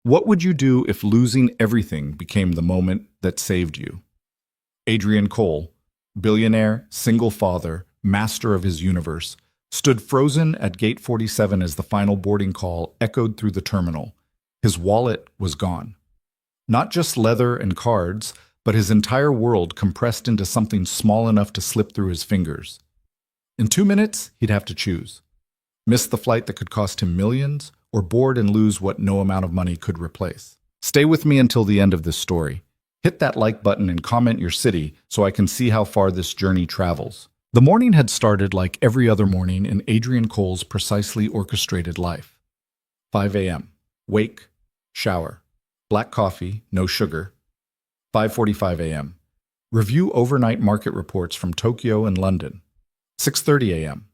What would you do if losing everything became the moment that saved you? Adrian Cole, billionaire, single father, master of his universe, stood frozen at gate 47 as the final boarding call echoed through the terminal. His wallet was gone. Not just leather and cards, but his entire world compressed into something small enough to slip through his fingers. In 2 minutes, he'd have to choose. Miss the flight that could cost him millions, or board and lose what no amount of money could replace. Stay with me until the end of this story. Hit that like button and comment your city so I can see how far this journey travels. The morning had started like every other morning in Adrian Cole's precisely orchestrated life. 5 a.m. Wake, shower, black coffee, no sugar. 5:45 a.m. Review overnight market reports from Tokyo and London. 6:30 a.m.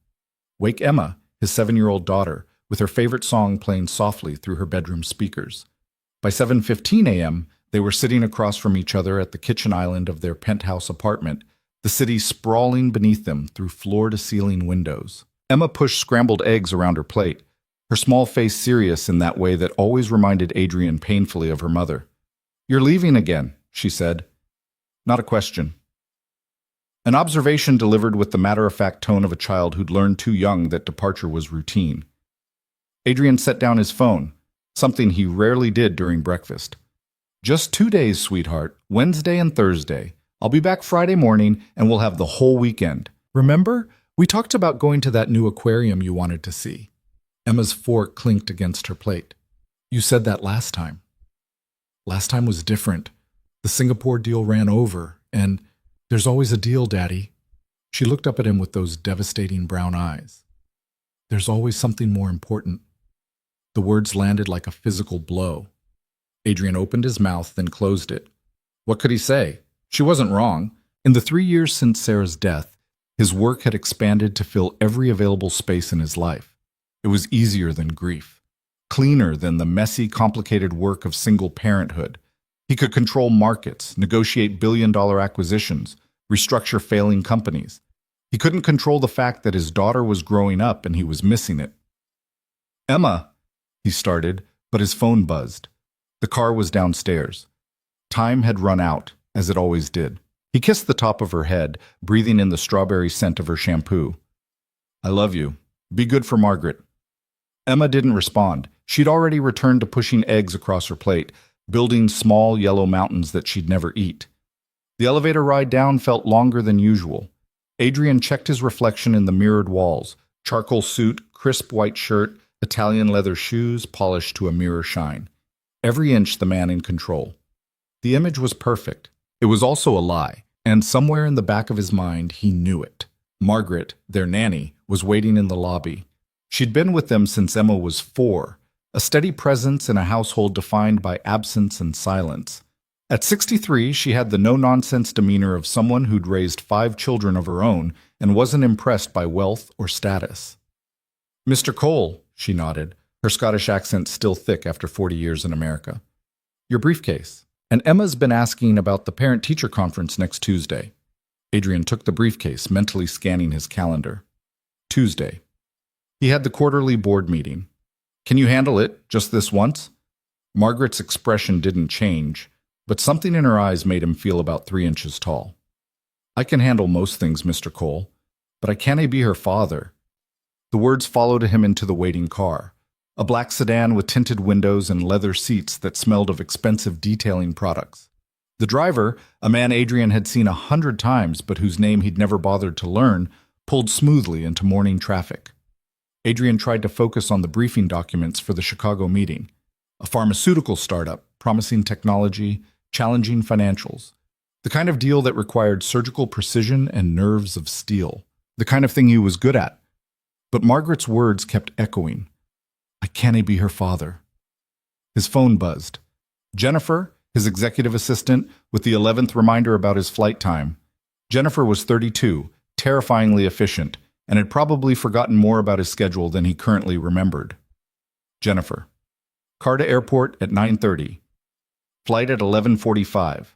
Wake Emma, his 7-year-old daughter, with her favorite song playing softly through her bedroom speakers. By 7:15 a.m., they were sitting across from each other at the kitchen island of their penthouse apartment, the city sprawling beneath them through floor-to-ceiling windows. Emma pushed scrambled eggs around her plate, her small face serious in that way that always reminded Adrian painfully of her mother. "You're leaving again," she said. Not a question. An observation delivered with the matter-of-fact tone of a child who'd learned too young that departure was routine. Adrian set down his phone, something he rarely did during breakfast. "Just 2 days, sweetheart, Wednesday and Thursday. I'll be back Friday morning and we'll have the whole weekend. Remember, we talked about going to that new aquarium you wanted to see." Emma's fork clinked against her plate. "You said that last time." "Last time was different. The Singapore deal ran over, and there's always a deal, Daddy." She looked up at him with those devastating brown eyes. "There's always something more important." The words landed like a physical blow. Adrian opened his mouth, then closed it. What could he say? She wasn't wrong. In the 3 years since Sarah's death, his work had expanded to fill every available space in his life. It was easier than grief, cleaner than the messy, complicated work of single parenthood. He could control markets, negotiate billion-dollar acquisitions, restructure failing companies. He couldn't control the fact that his daughter was growing up and he was missing it. "Emma," he started, but his phone buzzed. The car was downstairs. Time had run out, as it always did. He kissed the top of her head, breathing in the strawberry scent of her shampoo. "I love you. Be good for Margaret." Emma didn't respond. She'd already returned to pushing eggs across her plate, building small yellow mountains that she'd never eat. The elevator ride down felt longer than usual. Adrian checked his reflection in the mirrored walls. Charcoal suit, crisp white shirt, Italian leather shoes, polished to a mirror shine. Every inch the man in control. The image was perfect. It was also a lie, and somewhere in the back of his mind he knew it. Margaret, their nanny, was waiting in the lobby. She'd been with them since Emma was 4, a steady presence in a household defined by absence and silence. At 63, she had the no-nonsense demeanor of someone who'd raised 5 children of her own and wasn't impressed by wealth or status. "Mr. Cole," she nodded, her Scottish accent still thick after 40 years in America. "Your briefcase." "And Emma's been asking about the parent-teacher conference next Tuesday." Adrian took the briefcase, mentally scanning his calendar. Tuesday. He had the quarterly board meeting. "Can you handle it, just this once?" Margaret's expression didn't change, but something in her eyes made him feel about 3 inches tall. "I can handle most things, Mr. Cole, but I can't be her father." The words followed him into the waiting car, a black sedan with tinted windows and leather seats that smelled of expensive detailing products. The driver, a man Adrian had seen 100 times but whose name he'd never bothered to learn, pulled smoothly into morning traffic. Adrian tried to focus on the briefing documents for the Chicago meeting. A pharmaceutical startup, promising technology, challenging financials. The kind of deal that required surgical precision and nerves of steel. The kind of thing he was good at. But Margaret's words kept echoing. "I can't be her father." His phone buzzed. Jennifer, his executive assistant, with the 11th reminder about his flight time. Jennifer was 32, terrifyingly efficient, and had probably forgotten more about his schedule than he currently remembered. Jennifer. Car to airport at 9:30. Flight at 11:45.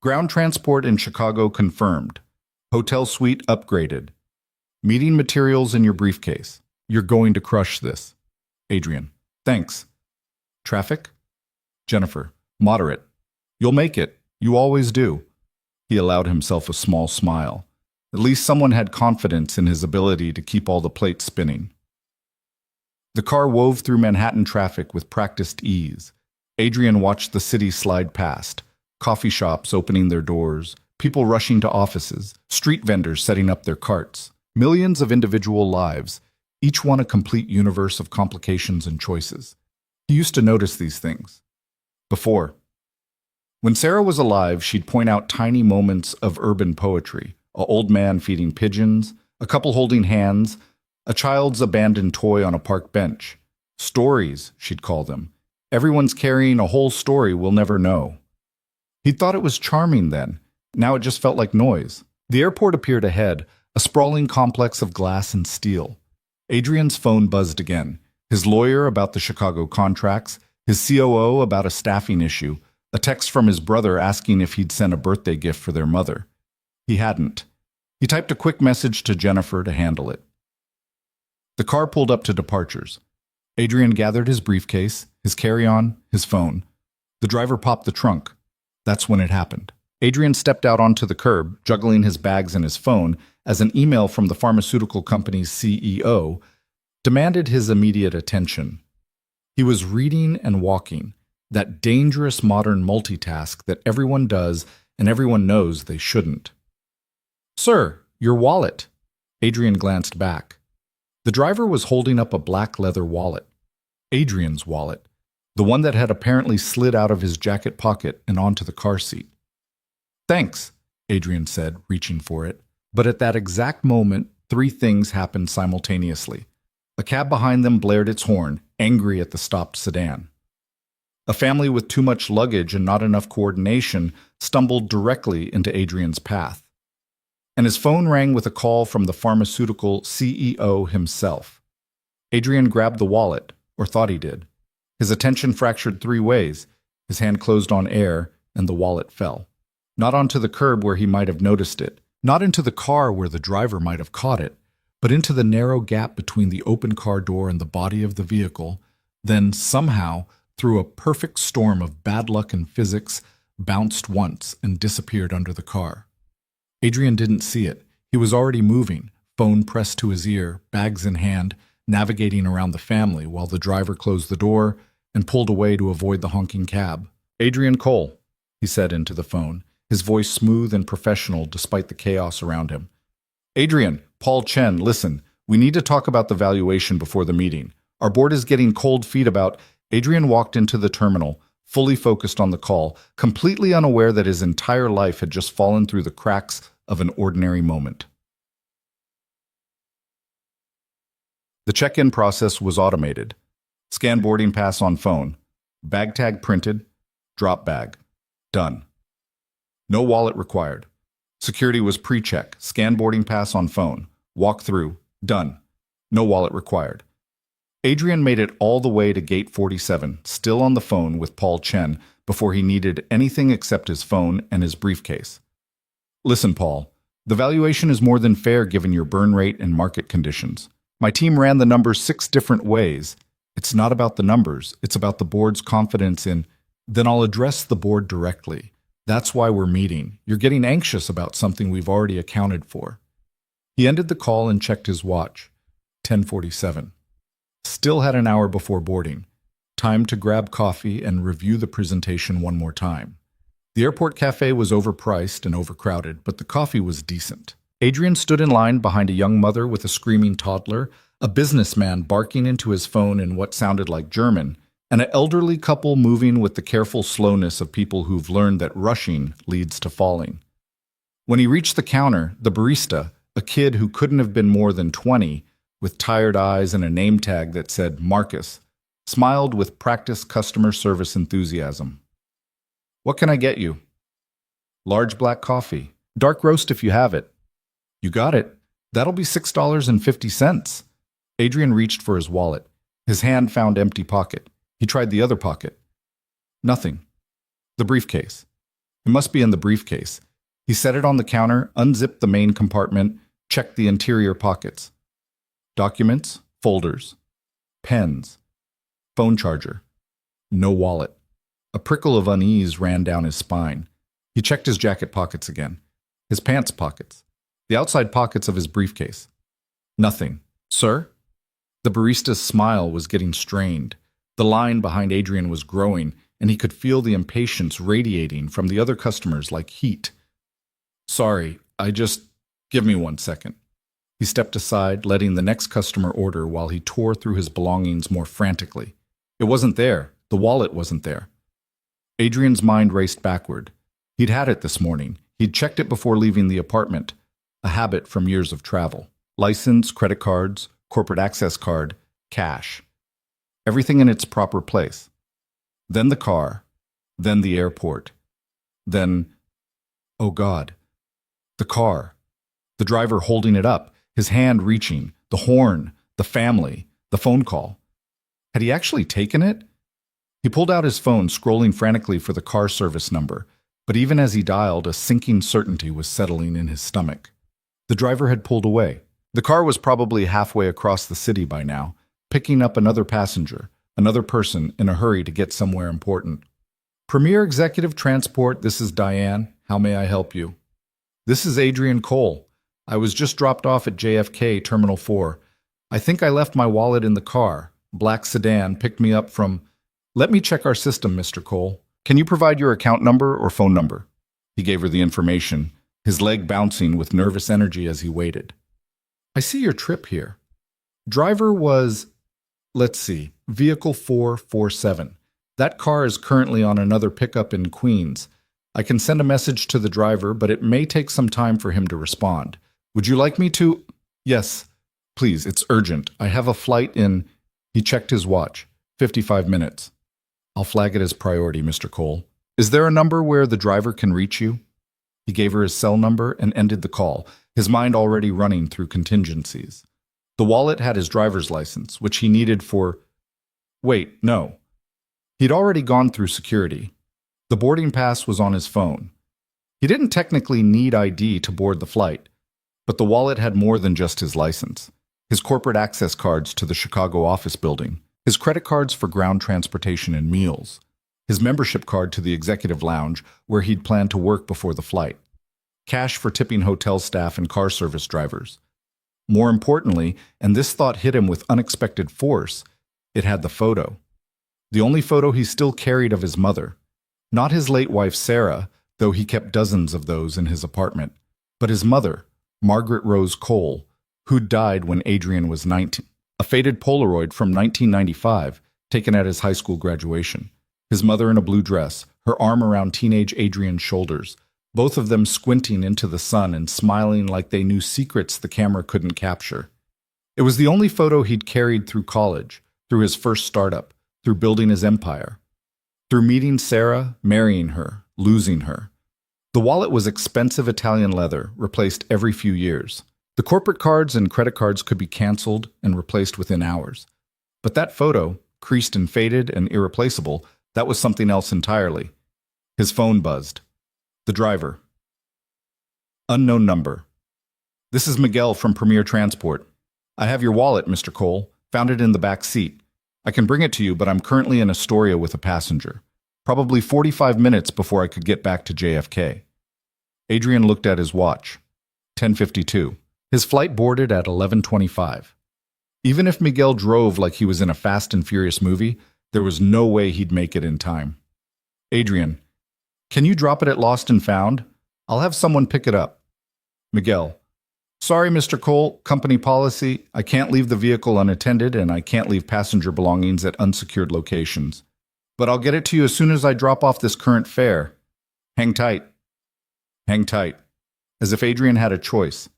Ground transport in Chicago confirmed. Hotel suite upgraded. Meeting materials in your briefcase. You're going to crush this. Adrian. Thanks. Traffic? Jennifer, moderate. You'll make it. You always do. He allowed himself a small smile. At least someone had confidence in his ability to keep all the plates spinning. The car wove through Manhattan traffic with practiced ease. Adrian watched the city slide past, coffee shops opening their doors, people rushing to offices, street vendors setting up their carts. Millions of individual lives, each one a complete universe of complications and choices. He used to notice these things. Before. When Sarah was alive, she'd point out tiny moments of urban poetry. An old man feeding pigeons, a couple holding hands, a child's abandoned toy on a park bench. Stories, she'd call them. Everyone's carrying a whole story we'll never know. He'd thought it was charming then. Now it just felt like noise. The airport appeared ahead, a sprawling complex of glass and steel. Adrian's phone buzzed again. His lawyer about the Chicago contracts, his COO about a staffing issue, a text from his brother asking if he'd sent a birthday gift for their mother. He hadn't. He typed a quick message to Jennifer to handle it. The car pulled up to departures. Adrian gathered his briefcase, his carry-on, his phone. The driver popped the trunk. That's when it happened. Adrian stepped out onto the curb, juggling his bags and his phone, as an email from the pharmaceutical company's CEO demanded his immediate attention. He was reading and walking, that dangerous modern multitask that everyone does and everyone knows they shouldn't. "Sir, your wallet." Adrian glanced back. The driver was holding up a black leather wallet. Adrian's wallet, the one that had apparently slid out of his jacket pocket and onto the car seat. "Thanks," Adrian said, reaching for it. But at that exact moment, three things happened simultaneously. A cab behind them blared its horn, angry at the stopped sedan. A family with too much luggage and not enough coordination stumbled directly into Adrian's path. And his phone rang with a call from the pharmaceutical CEO himself. Adrian grabbed the wallet, or thought he did. His attention fractured three ways. His hand closed on air, and the wallet fell. Not onto the curb where he might have noticed it, not into the car where the driver might have caught it, but into the narrow gap between the open car door and the body of the vehicle, then somehow, through a perfect storm of bad luck and physics, bounced once and disappeared under the car. Adrian didn't see it. He was already moving, phone pressed to his ear, bags in hand, navigating around the family while the driver closed the door and pulled away to avoid the honking cab. "Adrian Cole," he said into the phone, his voice smooth and professional despite the chaos around him. "Adrian, Paul Chen, listen, we need to talk about the valuation before the meeting. Our board is getting cold feet about—" Adrian walked into the terminal, fully focused on the call, completely unaware that his entire life had just fallen through the cracks of an ordinary moment. The check-in process was automated. Scan boarding pass on phone. Bag tag printed. Drop bag. Done. No wallet required. Security was pre-check. Scan boarding pass on phone. Walk through. Done. No wallet required. Adrian made it all the way to gate 47, still on the phone with Paul Chen, before he needed anything except his phone and his briefcase. "Listen, Paul, the valuation is more than fair given your burn rate and market conditions. My team ran the numbers 6 different ways. It's not about the numbers, it's about the board's confidence in—" "Then I'll address the board directly. That's why we're meeting. You're getting anxious about something we've already accounted for." He ended the call and checked his watch. 10:47. Still had an hour before boarding. Time to grab coffee and review the presentation one more time. The airport cafe was overpriced and overcrowded, but the coffee was decent. Adrian stood in line behind a young mother with a screaming toddler, a businessman barking into his phone in what sounded like German, and an elderly couple moving with the careful slowness of people who've learned that rushing leads to falling. When he reached the counter, the barista, a kid who couldn't have been more than 20, with tired eyes and a name tag that said Marcus, smiled with practiced customer service enthusiasm. "What can I get you?" "Large black coffee. Dark roast if you have it." "You got it. That'll be $6.50. Adrian reached for his wallet. His hand found empty pocket. He tried the other pocket. Nothing. The briefcase. It must be in the briefcase. He set it on the counter, unzipped the main compartment, checked the interior pockets. Documents, folders, pens, phone charger. No wallet. A prickle of unease ran down his spine. He checked his jacket pockets again. His pants pockets. The outside pockets of his briefcase. Nothing. Sir? The barista's smile was getting strained. The line behind Adrian was growing, and he could feel the impatience radiating from the other customers like heat. Sorry, give me 1 second. He stepped aside, letting the next customer order while he tore through his belongings more frantically. It wasn't there. The wallet wasn't there. Adrian's mind raced backward. He'd had it this morning. He'd checked it before leaving the apartment, a habit from years of travel. License, credit cards, corporate access card, cash. Everything in its proper place. Then the car, then the airport, then, oh God, the car. The driver holding it up, his hand reaching, the horn, the family, the phone call. Had he actually taken it? He pulled out his phone, scrolling frantically for the car service number, but even as he dialed, a sinking certainty was settling in his stomach. The driver had pulled away. The car was probably halfway across the city by now, picking up another passenger, another person in a hurry to get somewhere important. Premier Executive Transport, this is Diane. How may I help you? This is Adrian Cole. I was just dropped off at JFK Terminal 4. I think I left my wallet in the car. Black sedan picked me up from... Let me check our system, Mr. Cole. Can you provide your account number or phone number? He gave her the information, his leg bouncing with nervous energy as he waited. I see your trip here. Driver was, let's see, vehicle 447. That car is currently on another pickup in Queens. I can send a message to the driver, but it may take some time for him to respond. Would you like me to? Yes, please, it's urgent. I have a flight in... He checked his watch. 55 minutes. I'll flag it as priority, Mr. Cole. Is there a number where the driver can reach you? He gave her his cell number and ended the call, his mind already running through contingencies. The wallet had his driver's license, which he needed for... Wait, no. He'd already gone through security. The boarding pass was on his phone. He didn't technically need ID to board the flight, but the wallet had more than just his license. His corporate access cards to the Chicago office building, his credit cards for ground transportation and meals, his membership card to the executive lounge where he'd planned to work before the flight, cash for tipping hotel staff and car service drivers. More importantly, and this thought hit him with unexpected force, it had the photo. The only photo he still carried of his mother. Not his late wife Sarah, though he kept dozens of those in his apartment, but his mother, Margaret Rose Cole, who'd died when Adrian was 19. A faded Polaroid from 1995, taken at his high school graduation. His mother in a blue dress, her arm around teenage Adrian's shoulders, both of them squinting into the sun and smiling like they knew secrets the camera couldn't capture. It was the only photo he'd carried through college, through his first startup, through building his empire, through meeting Sarah, marrying her, losing her. The wallet was expensive Italian leather, replaced every few years. The corporate cards and credit cards could be canceled and replaced within hours. But that photo, creased and faded and irreplaceable, that was something else entirely. His phone buzzed. The driver. Unknown number. This is Miguel from Premier Transport. I have your wallet, Mr. Cole. Found it in the back seat. I can bring it to you, but I'm currently in Astoria with a passenger. Probably 45 minutes before I could get back to JFK. Adrian looked at his watch. 10:52. His flight boarded at 11:25. Even if Miguel drove like he was in a Fast and Furious movie, there was no way he'd make it in time. Adrian, can you drop it at Lost and Found? I'll have someone pick it up. Miguel, sorry, Mr. Cole, company policy. I can't leave the vehicle unattended and I can't leave passenger belongings at unsecured locations. But I'll get it to you as soon as I drop off this current fare. Hang tight. Hang tight. As if Adrian had a choice.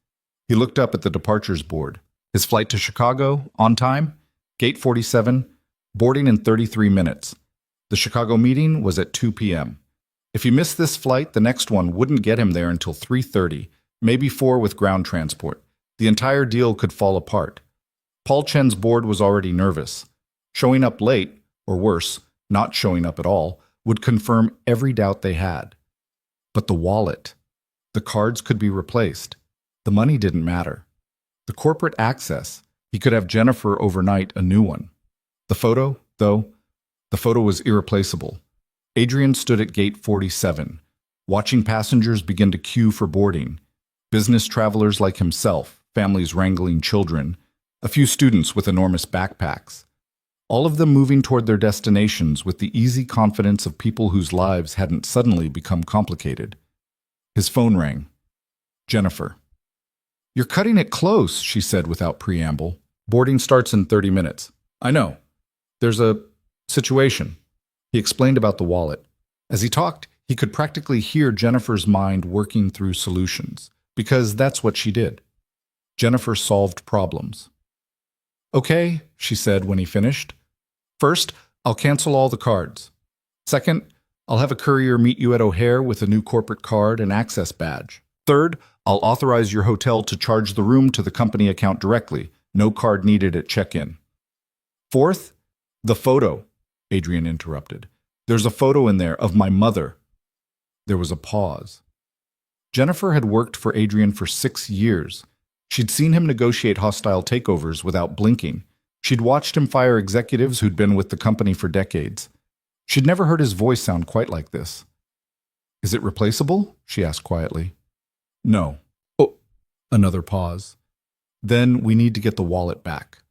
He looked up at the departures board. His flight to Chicago, on time, gate 47, boarding in 33 minutes. The Chicago meeting was at 2 p.m. If he missed this flight, the next one wouldn't get him there until 3:30, maybe 4 with ground transport. The entire deal could fall apart. Paul Chen's board was already nervous. Showing up late, or worse, not showing up at all, would confirm every doubt they had. But the wallet. The cards could be replaced. The money didn't matter. The corporate access, he could have Jennifer overnight a new one. The photo, though, the photo was irreplaceable. Adrian stood at gate 47, watching passengers begin to queue for boarding. Business travelers like himself, families wrangling children, a few students with enormous backpacks. All of them moving toward their destinations with the easy confidence of people whose lives hadn't suddenly become complicated. His phone rang. Jennifer. "You're cutting it close," she said without preamble. "Boarding starts in 30 minutes. I know. There's a situation." He explained about the wallet. As he talked, he could practically hear Jennifer's mind working through solutions, because that's what she did. Jennifer solved problems. "Okay," she said when he finished. "First, I'll cancel all the cards. Second, I'll have a courier meet you at O'Hare with a new corporate card and access badge. Third, I'll authorize your hotel to charge the room to the company account directly. No card needed at check-in. Fourth, the photo," Adrian interrupted. "There's a photo in there of my mother." There was a pause. Jennifer had worked for Adrian for 6 years. She'd seen him negotiate hostile takeovers without blinking. She'd watched him fire executives who'd been with the company for decades. She'd never heard his voice sound quite like this. "Is it replaceable?" she asked quietly. "No." "Oh." Another pause. "Then we need to get the wallet back.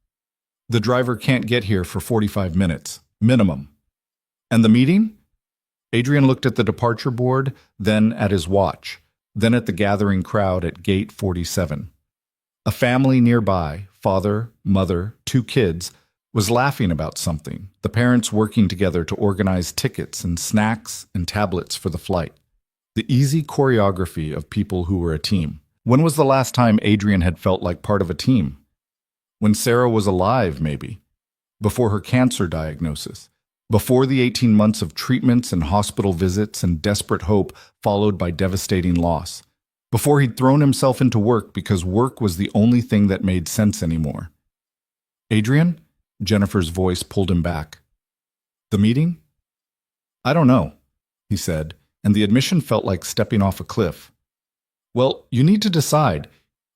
The driver can't get here for 45 minutes, minimum." "And the meeting?" Adrian looked at the departure board, then at his watch, then at the gathering crowd at gate 47. A family nearby, father, mother, 2 kids, was laughing about something, the parents working together to organize tickets and snacks and tablets for the flight. The easy choreography of people who were a team. When was the last time Adrian had felt like part of a team? When Sarah was alive, maybe. Before her cancer diagnosis. Before the 18 months of treatments and hospital visits and desperate hope followed by devastating loss. Before he'd thrown himself into work because work was the only thing that made sense anymore. "Adrian?" Jennifer's voice pulled him back. "The meeting?" "I don't know," he said, and the admission felt like stepping off a cliff. "Well, you need to decide.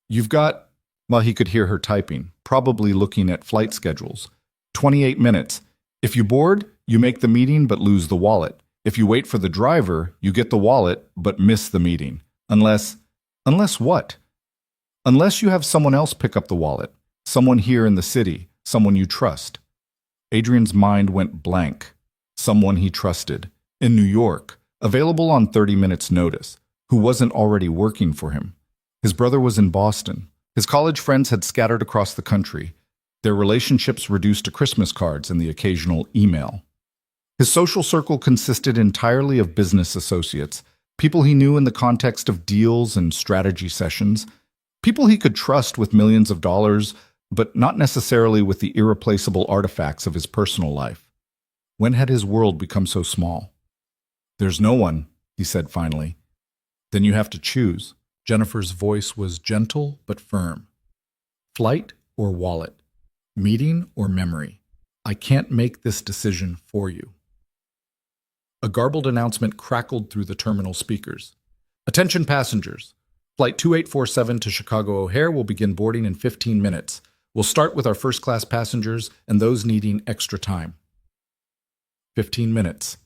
You've got—" Well, he could hear her typing, probably looking at flight schedules. 28 minutes. If you board, you make the meeting but lose the wallet. If you wait for the driver, you get the wallet but miss the meeting. Unless what? Unless you have someone else pick up the wallet. Someone here in the city. Someone you trust. Adrian's mind went blank. Someone he trusted. In New York. Available on 30 minutes' notice. Who wasn't already working for him. His brother was in Boston. His college friends had scattered across the country. Their relationships reduced to Christmas cards and the occasional email. His social circle consisted entirely of business associates, people he knew in the context of deals and strategy sessions, people he could trust with millions of dollars, but not necessarily with the irreplaceable artifacts of his personal life. When had his world become so small? "There's no one," he said finally. "Then you have to choose." Jennifer's voice was gentle but firm. "Flight or wallet? Meeting or memory? I can't make this decision for you." A garbled announcement crackled through the terminal speakers. "Attention passengers. Flight 2847 to Chicago O'Hare will begin boarding in 15 minutes. We'll start with our first-class passengers and those needing extra time." 15 minutes.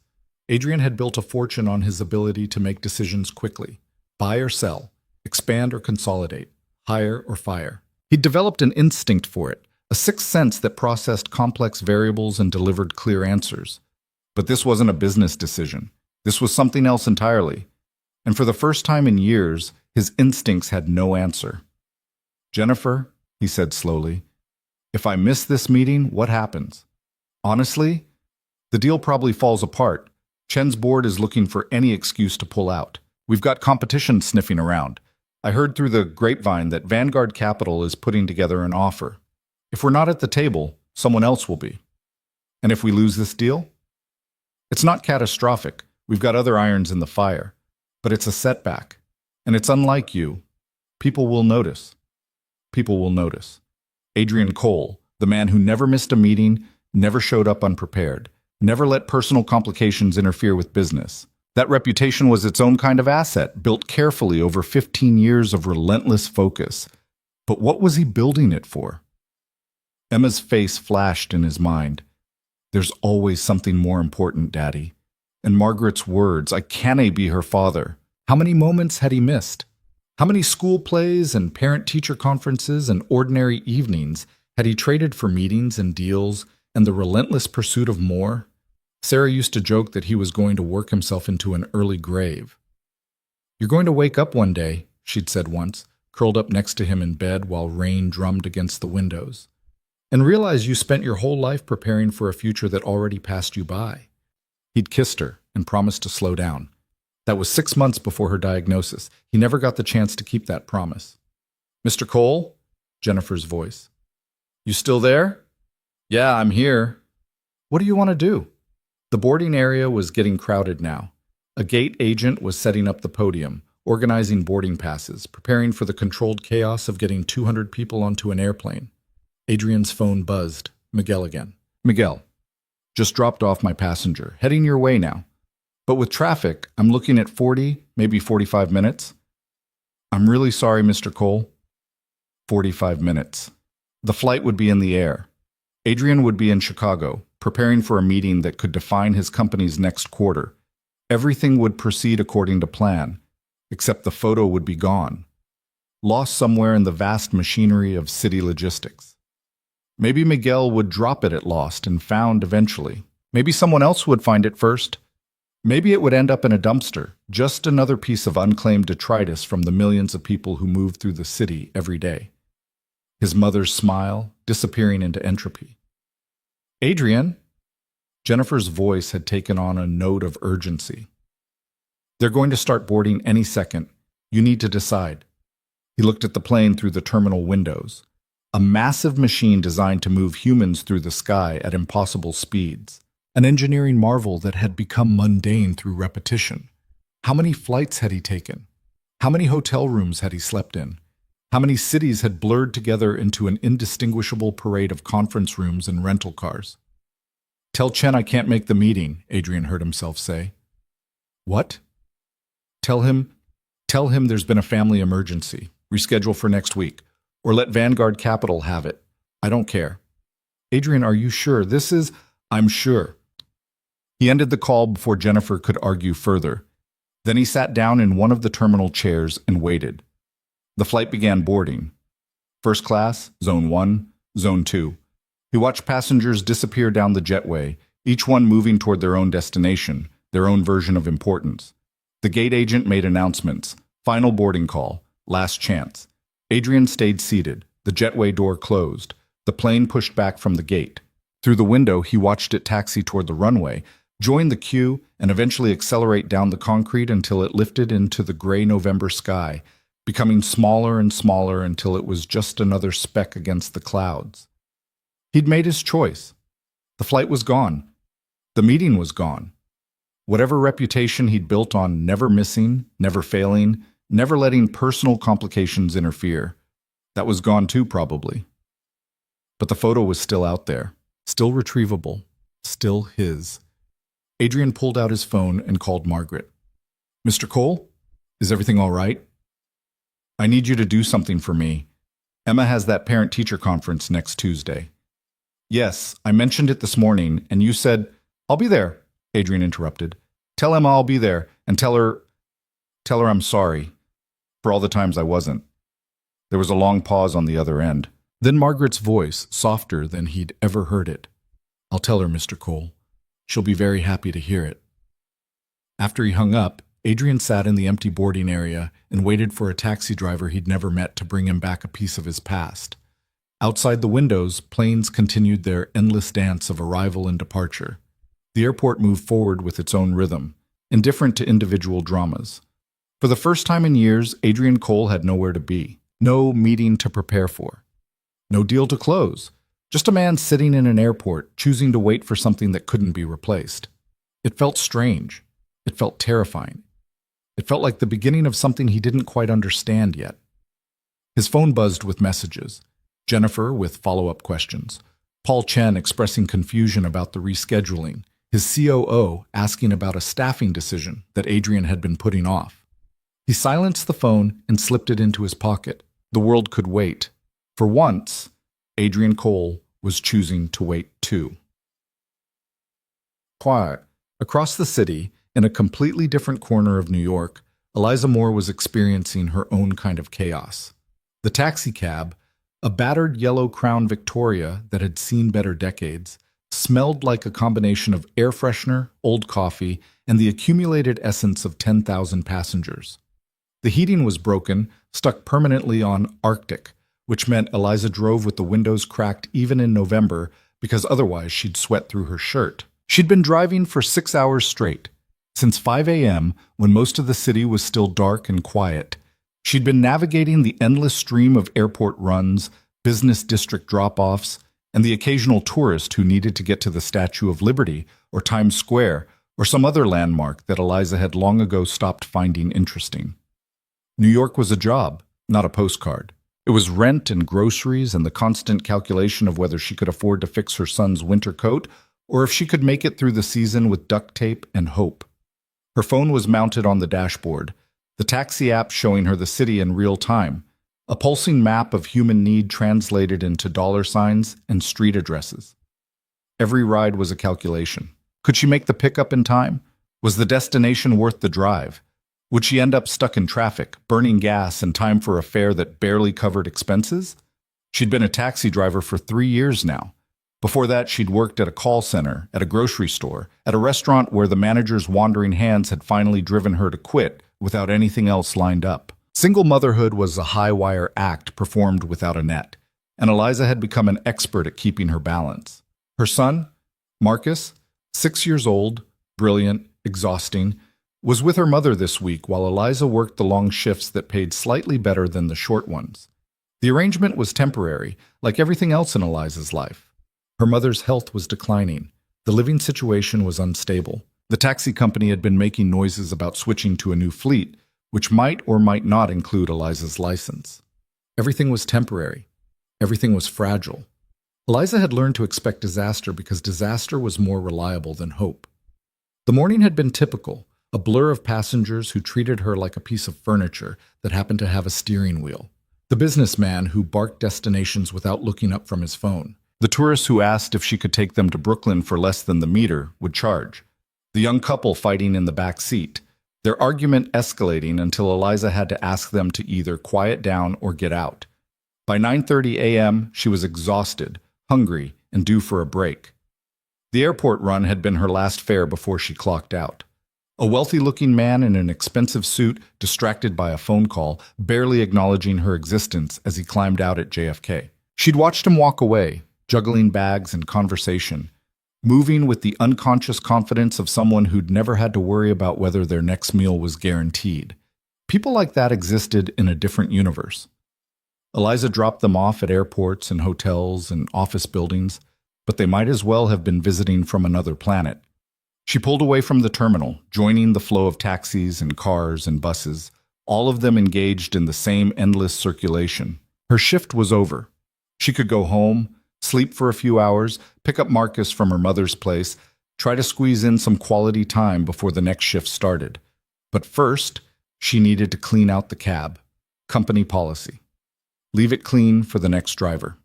Adrian had built a fortune on his ability to make decisions quickly. Buy or sell, expand or consolidate, hire or fire. He'd developed an instinct for it, a sixth sense that processed complex variables and delivered clear answers. But this wasn't a business decision. This was something else entirely. And for the first time in years, his instincts had no answer. "Jennifer," he said slowly, "if I miss this meeting, what happens? Honestly, the deal probably falls apart. Chen's board is looking for any excuse to pull out. We've got competition sniffing around. I heard through the grapevine that Vanguard Capital is putting together an offer. If we're not at the table, someone else will be. And if we lose this deal? It's not catastrophic. We've got other irons in the fire. But it's a setback. And it's unlike you. People will notice. People will notice." Adrian Cole, the man who never missed a meeting, never showed up unprepared, never let personal complications interfere with business. That reputation was its own kind of asset, built carefully over 15 years of relentless focus. But what was he building it for? Emma's face flashed in his mind. "There's always something more important, Daddy. And Margaret's words, I cannae be her father. How many moments had he missed? How many school plays and parent-teacher conferences and ordinary evenings had he traded for meetings and deals and the relentless pursuit of more? Sarah used to joke that he was going to work himself into an early grave. You're going to wake up one day, she'd said once, curled up next to him in bed while rain drummed against the windows, and realize you spent your whole life preparing for a future that already passed you by. He'd kissed her and promised to slow down. That was 6 months before her diagnosis. He never got the chance to keep that promise. Mr. Cole? Jennifer's voice. You still there? Yeah, I'm here. What do you want to do? The boarding area was getting crowded now. A gate agent was setting up the podium, organizing boarding passes, preparing for the controlled chaos of getting 200 people onto an airplane. Adrian's phone buzzed. Miguel again. Miguel, just dropped off my passenger. Heading your way now. But with traffic, I'm looking at 40, maybe 45 minutes. I'm really sorry, Mr. Cole. 45 minutes. The flight would be in the air. Adrian would be in Chicago, preparing for a meeting that could define his company's next quarter. Everything would proceed according to plan, except the photo would be gone, lost somewhere in the vast machinery of city logistics. Maybe Miguel would drop it at lost and found eventually. Maybe someone else would find it first. Maybe it would end up in a dumpster, just another piece of unclaimed detritus from the millions of people who move through the city every day. His mother's smile disappearing into entropy. Adrian? Jennifer's voice had taken on a note of urgency. They're going to start boarding any second. You need to decide. He looked at the plane through the terminal windows. A massive machine designed to move humans through the sky at impossible speeds. An engineering marvel that had become mundane through repetition. How many flights had he taken? How many hotel rooms had he slept in? How many cities had blurred together into an indistinguishable parade of conference rooms and rental cars? Tell Chen I can't make the meeting, Adrian heard himself say. What? Tell him there's been a family emergency. Reschedule for next week. Or let Vanguard Capital have it. I don't care. Adrian, are you sure? I'm sure. He ended the call before Jennifer could argue further. Then he sat down in one of the terminal chairs and waited. The flight began boarding. First class, Zone 1, Zone 2. He watched passengers disappear down the jetway, each one moving toward their own destination, their own version of importance. The gate agent made announcements. Final boarding call. Last chance. Adrian stayed seated. The jetway door closed. The plane pushed back from the gate. Through the window, he watched it taxi toward the runway, join the queue, and eventually accelerate down the concrete until it lifted into the gray November sky, becoming smaller and smaller until it was just another speck against the clouds. He'd made his choice. The flight was gone. The meeting was gone. Whatever reputation he'd built on never missing, never failing, never letting personal complications interfere, that was gone too, probably. But the photo was still out there, still retrievable, still his. Adrian pulled out his phone and called Margaret. Mr. Cole, is everything all right? I need you to do something for me. Emma has that parent-teacher conference next Tuesday. Yes, I mentioned it this morning, and you said, I'll be there, Adrian interrupted. Tell Emma I'll be there, and tell her I'm sorry for all the times I wasn't. There was a long pause on the other end. Then Margaret's voice, softer than he'd ever heard it. I'll tell her, Mr. Cole. She'll be very happy to hear it. After he hung up, Adrian sat in the empty boarding area and waited for a taxi driver he'd never met to bring him back a piece of his past. Outside the windows, planes continued their endless dance of arrival and departure. The airport moved forward with its own rhythm, indifferent to individual dramas. For the first time in years, Adrian Cole had nowhere to be, no meeting to prepare for, no deal to close, just a man sitting in an airport, choosing to wait for something that couldn't be replaced. It felt strange. It felt terrifying. It felt like the beginning of something he didn't quite understand yet. His phone buzzed with messages. Jennifer with follow-up questions. Paul Chen expressing confusion about the rescheduling. His COO asking about a staffing decision that Adrian had been putting off. He silenced the phone and slipped it into his pocket. The world could wait. For once, Adrian Cole was choosing to wait too. Quiet. Across the city, in a completely different corner of New York, Eliza Moore was experiencing her own kind of chaos. The taxicab, a battered yellow Crown Victoria that had seen better decades, smelled like a combination of air freshener, old coffee, and the accumulated essence of 10,000 passengers. The heating was broken, stuck permanently on Arctic, which meant Eliza drove with the windows cracked even in November because otherwise she'd sweat through her shirt. She'd been driving for 6 hours straight, since 5 a.m. when most of the city was still dark and quiet. She'd been navigating the endless stream of airport runs, business district drop-offs, and the occasional tourist who needed to get to the Statue of Liberty or Times Square or some other landmark that Eliza had long ago stopped finding interesting. New York was a job, not a postcard. It was rent and groceries and the constant calculation of whether she could afford to fix her son's winter coat or if she could make it through the season with duct tape and hope. Her phone was mounted on the dashboard, the taxi app showing her the city in real time, a pulsing map of human need translated into dollar signs and street addresses. Every ride was a calculation. Could she make the pickup in time? Was the destination worth the drive? Would she end up stuck in traffic, burning gas and time for a fare that barely covered expenses? She'd been a taxi driver for 3 years now. Before that, she'd worked at a call center, at a grocery store, at a restaurant where the manager's wandering hands had finally driven her to quit without anything else lined up. Single motherhood was a high-wire act performed without a net, and Eliza had become an expert at keeping her balance. Her son, Marcus, 6 years old, brilliant, exhausting, was with her mother this week while Eliza worked the long shifts that paid slightly better than the short ones. The arrangement was temporary, like everything else in Eliza's life. Her mother's health was declining. The living situation was unstable. The taxi company had been making noises about switching to a new fleet, which might or might not include Eliza's license. Everything was temporary. Everything was fragile. Eliza had learned to expect disaster because disaster was more reliable than hope. The morning had been typical, a blur of passengers who treated her like a piece of furniture that happened to have a steering wheel. The businessman who barked destinations without looking up from his phone. The tourists who asked if she could take them to Brooklyn for less than the meter would charge. The young couple fighting in the back seat. Their argument escalating until Eliza had to ask them to either quiet down or get out. By 9:30 a.m., she was exhausted, hungry, and due for a break. The airport run had been her last fare before she clocked out. A wealthy-looking man in an expensive suit, distracted by a phone call, barely acknowledging her existence as he climbed out at JFK. She'd watched him walk away, juggling bags and conversation, moving with the unconscious confidence of someone who'd never had to worry about whether their next meal was guaranteed. People like that existed in a different universe. Eliza dropped them off at airports and hotels and office buildings, but they might as well have been visiting from another planet. She pulled away from the terminal, joining the flow of taxis and cars and buses, all of them engaged in the same endless circulation. Her shift was over. She could go home, sleep for a few hours, pick up Marcus from her mother's place, try to squeeze in some quality time before the next shift started. But first, she needed to clean out the cab. Company policy. Leave it clean for the next driver.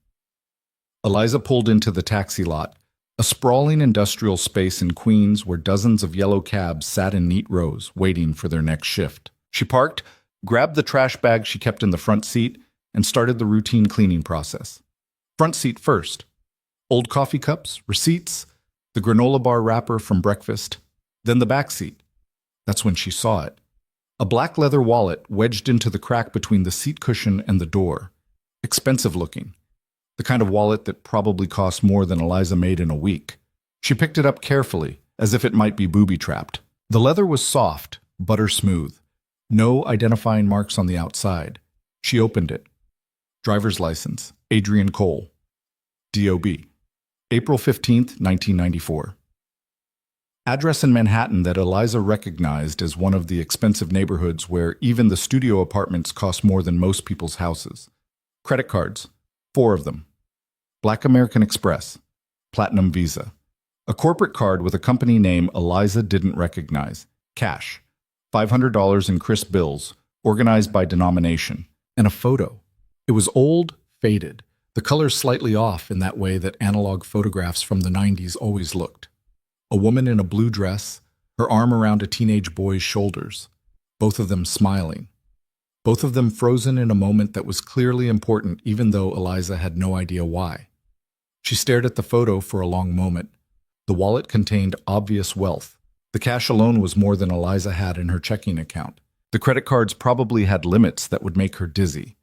Eliza pulled into the taxi lot, a sprawling industrial space in Queens where dozens of yellow cabs sat in neat rows, waiting for their next shift. She parked, grabbed the trash bag she kept in the front seat, and started the routine cleaning process. Front seat first. Old coffee cups, receipts, the granola bar wrapper from breakfast, then the back seat. That's when she saw it. A black leather wallet wedged into the crack between the seat cushion and the door. Expensive looking. The kind of wallet that probably cost more than Eliza made in a week. She picked it up carefully, as if it might be booby-trapped. The leather was soft, butter smooth. No identifying marks on the outside. She opened it. Driver's license, Adrian Cole. D.O.B. April 15th, 1994. Address in Manhattan that Eliza recognized as one of the expensive neighborhoods where even the studio apartments cost more than most people's houses. Credit cards, 4 of them. Black American Express, Platinum Visa. A corporate card with a company name Eliza didn't recognize. Cash, $500 in crisp bills, organized by denomination. And a photo. It was old, faded, the colors slightly off in that way that analog photographs from the 90s always looked. A woman in a blue dress, her arm around a teenage boy's shoulders, both of them smiling. Both of them frozen in a moment that was clearly important even though Eliza had no idea why. She stared at the photo for a long moment. The wallet contained obvious wealth. The cash alone was more than Eliza had in her checking account. The credit cards probably had limits that would make her dizzy.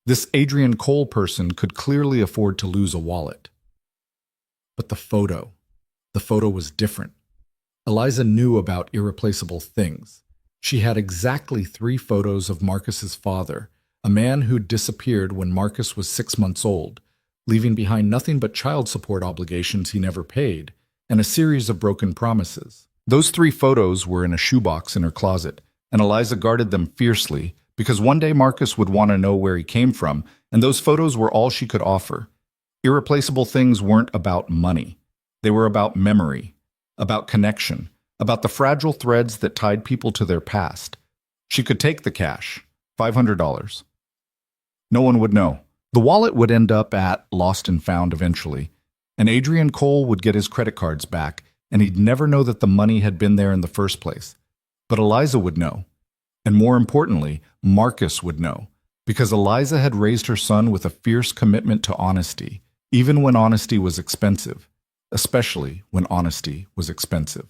This Adrian Cole person could clearly afford to lose a wallet. But the photo was different. Eliza knew about irreplaceable things. She had exactly 3 photos of Marcus's father, a man who'd disappeared when Marcus was 6 months old, leaving behind nothing but child support obligations he never paid, and a series of broken promises. Those 3 photos were in a shoebox in her closet, and Eliza guarded them fiercely because one day Marcus would want to know where he came from, and those photos were all she could offer. Irreplaceable things weren't about money. They were about memory, about connection, about the fragile threads that tied people to their past. She could take the cash, $500. No one would know. The wallet would end up at Lost and Found eventually, and Adrian Cole would get his credit cards back, and he'd never know that the money had been there in the first place. But Eliza would know. And more importantly, Marcus would know, because Eliza had raised her son with a fierce commitment to honesty, even when honesty was expensive, especially when honesty was expensive.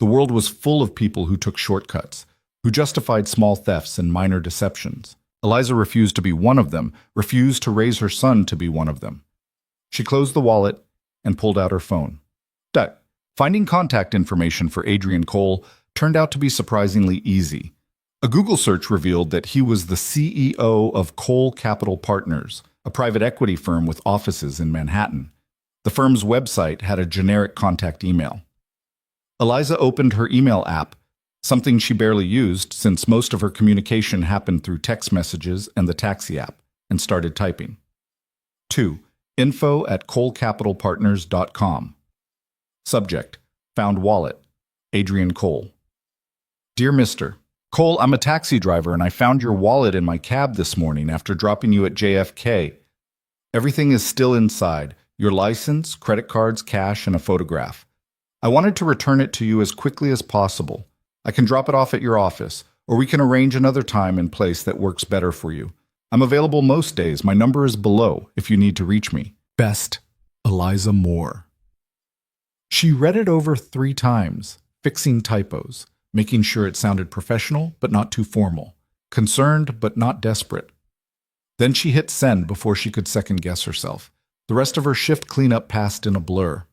The world was full of people who took shortcuts, who justified small thefts and minor deceptions. Eliza refused to be one of them, refused to raise her son to be one of them. She closed the wallet and pulled out her phone. Finding contact information for Adrian Cole turned out to be surprisingly easy. A Google search revealed that he was the CEO of Cole Capital Partners, a private equity firm with offices in Manhattan. The firm's website had a generic contact email. Eliza opened her email app, something she barely used since most of her communication happened through text messages and the taxi app, and started typing. 2. info@colecapitalpartners.com. Subject: Found wallet. Adrian Cole. Dear Mr. Cole, I'm a taxi driver and I found your wallet in my cab this morning after dropping you at JFK. Everything is still inside: your license, credit cards, cash, and a photograph. I wanted to return it to you as quickly as possible. I can drop it off at your office, or we can arrange another time and place that works better for you. I'm available most days. My number is below if you need to reach me. Best, Eliza Moore. She read it over 3 times, fixing typos, making sure it sounded professional but not too formal, concerned but not desperate. Then she hit send before she could second-guess herself. The rest of her shift cleanup passed in a blur.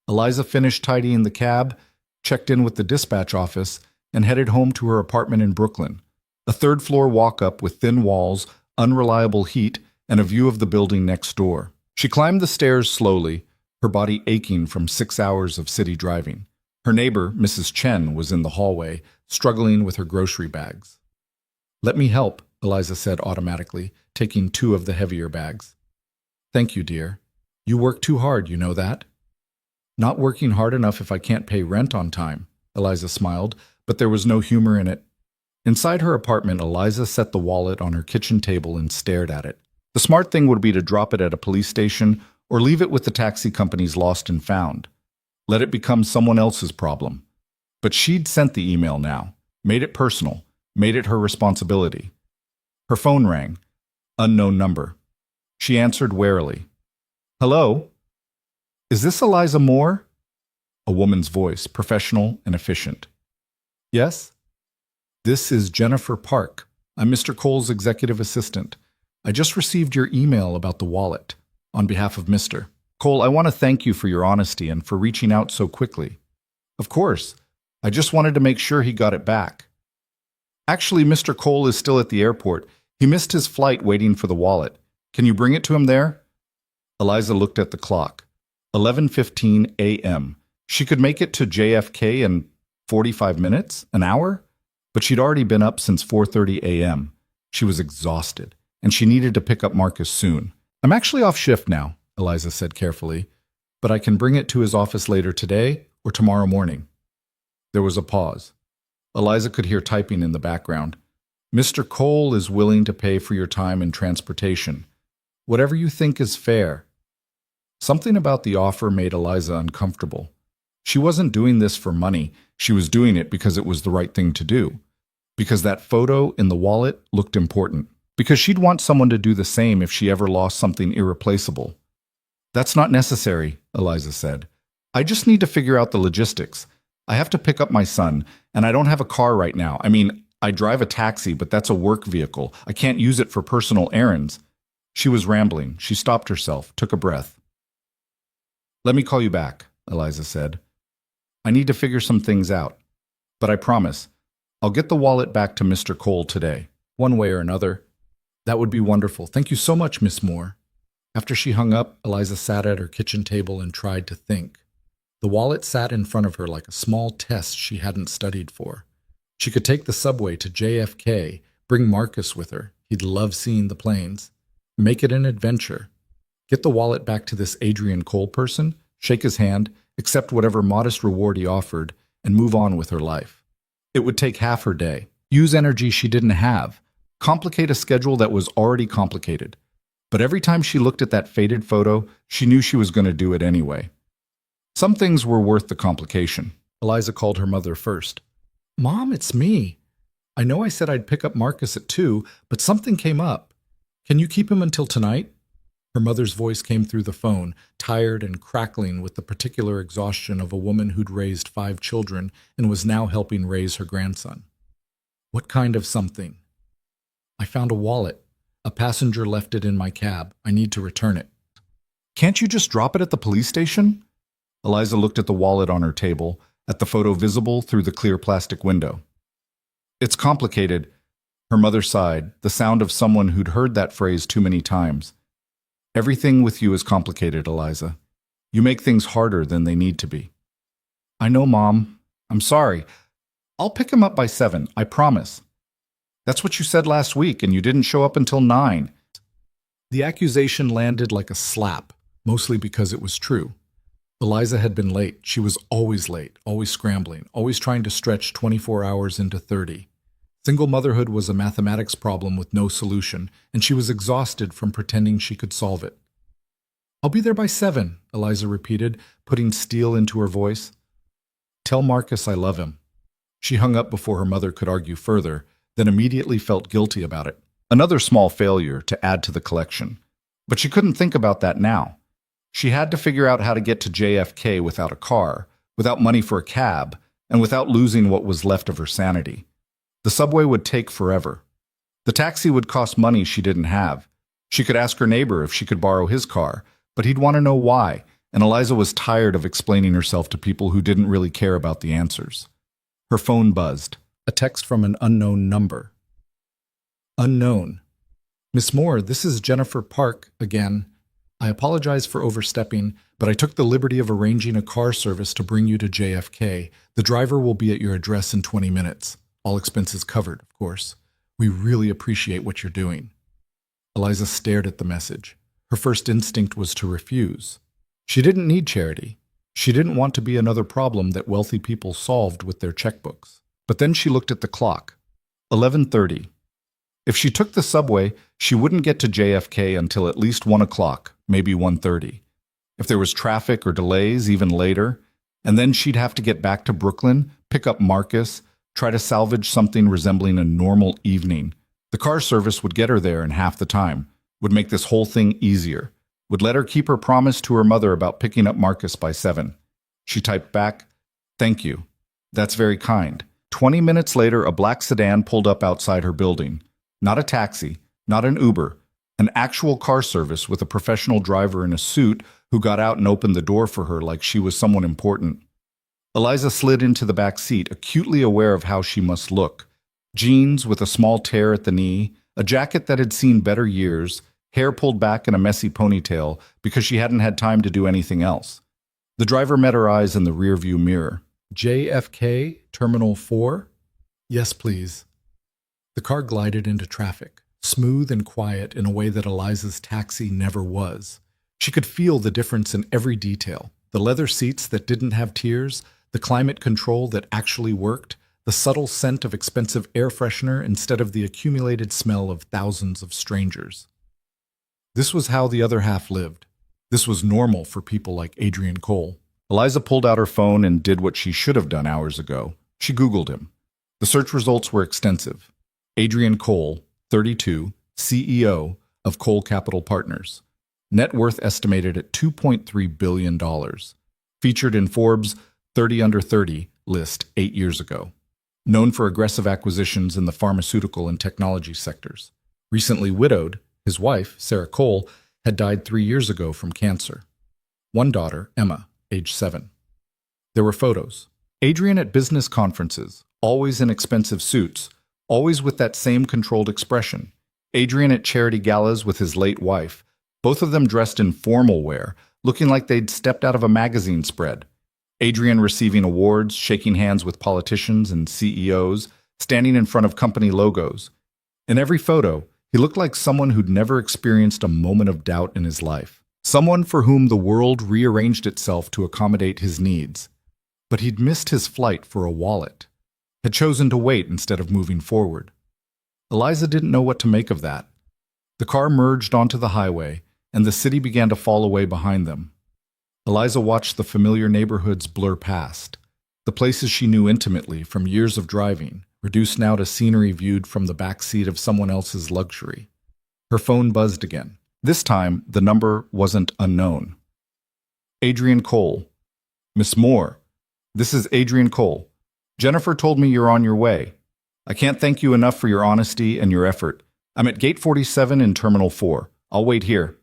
Eliza finished tidying the cab, checked in with the dispatch office, and headed home to her apartment in Brooklyn, a 3rd-floor walk-up with thin walls, unreliable heat, and a view of the building next door. She climbed the stairs slowly, her body aching from 6 hours of city driving. Her neighbor, Mrs. Chen, was in the hallway, struggling with her grocery bags. "Let me help," Eliza said automatically, taking 2 of the heavier bags. "Thank you, dear. You work too hard, you know that?" "Not working hard enough if I can't pay rent on time," Eliza smiled, but there was no humor in it. Inside her apartment, Eliza set the wallet on her kitchen table and stared at it. The smart thing would be to drop it at a police station or leave it with the taxi company's Lost and Found. Let it become someone else's problem. But she'd sent the email now, made it personal, made it her responsibility. Her phone rang. Unknown number. She answered warily. "Hello? Is this Eliza Moore?" A woman's voice, professional and efficient. "Yes? This is Jennifer Park. I'm Mr. Cole's executive assistant. I just received your email about the wallet. On behalf of Mr. Cole, I want to thank you for your honesty and for reaching out so quickly." "Of course. I just wanted to make sure he got it back." "Actually, Mr. Cole is still at the airport. He missed his flight waiting for the wallet. Can you bring it to him there?" Eliza looked at the clock. 11:15 a.m. She could make it to JFK in 45 minutes, an hour? But she'd already been up since 4:30 a.m. She was exhausted, and she needed to pick up Marcus soon. "I'm actually off shift now," Eliza said carefully, "but I can bring it to his office later today or tomorrow morning." There was a pause. Eliza could hear typing in the background. "Mr. Cole is willing to pay for your time and transportation. Whatever you think is fair." Something about the offer made Eliza uncomfortable. She wasn't doing this for money. She was doing it because it was the right thing to do. Because that photo in the wallet looked important. Because she'd want someone to do the same if she ever lost something irreplaceable. That's not necessary, Eliza said. I just need to figure out the logistics. I have to pick up my son, and I don't have a car right now. I mean, I drive a taxi, but that's a work vehicle. I can't use it for personal errands. She was rambling. She stopped herself, took a breath. Let me call you back, Eliza said. I need to figure some things out. But I promise, I'll get the wallet back to Mr. Cole today, one way or another. That would be wonderful. Thank you so much, Miss Moore. After she hung up, Eliza sat at her kitchen table and tried to think. The wallet sat in front of her like a small test she hadn't studied for. She could take the subway to JFK, bring Marcus with her. He'd love seeing the planes. Make it an adventure. Get the wallet back to this Adrian Cole person, shake his hand, accept whatever modest reward he offered, and move on with her life. It would take half her day. Use energy she didn't have. Complicate a schedule that was already complicated. But every time she looked at that faded photo, she knew she was going to do it anyway. Some things were worth the complication. Eliza called her mother first. Mom, it's me. I know I said I'd pick up Marcus at 2, but something came up. Can you keep him until tonight? Her mother's voice came through the phone, tired and crackling with the particular exhaustion of a woman who'd raised 5 children and was now helping raise her grandson. What kind of something? I found a wallet. A passenger left it in my cab. I need to return it. Can't you just drop it at the police station? Eliza looked at the wallet on her table, at the photo visible through the clear plastic window. It's complicated. Her mother sighed, the sound of someone who'd heard that phrase too many times. Everything with you is complicated, Eliza. You make things harder than they need to be. I know, Mom. I'm sorry. I'll pick him up by 7, I promise. That's what you said last week, and you didn't show up until 9. The accusation landed like a slap, mostly because it was true. Eliza had been late. She was always late, always scrambling, always trying to stretch 24 hours into 30. Single motherhood was a mathematics problem with no solution, and she was exhausted from pretending she could solve it. I'll be there by 7, Eliza repeated, putting steel into her voice. Tell Marcus I love him. She hung up before her mother could argue further, then immediately felt guilty about it. Another small failure to add to the collection. But she couldn't think about that now. She had to figure out how to get to JFK without a car, without money for a cab, and without losing what was left of her sanity. The subway would take forever. The taxi would cost money she didn't have. She could ask her neighbor if she could borrow his car, but he'd want to know why, and Eliza was tired of explaining herself to people who didn't really care about the answers. Her phone buzzed. A text from an unknown number. Unknown. Miss Moore, this is Jennifer Park again. I apologize for overstepping, but I took the liberty of arranging a car service to bring you to JFK. The driver will be at your address in 20 minutes. All expenses covered, of course. We really appreciate what you're doing. Eliza stared at the message. Her first instinct was to refuse. She didn't need charity. She didn't want to be another problem that wealthy people solved with their checkbooks. But then she looked at the clock. 11:30. If she took the subway, she wouldn't get to JFK until at least 1 o'clock, maybe 1:30. If there was traffic or delays, even later, and then she'd have to get back to Brooklyn, pick up Marcus, try to salvage something resembling a normal evening. The car service would get her there in half the time, would make this whole thing easier, would let her keep her promise to her mother about picking up Marcus by 7. She typed back, "Thank you. That's very kind." 20 minutes later, a black sedan pulled up outside her building. Not a taxi, not an Uber, an actual car service with a professional driver in a suit who got out and opened the door for her like she was someone important. Eliza slid into the back seat, acutely aware of how she must look. Jeans with a small tear at the knee, a jacket that had seen better years, hair pulled back in a messy ponytail because she hadn't had time to do anything else. The driver met her eyes in the rearview mirror. JFK, Terminal 4? Yes, please. The car glided into traffic, smooth and quiet in a way that Eliza's taxi never was. She could feel the difference in every detail. The leather seats that didn't have tears, the climate control that actually worked, the subtle scent of expensive air freshener instead of the accumulated smell of thousands of strangers. This was how the other half lived. This was normal for people like Adrian Cole. Eliza pulled out her phone and did what she should have done hours ago. She Googled him. The search results were extensive. Adrian Cole, 32, CEO of Cole Capital Partners. Net worth estimated at $2.3 billion. Featured in Forbes' 30 Under 30 list 8 years ago. Known for aggressive acquisitions in the pharmaceutical and technology sectors. Recently widowed, his wife, Sarah Cole, had died 3 years ago from cancer. One daughter, Emma, age 7. There were photos. Adrian at business conferences, always in expensive suits, always with that same controlled expression. Adrian at charity galas with his late wife, both of them dressed in formal wear, looking like they'd stepped out of a magazine spread. Adrian receiving awards, shaking hands with politicians and CEOs, standing in front of company logos. In every photo, he looked like someone who'd never experienced a moment of doubt in his life. Someone for whom the world rearranged itself to accommodate his needs. But he'd missed his flight for a wallet. Had chosen to wait instead of moving forward. Eliza didn't know what to make of that. The car merged onto the highway, and the city began to fall away behind them. Eliza watched the familiar neighborhoods blur past, the places she knew intimately from years of driving, reduced now to scenery viewed from the back seat of someone else's luxury. Her phone buzzed again. This time, the number wasn't unknown. Adrian Cole. Miss Moore. This is Adrian Cole. Jennifer told me you're on your way. I can't thank you enough for your honesty and your effort. I'm at Gate 47 in Terminal 4. I'll wait here.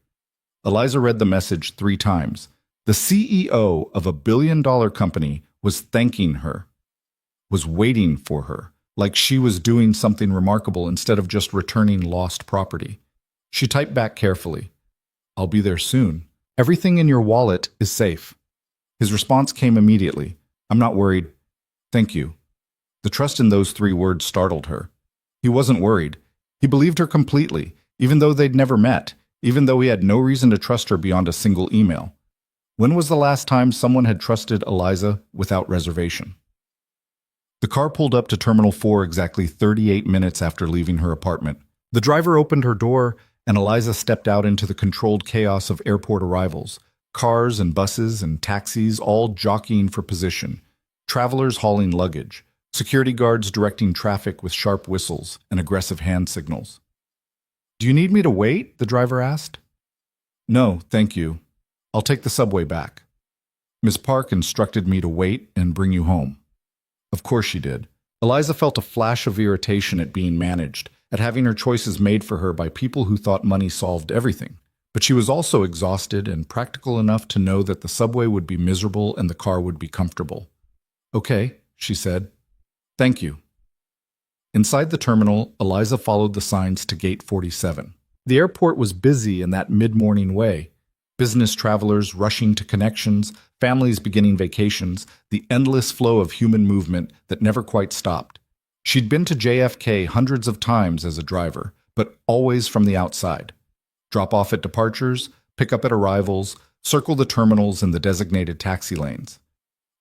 Eliza read the message 3 times. The CEO of a billion-dollar company was thanking her, was waiting for her, like she was doing something remarkable instead of just returning lost property. She typed back carefully. I'll be there soon. Everything in your wallet is safe. His response came immediately. I'm not worried. Thank you. The trust in those 3 words startled her. He wasn't worried. He believed her completely, even though they'd never met, even though he had no reason to trust her beyond a single email. When was the last time someone had trusted Eliza without reservation? The car pulled up to Terminal 4 exactly 38 minutes after leaving her apartment. The driver opened her door, and Eliza stepped out into the controlled chaos of airport arrivals. Cars and buses and taxis all jockeying for position. Travelers hauling luggage. Security guards directing traffic with sharp whistles and aggressive hand signals. Do you need me to wait? The driver asked. No, thank you. I'll take the subway back. Miss Park instructed me to wait and bring you home. Of course she did. Eliza felt a flash of irritation at being managed, at having her choices made for her by people who thought money solved everything. But she was also exhausted and practical enough to know that the subway would be miserable and the car would be comfortable. Okay, she said. Thank you. Inside the terminal, Eliza followed the signs to Gate 47. The airport was busy in that mid-morning way. Business travelers rushing to connections, families beginning vacations, the endless flow of human movement that never quite stopped. She'd been to JFK hundreds of times as a driver, but always from the outside. Drop off at departures, pick up at arrivals, circle the terminals in the designated taxi lanes.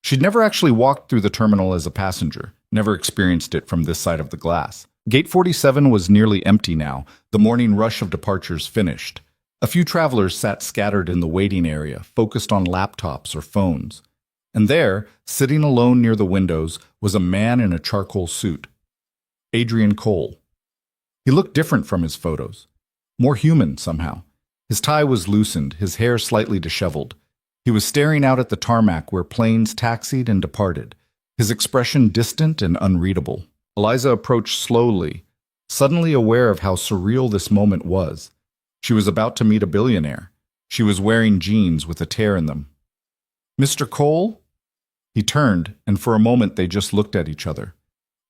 She'd never actually walked through the terminal as a passenger, never experienced it from this side of the glass. Gate 47 was nearly empty now, the morning rush of departures finished. A few travelers sat scattered in the waiting area, focused on laptops or phones. And there, sitting alone near the windows, was a man in a charcoal suit. Adrian Cole. He looked different from his photos. More human, somehow. His tie was loosened, his hair slightly disheveled. He was staring out at the tarmac where planes taxied and departed, his expression distant and unreadable. Eliza approached slowly, suddenly aware of how surreal this moment was. She was about to meet a billionaire. She was wearing jeans with a tear in them. Mr. Cole? He turned, and for a moment they just looked at each other.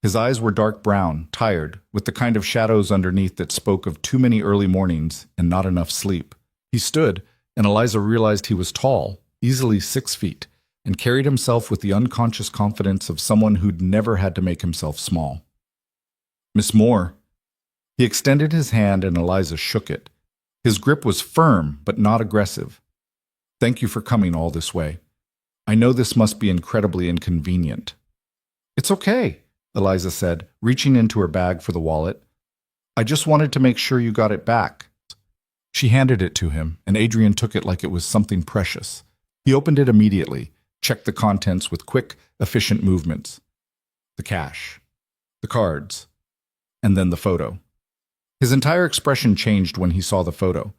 His eyes were dark brown, tired, with the kind of shadows underneath that spoke of too many early mornings and not enough sleep. He stood, and Eliza realized he was tall, easily 6 feet, and carried himself with the unconscious confidence of someone who'd never had to make himself small. Miss Moore. He extended his hand and Eliza shook it. His grip was firm, but not aggressive. Thank you for coming all this way. I know this must be incredibly inconvenient. It's okay, Eliza said, reaching into her bag for the wallet. I just wanted to make sure you got it back. She handed it to him, and Adrian took it like it was something precious. He opened it immediately, checked the contents with quick, efficient movements. The cash, the cards, and then the photo. His entire expression changed when he saw the photo.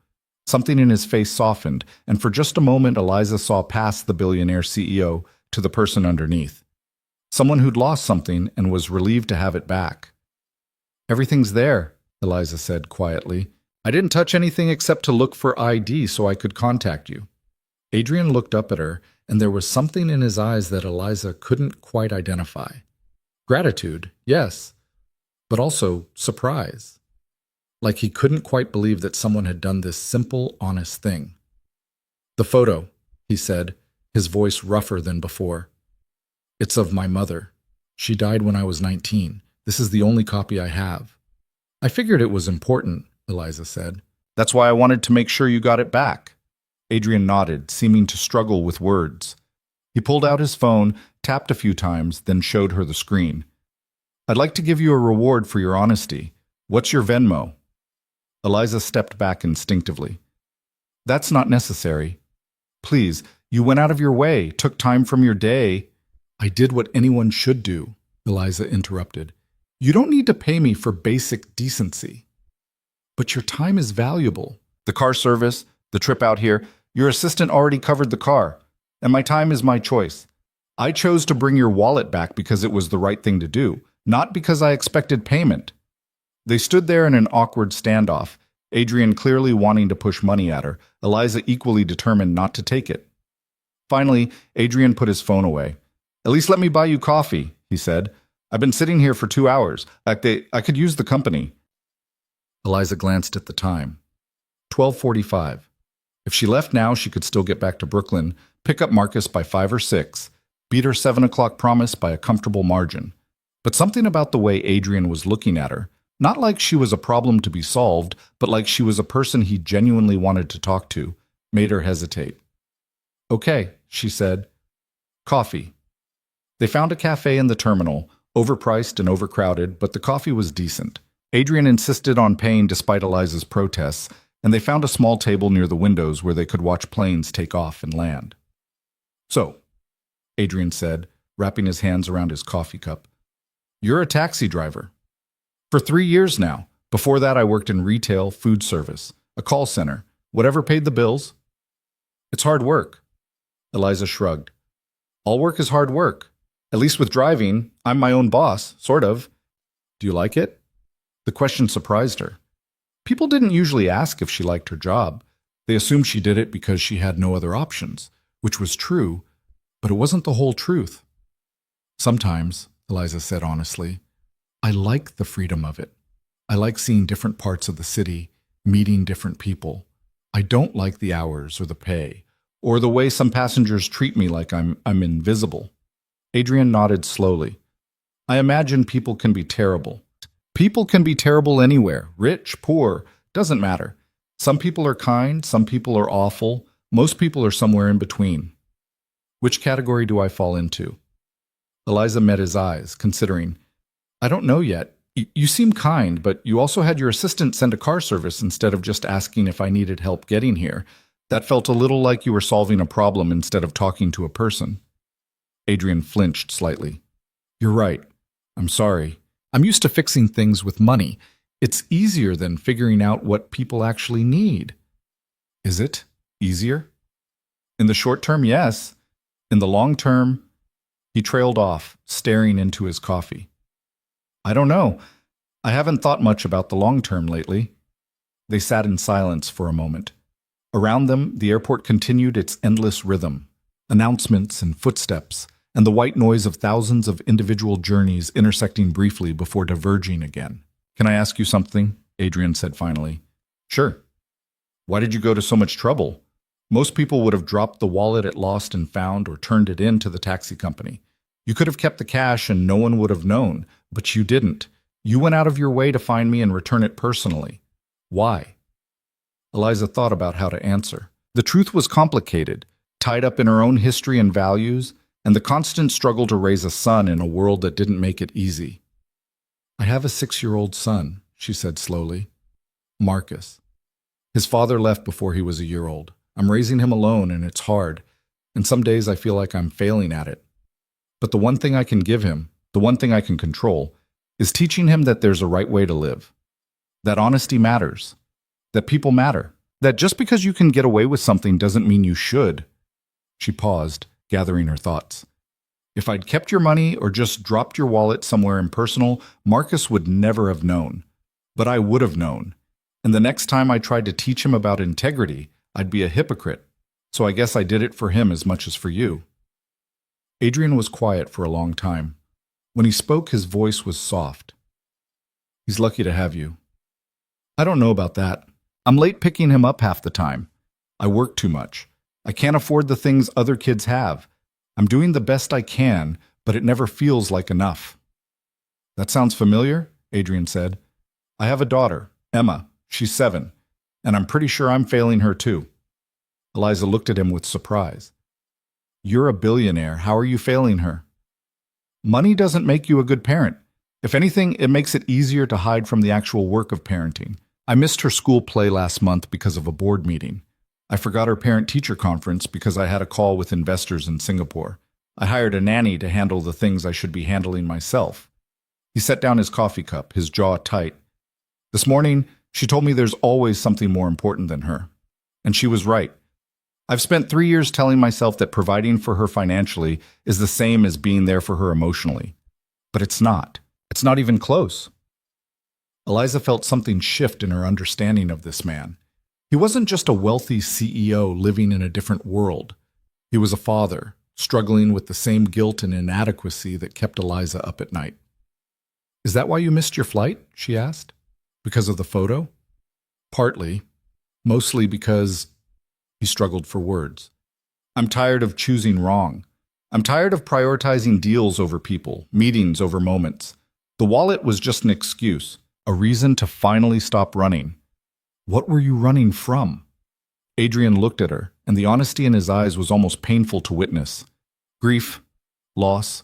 Something in his face softened, and for just a moment Eliza saw past the billionaire CEO to the person underneath. Someone who'd lost something and was relieved to have it back. "Everything's there," Eliza said quietly. "I didn't touch anything except to look for ID so I could contact you." Adrian looked up at her, and there was something in his eyes that Eliza couldn't quite identify. Gratitude, yes, but also surprise. Like he couldn't quite believe that someone had done this simple, honest thing. "The photo," he said, his voice rougher than before. "It's of my mother. She died when I was 19. This is the only copy I have." "I figured it was important," Eliza said. "That's why I wanted to make sure you got it back." Adrian nodded, seeming to struggle with words. He pulled out his phone, tapped a few times, then showed her the screen. "I'd like to give you a reward for your honesty. What's your Venmo?" Eliza stepped back instinctively. "That's not necessary. Please, you went out of your way, took time from your day." "I did what anyone should do," Eliza interrupted. "You don't need to pay me for basic decency." "But your time is valuable. The car service, the trip out here, your assistant already covered the car, and my time is my choice. I chose to bring your wallet back because it was the right thing to do, not because I expected payment." They stood there in an awkward standoff, Adrian clearly wanting to push money at her, Eliza equally determined not to take it. Finally, Adrian put his phone away. "At least let me buy you coffee," he said. "I've been sitting here for 2 hours. I could use the company." Eliza glanced at the time. 12:45. If she left now, she could still get back to Brooklyn, pick up Marcus by 5 or 6, beat her 7 o'clock promise by a comfortable margin. But something about the way Adrian was looking at her, not like she was a problem to be solved, but like she was a person he genuinely wanted to talk to, made her hesitate. "Okay," she said. "Coffee." They found a cafe in the terminal, overpriced and overcrowded, but the coffee was decent. Adrian insisted on paying despite Eliza's protests, and they found a small table near the windows where they could watch planes take off and land. "So," Adrian said, wrapping his hands around his coffee cup, "you're a taxi driver." "For 3 years now. Before that I worked in retail, food service, a call center, whatever paid the bills." "It's hard work." Eliza shrugged. "All work is hard work. At least with driving, I'm my own boss, sort of." "Do you like it?" The question surprised her. People didn't usually ask if she liked her job. They assumed she did it because she had no other options, which was true, but it wasn't the whole truth. "Sometimes," Eliza said honestly, "I like the freedom of it. I like seeing different parts of the city, meeting different people. I don't like the hours or the pay, or the way some passengers treat me like I'm invisible." Adrian nodded slowly. "I imagine people can be terrible. People can be terrible anywhere, rich, poor, doesn't matter. Some people are kind, some people are awful, most people are somewhere in between. Which category do I fall into?" Eliza met his eyes, considering. "I don't know yet. You seem kind, but you also had your assistant send a car service instead of just asking if I needed help getting here. That felt a little like you were solving a problem instead of talking to a person." Adrian flinched slightly. "You're right. I'm sorry. I'm used to fixing things with money. It's easier than figuring out what people actually need." "Is it easier?" "In the short term, yes. In the long term..." He trailed off, staring into his coffee. "I don't know. I haven't thought much about the long term lately." They sat in silence for a moment. Around them, the airport continued its endless rhythm, announcements and footsteps, and the white noise of thousands of individual journeys intersecting briefly before diverging again. "Can I ask you something?" Adrian said finally. "Sure." "Why did you go to so much trouble? Most people would have dropped the wallet at Lost and Found or turned it in to the taxi company. You could have kept the cash and no one would have known, but you didn't. You went out of your way to find me and return it personally. Why?" Eliza thought about how to answer. The truth was complicated, tied up in her own history and values, and the constant struggle to raise a son in a world that didn't make it easy. "I have a 6-year-old son," she said slowly. "Marcus. His father left before he was a year old. I'm raising him alone, and it's hard. and some days I feel like I'm failing at it. But the one thing I can give him, the one thing I can control, is teaching him that there's a right way to live, that honesty matters, that people matter, that just because you can get away with something doesn't mean you should. She paused, gathering her thoughts. If I'd kept your money or just dropped your wallet somewhere impersonal, Marcus would never have known. But I would have known. And the next time I tried to teach him about integrity, I'd be a hypocrite. So I guess I did it for him as much as for you. Adrian was quiet for a long time. When he spoke, his voice was soft. He's lucky to have you. I don't know about that. I'm late picking him up half the time. I work too much. I can't afford the things other kids have. I'm doing the best I can, but it never feels like enough. That sounds familiar, Adrian said. I have a daughter, Emma. She's 7, and I'm pretty sure I'm failing her too. Eliza looked at him with surprise. You're a billionaire. How are you failing her? Money doesn't make you a good parent. If anything, it makes it easier to hide from the actual work of parenting. I missed her school play last month because of a board meeting. I forgot her parent-teacher conference because I had a call with investors in Singapore. I hired a nanny to handle the things I should be handling myself. He set down his coffee cup, his jaw tight. This morning, she told me there's always something more important than her. And she was right. I've spent 3 years telling myself that providing for her financially is the same as being there for her emotionally. But it's not. It's not even close. Eliza felt something shift in her understanding of this man. He wasn't just a wealthy CEO living in a different world. He was a father, struggling with the same guilt and inadequacy that kept Eliza up at night. Is that why you missed your flight? She asked. Because of the photo? Partly. Mostly because... He struggled for words. I'm tired of choosing wrong. I'm tired of prioritizing deals over people, meetings over moments. The wallet was just an excuse, a reason to finally stop running. What were you running from? Adrian looked at her, and the honesty in his eyes was almost painful to witness. Grief, loss,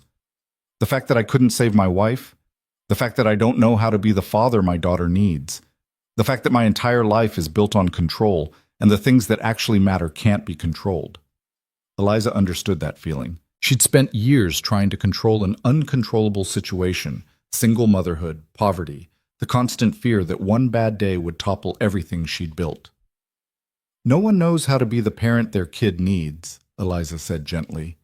the fact that I couldn't save my wife, the fact that I don't know how to be the father my daughter needs, the fact that my entire life is built on control, and the things that actually matter can't be controlled. Eliza understood that feeling. She'd spent years trying to control an uncontrollable situation, single motherhood, poverty, the constant fear that one bad day would topple everything she'd built. No one knows how to be the parent their kid needs, Eliza said gently.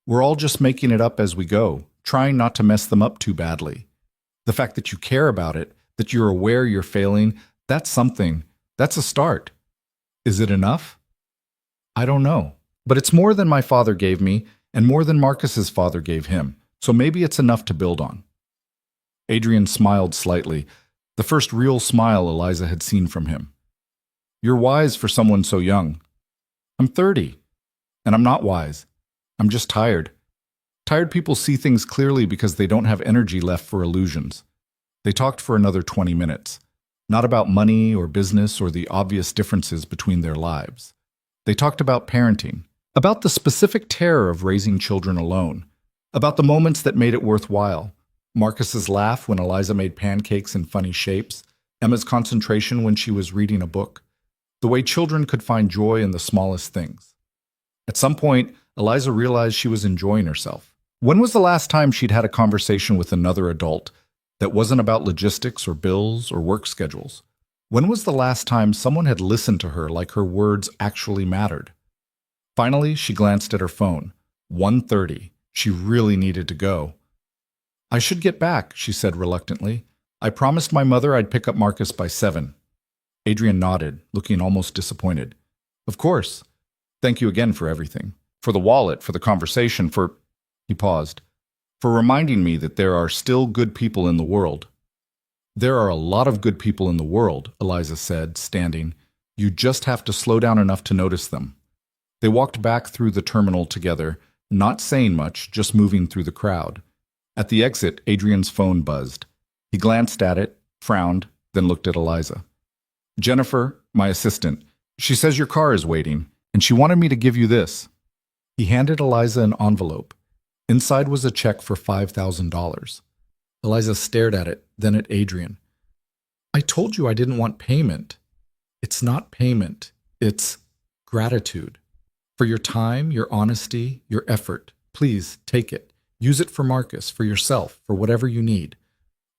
We're all just making it up as we go, trying not to mess them up too badly. The fact that you care about it, that you're aware you're failing, that's something. That's a start. Is it enough? I don't know. But it's more than my father gave me, and more than Marcus's father gave him, so maybe it's enough to build on. Adrian smiled slightly, the first real smile Eliza had seen from him. You're wise for someone so young. I'm 30, and I'm not wise. I'm just tired. Tired people see things clearly because they don't have energy left for illusions. They talked for another 20 minutes. Not about money or business or the obvious differences between their lives. They talked about parenting, about the specific terror of raising children alone, about the moments that made it worthwhile. Marcus's laugh when Eliza made pancakes in funny shapes, Emma's concentration when she was reading a book, the way children could find joy in the smallest things. At some point, Eliza realized she was enjoying herself. When was the last time she'd had a conversation with another adult that wasn't about logistics or bills or work schedules? When was the last time someone had listened to her like her words actually mattered? Finally, she glanced at her phone. 1:30. She really needed to go. I should get back, she said reluctantly. I promised my mother I'd pick up Marcus by 7. Adrian nodded, looking almost disappointed. Of course. Thank you again for everything. For the wallet, for the conversation, for... He paused. For reminding me that there are still good people in the world. There are a lot of good people in the world, Eliza said, standing. You just have to slow down enough to notice them. They walked back through the terminal together, not saying much, just moving through the crowd. At the exit, Adrian's phone buzzed. He glanced at it, frowned, then looked at Eliza. Jennifer, my assistant, she says your car is waiting, and she wanted me to give you this. He handed Eliza an envelope. Inside was a check for $5,000. Eliza stared at it, then at Adrian. I told you I didn't want payment. It's not payment. It's gratitude. For your time, your honesty, your effort. Please, take it. Use it for Marcus, for yourself, for whatever you need.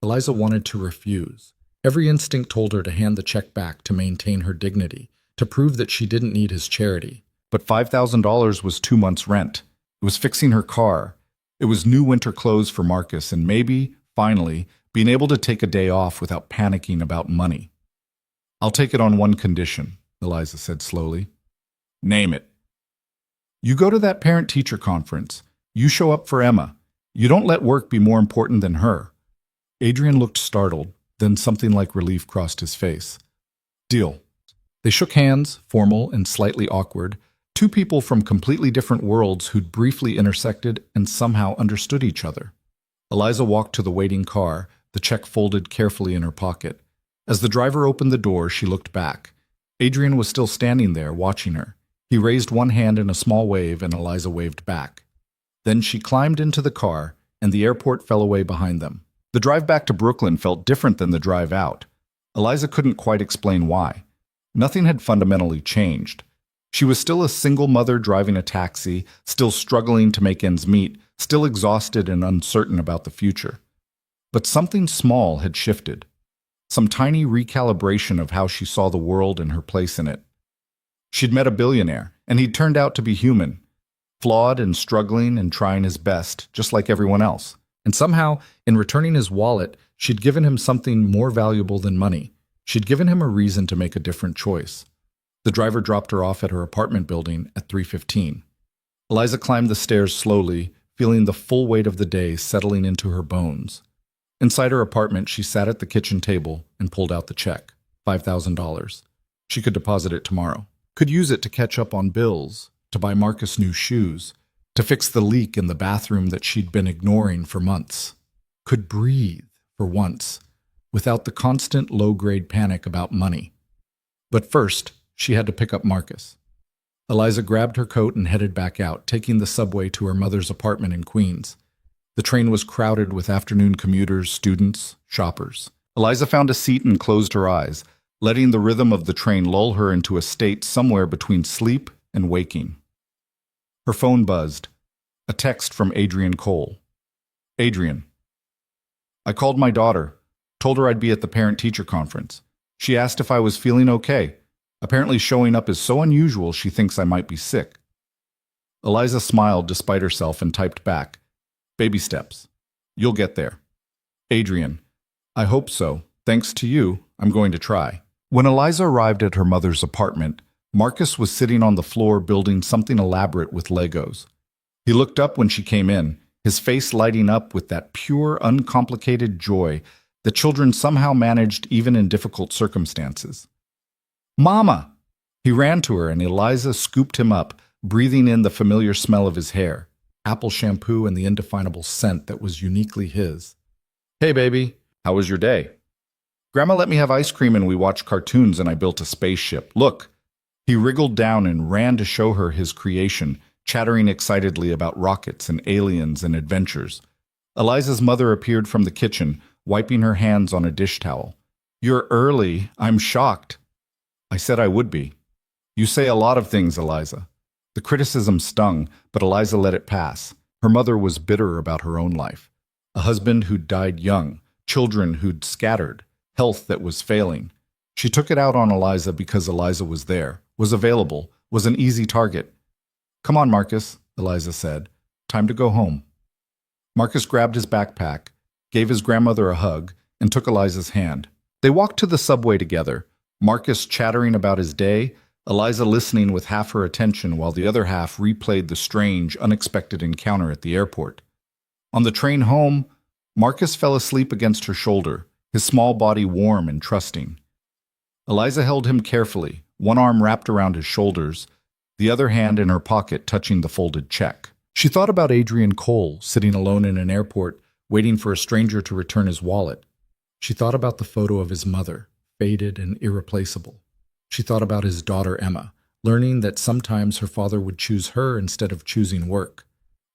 Eliza wanted to refuse. Every instinct told her to hand the check back to maintain her dignity, to prove that she didn't need his charity. But $5,000 was 2 months' rent. It was fixing her car. It was new winter clothes for Marcus, and maybe, finally, being able to take a day off without panicking about money. "I'll take it on one condition," Eliza said slowly. "Name it." "You go to that parent-teacher conference. You show up for Emma. You don't let work be more important than her." Adrian looked startled, then something like relief crossed his face. "Deal." They shook hands, formal and slightly awkward, two people from completely different worlds who'd briefly intersected and somehow understood each other. Eliza walked to the waiting car, the check folded carefully in her pocket. As the driver opened the door, she looked back. Adrian was still standing there, watching her. He raised one hand in a small wave, and Eliza waved back. Then she climbed into the car, and the airport fell away behind them. The drive back to Brooklyn felt different than the drive out. Eliza couldn't quite explain why. Nothing had fundamentally changed. She was still a single mother driving a taxi, still struggling to make ends meet, still exhausted and uncertain about the future. But something small had shifted. Some tiny recalibration of how she saw the world and her place in it. She'd met a billionaire, and he'd turned out to be human, flawed and struggling and trying his best, just like everyone else. And somehow, in returning his wallet, she'd given him something more valuable than money. She'd given him a reason to make a different choice. The driver dropped her off at her apartment building at 3:15. Eliza climbed the stairs slowly, feeling the full weight of the day settling into her bones. Inside her apartment, she sat at the kitchen table and pulled out the check, $5,000. She could deposit it tomorrow. Could use it to catch up on bills, to buy Marcus new shoes, to fix the leak in the bathroom that she'd been ignoring for months. Could breathe, for once, without the constant low-grade panic about money. But first, she had to pick up Marcus. Eliza grabbed her coat and headed back out, taking the subway to her mother's apartment in Queens. The train was crowded with afternoon commuters, students, shoppers. Eliza found a seat and closed her eyes, letting the rhythm of the train lull her into a state somewhere between sleep and waking. Her phone buzzed. A text from Adrian Cole. "Adrian, I called my daughter, told her I'd be at the parent-teacher conference. She asked if I was feeling okay. Apparently showing up is so unusual she thinks I might be sick." Eliza smiled despite herself and typed back, "Baby steps. You'll get there." Adrian, "I hope so. Thanks to you, I'm going to try." When Eliza arrived at her mother's apartment, Marcus was sitting on the floor building something elaborate with Legos. He looked up when she came in, his face lighting up with that pure, uncomplicated joy that children somehow managed even in difficult circumstances. "Mama!" He ran to her, and Eliza scooped him up, breathing in the familiar smell of his hair, apple shampoo and the indefinable scent that was uniquely his. "Hey, baby. How was your day?" "Grandma let me have ice cream and we watched cartoons and I built a spaceship. Look." He wriggled down and ran to show her his creation, chattering excitedly about rockets and aliens and adventures. Eliza's mother appeared from the kitchen, wiping her hands on a dish towel. "You're early. I'm shocked." "I said I would be." "You say a lot of things, Eliza." The criticism stung, but Eliza let it pass. Her mother was bitter about her own life. A husband who'd died young, children who'd scattered, health that was failing. She took it out on Eliza because Eliza was there, was available, was an easy target. "Come on, Marcus," Eliza said. "Time to go home." Marcus grabbed his backpack, gave his grandmother a hug, and took Eliza's hand. They walked to the subway together, Marcus chattering about his day, Eliza listening with half her attention while the other half replayed the strange, unexpected encounter at the airport. On the train home, Marcus fell asleep against her shoulder, his small body warm and trusting. Eliza held him carefully, one arm wrapped around his shoulders, the other hand in her pocket touching the folded check. She thought about Adrian Cole, sitting alone in an airport, waiting for a stranger to return his wallet. She thought about the photo of his mother, faded and irreplaceable. She thought about his daughter Emma, learning that sometimes her father would choose her instead of choosing work.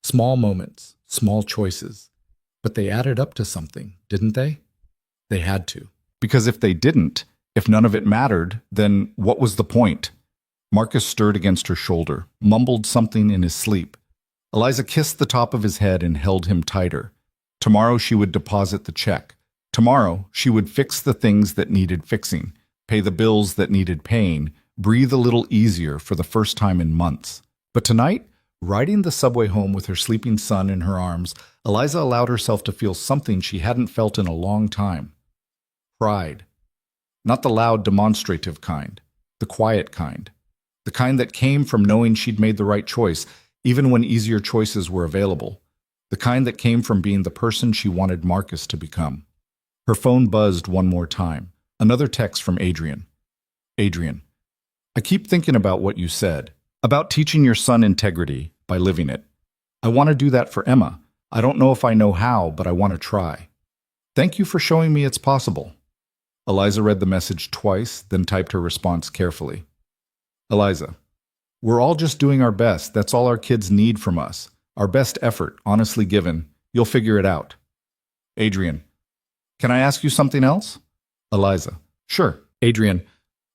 Small moments, small choices. But they added up to something, didn't they? They had to. Because if they didn't, if none of it mattered, then what was the point? Marcus stirred against her shoulder, mumbled something in his sleep. Eliza kissed the top of his head and held him tighter. Tomorrow she would deposit the check. Tomorrow she would fix the things that needed fixing, pay the bills that needed paying, breathe a little easier for the first time in months. But tonight, riding the subway home with her sleeping son in her arms, Eliza allowed herself to feel something she hadn't felt in a long time. Pride. Not the loud, demonstrative kind, the quiet kind. The kind that came from knowing she'd made the right choice, even when easier choices were available. The kind that came from being the person she wanted Marcus to become. Her phone buzzed one more time. Another text from Adrian. Adrian, I keep thinking about what you said, about teaching your son integrity by living it. I want to do that for Emma. I don't know if I know how, but I want to try. Thank you for showing me it's possible. Eliza read the message twice, then typed her response carefully. Eliza, we're all just doing our best. That's all our kids need from us. Our best effort, honestly given. You'll figure it out. Adrian, can I ask you something else? Eliza, sure. Adrian,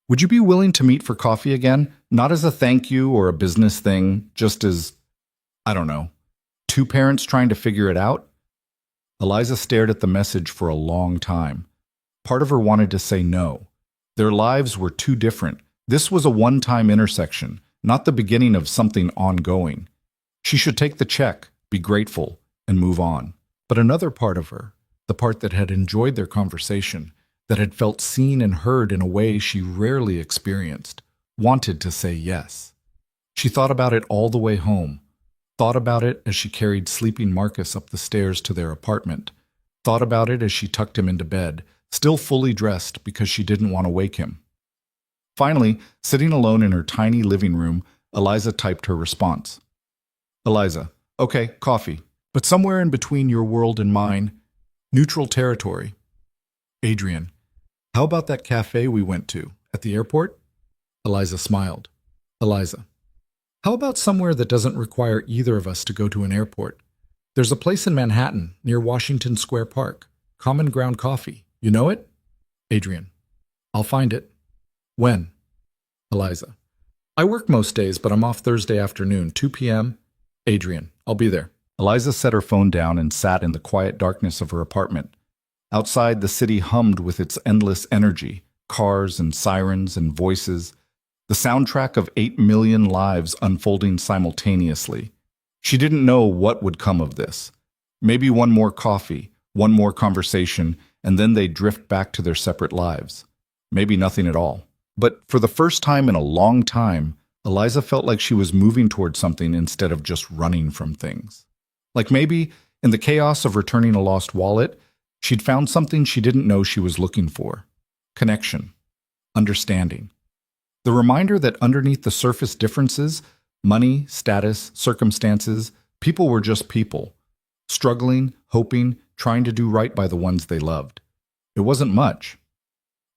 would you be willing to meet for coffee again? Not as a thank you or a business thing, just as, I don't know, two parents trying to figure it out? Eliza stared at the message for a long time. Part of her wanted to say no. Their lives were too different. This was a one-time intersection, not the beginning of something ongoing. She should take the check, be grateful, and move on. But another part of her, the part that had enjoyed their conversation, that had felt seen and heard in a way she rarely experienced, wanted to say yes. She thought about it all the way home, thought about it as she carried sleeping Marcus up the stairs to their apartment, thought about it as she tucked him into bed, still fully dressed because she didn't want to wake him. Finally, sitting alone in her tiny living room, Eliza typed her response. Eliza, okay, coffee, but somewhere in between your world and mine, neutral territory. Adrian, how about that cafe we went to at the airport? Eliza smiled. Eliza, how about somewhere that doesn't require either of us to go to an airport? There's a place in Manhattan near Washington Square Park, Common Ground Coffee. You know it? Adrian, I'll find it. When? Eliza, I work most days, but I'm off Thursday afternoon, 2 p.m. Adrian, I'll be there. Eliza set her phone down and sat in the quiet darkness of her apartment. Outside, the city hummed with its endless energy, cars and sirens and voices, the soundtrack of 8 million lives unfolding simultaneously. She didn't know what would come of this. Maybe one more coffee, one more conversation, and then they'd drift back to their separate lives. Maybe nothing at all. But for the first time in a long time, Eliza felt like she was moving toward something instead of just running from things. Like maybe, in the chaos of returning a lost wallet, she'd found something she didn't know she was looking for. Connection. Understanding. The reminder that underneath the surface differences, money, status, circumstances, people were just people. Struggling, hoping, trying to do right by the ones they loved. It wasn't much,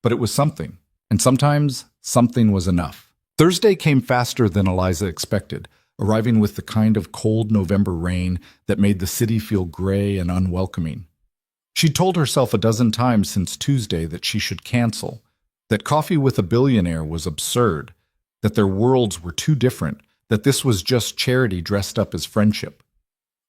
but it was something. And sometimes, something was enough. Thursday came faster than Eliza expected, arriving with the kind of cold November rain that made the city feel gray and unwelcoming. She'd told herself a dozen times since Tuesday that she should cancel, that coffee with a billionaire was absurd, that their worlds were too different, that this was just charity dressed up as friendship.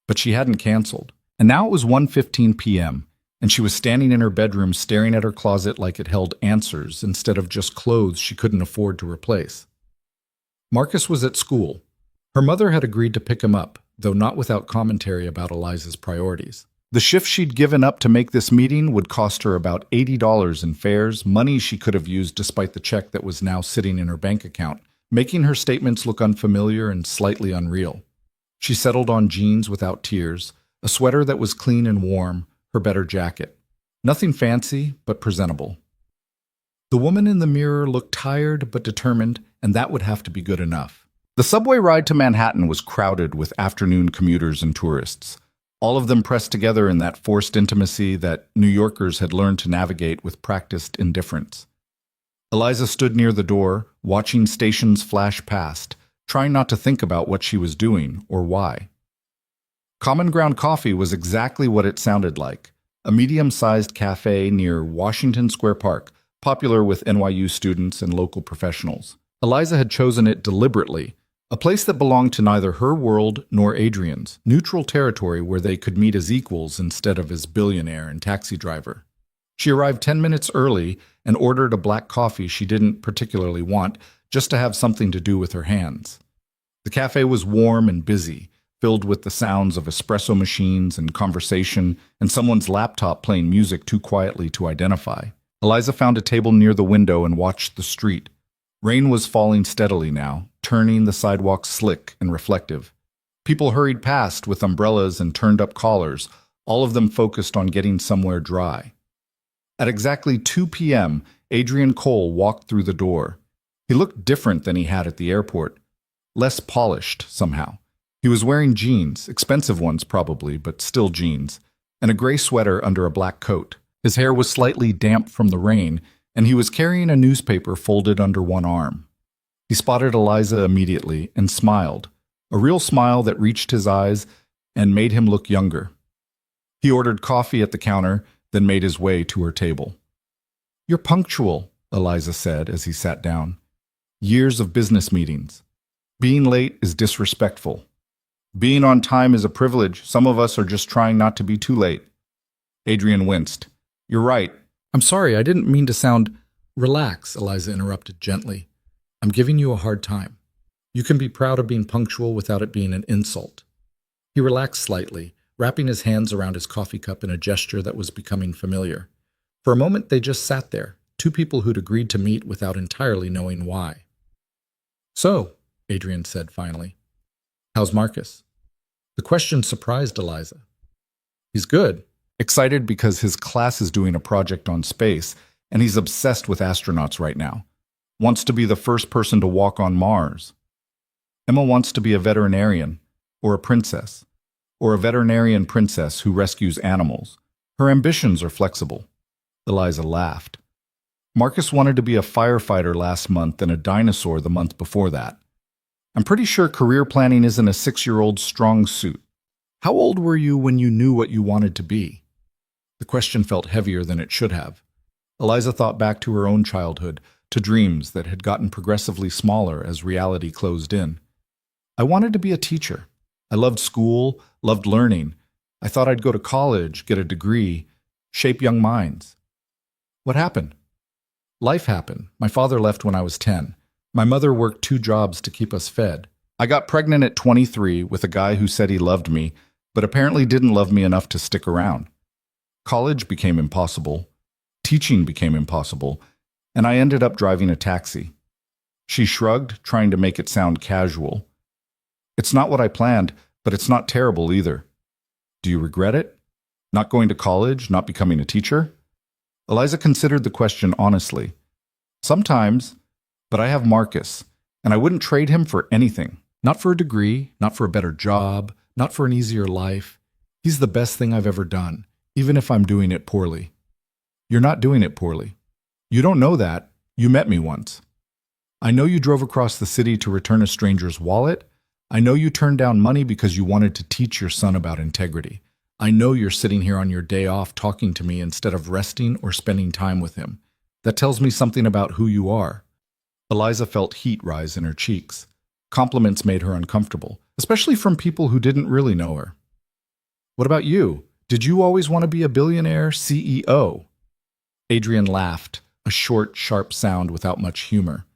But she hadn't canceled. And now it was 1:15 p.m., and she was standing in her bedroom staring at her closet like it held answers instead of just clothes she couldn't afford to replace. Marcus was at school. Her mother had agreed to pick him up, though not without commentary about Eliza's priorities. The shift she'd given up to make this meeting would cost her about $80 in fares, money she could have used despite the check that was now sitting in her bank account, making her statements look unfamiliar and slightly unreal. She settled on jeans without tears, a sweater that was clean and warm, her better jacket. Nothing fancy, but presentable. The woman in the mirror looked tired but determined, and that would have to be good enough. The subway ride to Manhattan was crowded with afternoon commuters and tourists, all of them pressed together in that forced intimacy that New Yorkers had learned to navigate with practiced indifference. Eliza stood near the door, watching stations flash past, trying not to think about what she was doing or why. Common Ground Coffee was exactly what it sounded like, a medium-sized cafe near Washington Square Park, popular with NYU students and local professionals. Eliza had chosen it deliberately, a place that belonged to neither her world nor Adrian's, neutral territory where they could meet as equals instead of as billionaire and taxi driver. She arrived 10 minutes early and ordered a black coffee she didn't particularly want, just to have something to do with her hands. The cafe was warm and busy, filled with the sounds of espresso machines and conversation and someone's laptop playing music too quietly to identify. Eliza found a table near the window and watched the street. Rain was falling steadily now, turning the sidewalks slick and reflective. People hurried past with umbrellas and turned-up collars, all of them focused on getting somewhere dry. At exactly 2 p.m., Adrian Cole walked through the door. He looked different than he had at the airport, less polished somehow. He was wearing jeans, expensive ones probably, but still jeans, and a gray sweater under a black coat. His hair was slightly damp from the rain, and he was carrying a newspaper folded under one arm. He spotted Eliza immediately and smiled, a real smile that reached his eyes and made him look younger. He ordered coffee at the counter, then made his way to her table. "You're punctual," Eliza said as he sat down. "Years of business meetings. Being late is disrespectful. Being on time is a privilege. Some of us are just trying not to be too late." Adrian winced. "You're right. I'm sorry, I didn't mean to sound—" "Relax," Eliza interrupted gently. "I'm giving you a hard time. You can be proud of being punctual without it being an insult." He relaxed slightly, wrapping his hands around his coffee cup in a gesture that was becoming familiar. For a moment they just sat there, two people who'd agreed to meet without entirely knowing why. "So," Adrian said finally, "how's Marcus?" The question surprised Eliza. "He's good. Excited because his class is doing a project on space, and he's obsessed with astronauts right now. Wants to be the first person to walk on Mars. Emma wants to be a veterinarian, or a princess, or a veterinarian princess who rescues animals. Her ambitions are flexible." Eliza laughed. "Marcus wanted to be a firefighter last month and a dinosaur the month before that. I'm pretty sure career planning isn't a 6-year-old's strong suit. How old were you when you knew what you wanted to be?" The question felt heavier than it should have. Eliza thought back to her own childhood, to dreams that had gotten progressively smaller as reality closed in. "I wanted to be a teacher. I loved school, loved learning. I thought I'd go to college, get a degree, shape young minds. What happened? Life happened. My father left when I was 10. My mother worked 2 jobs to keep us fed. I got pregnant at 23 with a guy who said he loved me, but apparently didn't love me enough to stick around. College became impossible. Teaching became impossible, and I ended up driving a taxi." She shrugged, trying to make it sound casual. "It's not what I planned, but it's not terrible either. Do you regret it? Not going to college, not becoming a teacher?" Eliza considered the question honestly. "Sometimes, but I have Marcus, and I wouldn't trade him for anything. Not for a degree, not for a better job, not for an easier life. He's the best thing I've ever done, even if I'm doing it poorly." "You're not doing it poorly. You don't know that. You met me once. I know you drove across the city to return a stranger's wallet. I know you turned down money because you wanted to teach your son about integrity. I know you're sitting here on your day off talking to me instead of resting or spending time with him. That tells me something about who you are." Eliza felt heat rise in her cheeks. Compliments made her uncomfortable, especially from people who didn't really know her. "What about you? Did you always want to be a billionaire CEO?" Adrian laughed, a short, sharp sound without much humor.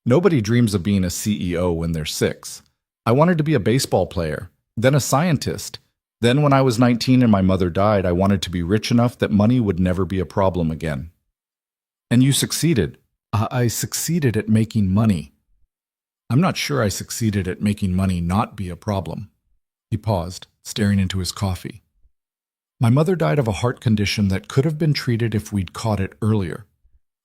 "Nobody dreams of being a CEO when they're 6. I wanted to be a baseball player, then a scientist. Then when I was 19 and my mother died, I wanted to be rich enough that money would never be a problem again." "And you succeeded." I succeeded at making money. I'm not sure I succeeded at making money not be a problem." He paused, staring into his coffee. "My mother died of a heart condition that could have been treated if we'd caught it earlier.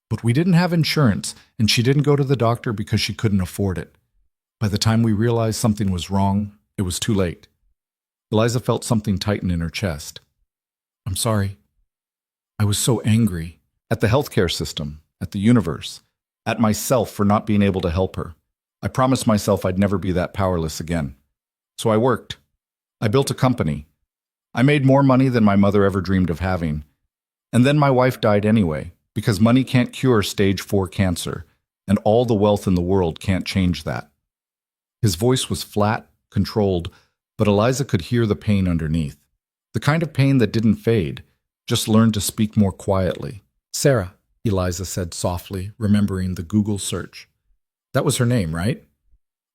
But we didn't have insurance, and she didn't go to the doctor because she couldn't afford it. By the time we realized something was wrong, it was too late." Eliza felt something tighten in her chest. "I'm sorry. I was so angry. At the healthcare system, at the universe, at myself for not being able to help her. I promised myself I'd never be that powerless again. So I worked. I built a company. I made more money than my mother ever dreamed of having. And then my wife died anyway, because money can't cure stage 4 cancer. and all the wealth in the world can't change that. His voice was flat, controlled, but Eliza could hear the pain underneath. The kind of pain that didn't fade, just learned to speak more quietly. "Sarah," Eliza said softly, remembering the Google search. "That was her name, right?"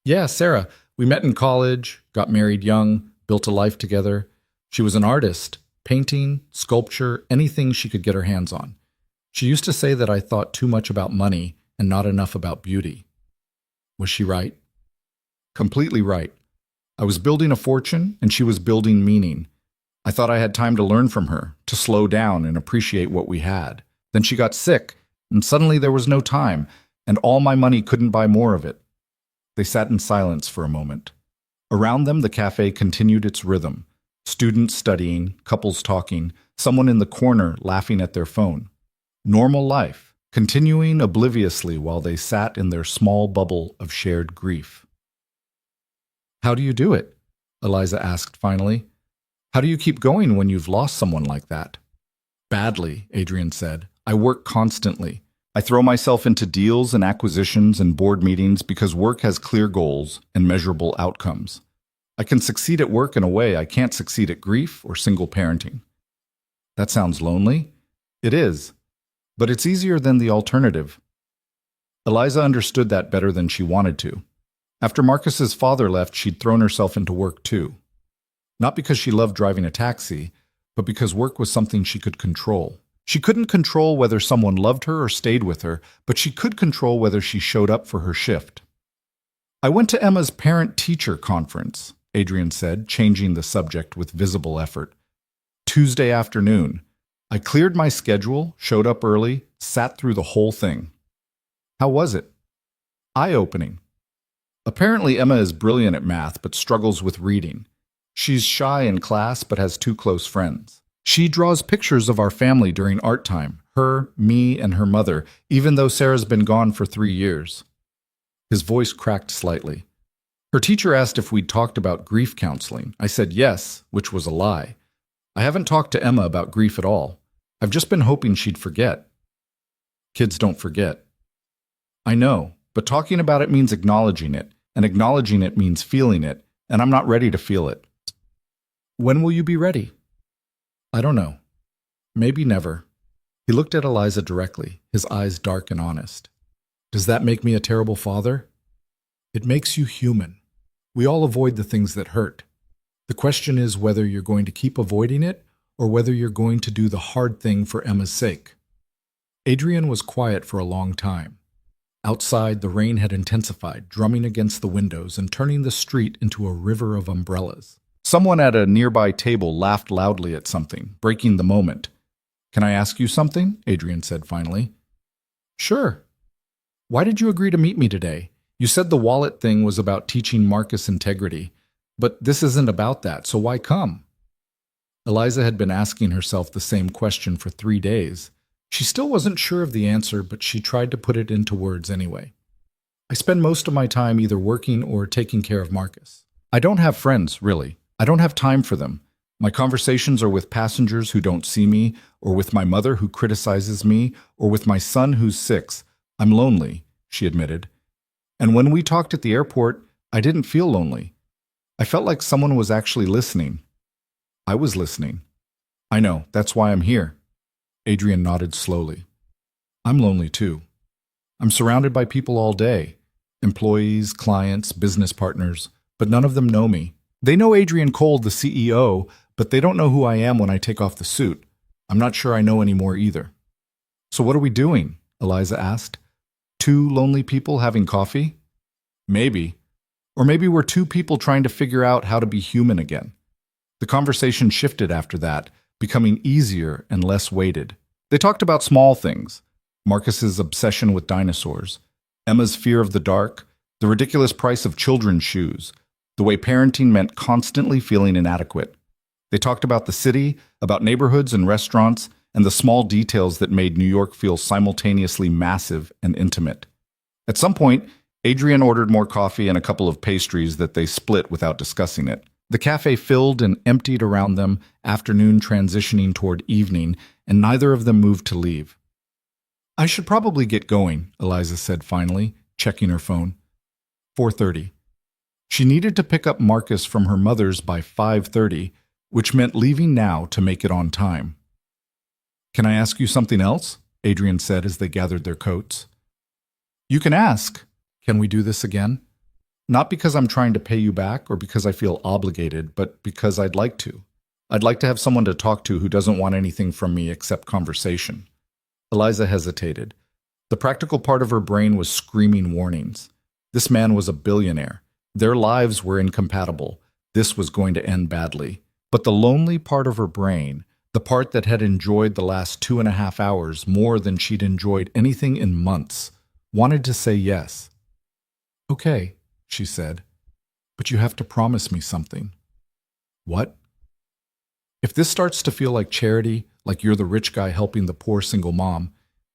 "Yeah, Sarah. We met in college, got married young, built a life together. She was an artist, painting, sculpture, anything she could get her hands on. She used to say that I thought too much about money and not enough about beauty." Was she right? Completely right. I was building a fortune, and she was building meaning. I thought I had time to learn from her, to slow down and appreciate what we had. Then she got sick, and suddenly there was no time, and all my money couldn't buy more of it. They sat in silence for a moment. Around them, the cafe continued its rhythm. Students studying, couples talking, someone in the corner laughing at their phone. Normal life, continuing obliviously while they sat in their small bubble of shared grief. "How do you do it?" Eliza asked finally. "How do you keep going when you've lost someone like that?" "Badly," Adrian said. "I work constantly. I throw myself into deals and acquisitions and board meetings because work has clear goals and measurable outcomes. I can succeed at work in a way I can't succeed at grief or single parenting." "That sounds lonely." "It is, but it's easier than the alternative." Eliza understood that better than she wanted to. After Marcus's father left, she'd thrown herself into work too. Not because she loved driving a taxi, but because work was something she could control. She couldn't control whether someone loved her or stayed with her, but she could control whether she showed up for her shift. "I went to Emma's parent-teacher conference," Adrian said, changing the subject with visible effort. "Tuesday afternoon. I cleared my schedule, showed up early, sat through the whole thing." "How was it?" "Eye-opening. Apparently Emma is brilliant at math but struggles with reading. She's shy in class but has two close friends. She draws pictures of our family during art time, her, me, and her mother, even though Sarah's been gone for 3 years." His voice cracked slightly. "Her teacher asked if we'd talked about grief counseling. I said yes, which was a lie. I haven't talked to Emma about grief at all. I've just been hoping she'd forget." "Kids don't forget." "I know, but talking about it means acknowledging it, and acknowledging it means feeling it, and I'm not ready to feel it." "When will you be ready?" "I don't know. Maybe never." He looked at Eliza directly, his eyes dark and honest. "Does that make me a terrible father?" "It makes you human. We all avoid the things that hurt. The question is whether you're going to keep avoiding it or whether you're going to do the hard thing for Emma's sake." Adrian was quiet for a long time. Outside, the rain had intensified, drumming against the windows and turning the street into a river of umbrellas. Someone at a nearby table laughed loudly at something, breaking the moment. "Can I ask you something?" Adrian said finally. "Sure." "Why did you agree to meet me today? You said the wallet thing was about teaching Marcus integrity, but this isn't about that, so why come?" Eliza had been asking herself the same question for 3 days. She still wasn't sure of the answer, but she tried to put it into words anyway. "I spend most of my time either working or taking care of Marcus. I don't have friends, really. I don't have time for them. My conversations are with passengers who don't see me, or with my mother who criticizes me, or with my son who's 6. I'm lonely," she admitted. "And when we talked at the airport, I didn't feel lonely. I felt like someone was actually listening." "I was listening." "I know, that's why I'm here." Adrian nodded slowly. "I'm lonely too. I'm surrounded by people all day. Employees, clients, business partners, but none of them know me. They know Adrian Cole, the CEO, but they don't know who I am when I take off the suit. I'm not sure I know anymore either." "So what are we doing?" Eliza asked. "Two lonely people having coffee?" "Maybe. Or maybe we're two people trying to figure out how to be human again." The conversation shifted after that, becoming easier and less weighted. They talked about small things: Marcus's obsession with dinosaurs, Emma's fear of the dark, the ridiculous price of children's shoes, the way parenting meant constantly feeling inadequate. They talked about the city, about neighborhoods and restaurants, and the small details that made New York feel simultaneously massive and intimate. At some point, Adrian ordered more coffee and a couple of pastries that they split without discussing it. The cafe filled and emptied around them, afternoon transitioning toward evening, and neither of them moved to leave. I should probably get going, Eliza said finally, checking her phone. 4:30. She needed to pick up Marcus from her mother's by 5:30, which meant leaving now to make it on time. Can I ask you something else? Adrian said as they gathered their coats. You can ask. Can we do this again? Not because I'm trying to pay you back or because I feel obligated, but because I'd like to. I'd like to have someone to talk to who doesn't want anything from me except conversation. Eliza hesitated. The practical part of her brain was screaming warnings. This man was a billionaire. Their lives were incompatible. This was going to end badly. But the lonely part of her brain, the part that had enjoyed the last 2.5 hours more than she'd enjoyed anything in months, wanted to say yes. Okay, she said, but you have to promise me something. What? If this starts to feel like charity, like you're the rich guy helping the poor single mom,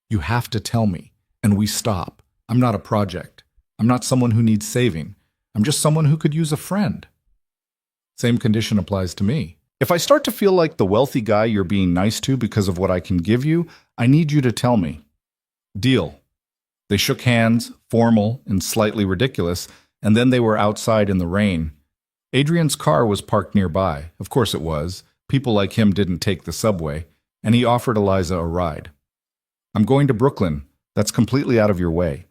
you have to tell me, and we stop. I'm not a project. I'm not someone who needs saving. I'm just someone who could use a friend. Same condition applies to me. If I start to feel like the wealthy guy you're being nice to because of what I can give you, I need you to tell me. Deal. They shook hands, formal and slightly ridiculous, and then they were outside in the rain. Adrian's car was parked nearby. Of course it was. People like him didn't take the subway, and he offered Eliza a ride. I'm going to Brooklyn. That's completely out of your way.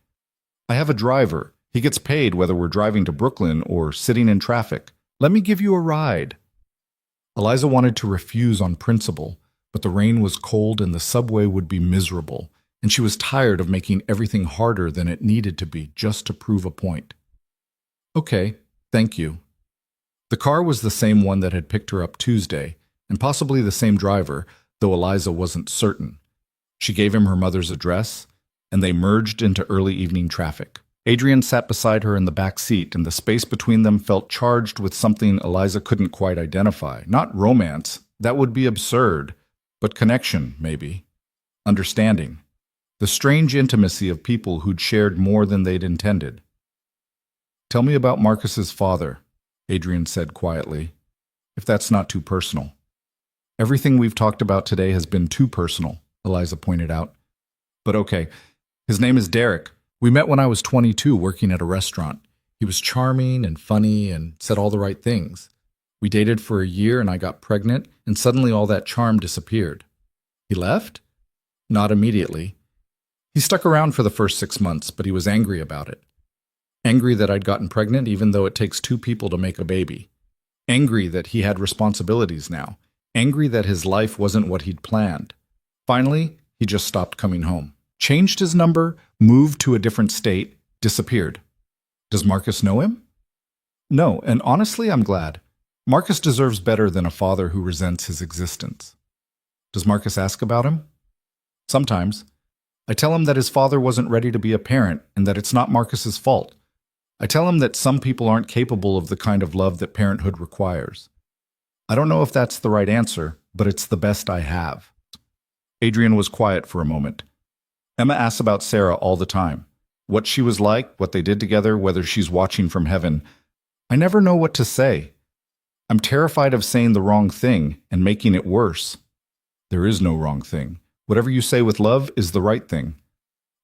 I have a driver. He gets paid whether we're driving to Brooklyn or sitting in traffic. Let me give you a ride. Eliza wanted to refuse on principle, but the rain was cold and the subway would be miserable, and she was tired of making everything harder than it needed to be just to prove a point. Okay, thank you. The car was the same one that had picked her up Tuesday, and possibly the same driver, though Eliza wasn't certain. She gave him her mother's address, and they merged into early evening traffic. Adrian sat beside her in the back seat, and the space between them felt charged with something Eliza couldn't quite identify. Not romance, that would be absurd, but connection, maybe. Understanding. The strange intimacy of people who'd shared more than they'd intended. Tell me about Marcus's father, Adrian said quietly, if that's not too personal. Everything we've talked about today has been too personal, Eliza pointed out. But okay, his name is Derek. We met when I was 22 working at a restaurant. He was charming and funny and said all the right things. We dated for a year and I got pregnant, and suddenly all that charm disappeared. He left? Not immediately. He stuck around for the first 6 months, but he was angry about it. Angry that I'd gotten pregnant even though it takes 2 people to make a baby. Angry that he had responsibilities now. Angry that his life wasn't what he'd planned. Finally, he just stopped coming home. Changed his number, moved to a different state, disappeared. Does Marcus know him? No, and honestly, I'm glad. Marcus deserves better than a father who resents his existence. Does Marcus ask about him? Sometimes. I tell him that his father wasn't ready to be a parent and that it's not Marcus's fault. I tell him that some people aren't capable of the kind of love that parenthood requires. I don't know if that's the right answer, but it's the best I have. Adrian was quiet for a moment. Emma asks about Sarah all the time. What she was like, what they did together, whether she's watching from heaven. I never know what to say. I'm terrified of saying the wrong thing and making it worse. There is no wrong thing. Whatever you say with love is the right thing.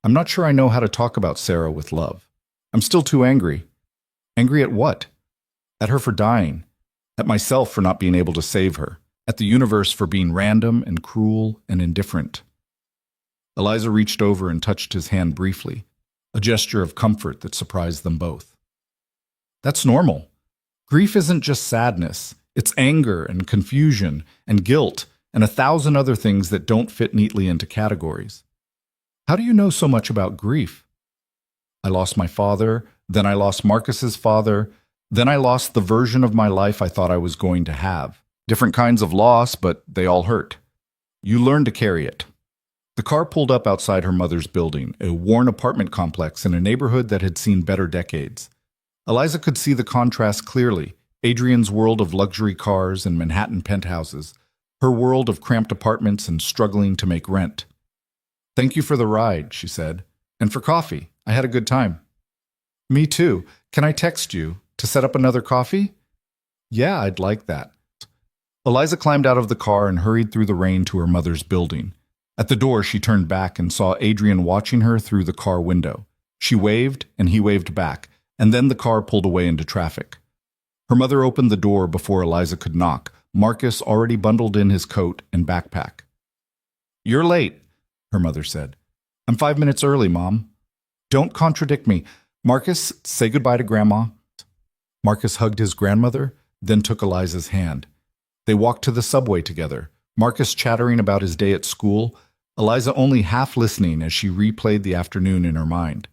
I'm not sure I know how to talk about Sarah with love. I'm still too angry. Angry at what? At her for dying. At myself for not being able to save her. At the universe for being random and cruel and indifferent. Eliza reached over and touched his hand briefly, a gesture of comfort that surprised them both. That's normal. Grief isn't just sadness. It's anger and confusion and guilt and 1,000 other things that don't fit neatly into categories. How do you know so much about grief? I lost my father, then I lost Marcus's father, then I lost the version of my life I thought I was going to have. Different kinds of loss, but they all hurt. You learn to carry it. The car pulled up outside her mother's building, a worn apartment complex in a neighborhood that had seen better decades. Eliza could see the contrast clearly, Adrian's world of luxury cars and Manhattan penthouses, her world of cramped apartments and struggling to make rent. Thank you for the ride, she said, and for coffee. I had a good time. Me too. Can I text you to set up another coffee? Yeah, I'd like that. Eliza climbed out of the car and hurried through the rain to her mother's building. At the door, she turned back and saw Adrian watching her through the car window. She waved, and he waved back, and then the car pulled away into traffic. Her mother opened the door before Eliza could knock, Marcus already bundled in his coat and backpack. "You're late," her mother said. "I'm 5 minutes early, Mom." "Don't contradict me. Marcus, say goodbye to Grandma." Marcus hugged his grandmother, then took Eliza's hand. They walked to the subway together, Marcus chattering about his day at school, Eliza only half listening as she replayed the afternoon in her mind.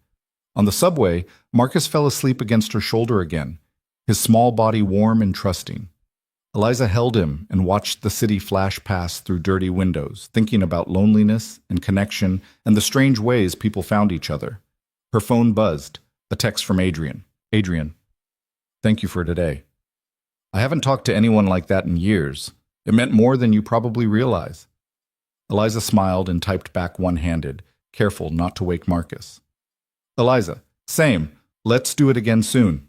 On the subway, Marcus fell asleep against her shoulder again, his small body warm and trusting. Eliza held him and watched the city flash past through dirty windows, thinking about loneliness and connection and the strange ways people found each other. Her phone buzzed, a text from Adrian. "Adrian, thank you for today. I haven't talked to anyone like that in years. It meant more than you probably realize." Eliza smiled and typed back one-handed, careful not to wake Marcus. "Eliza, same. Let's do it again soon."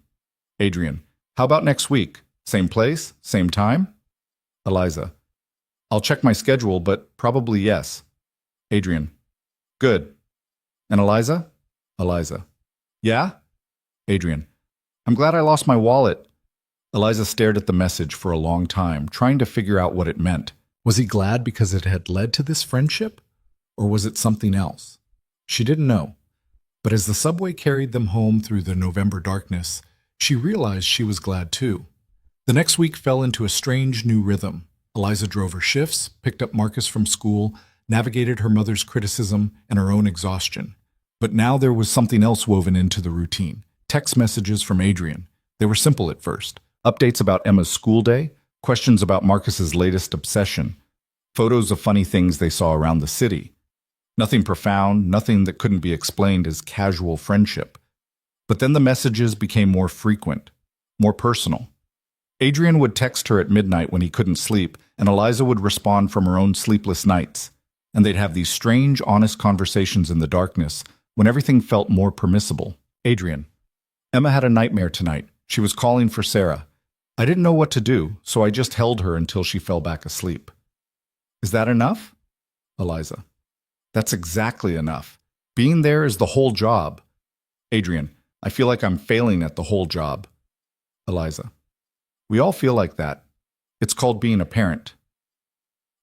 Adrian, "How about next week? Same place, same time?" Eliza, "I'll check my schedule, but probably yes." Adrian, "Good. And Eliza?" Eliza, "Yeah?" Adrian, "I'm glad I lost my wallet." Eliza stared at the message for a long time, trying to figure out what it meant. Was he glad because it had led to this friendship? Or was it something else? She didn't know. But as the subway carried them home through the November darkness, she realized she was glad too. The next week fell into a strange new rhythm. Eliza drove her shifts, picked up Marcus from school, navigated her mother's criticism and her own exhaustion. But now there was something else woven into the routine. Text messages from Adrian. They were simple at first. Updates about Emma's school day, questions about Marcus's latest obsession, photos of funny things they saw around the city. Nothing profound, nothing that couldn't be explained as casual friendship. But then the messages became more frequent, more personal. Adrian would text her at midnight when he couldn't sleep, and Eliza would respond from her own sleepless nights. And they'd have these strange, honest conversations in the darkness when everything felt more permissible. Adrian, "Emma had a nightmare tonight. She was calling for Sarah. I didn't know what to do, so I just held her until she fell back asleep." "Is that enough?" Eliza, "That's exactly enough. Being there is the whole job." Adrian, "I feel like I'm failing at the whole job." Eliza, "We all feel like that. It's called being a parent."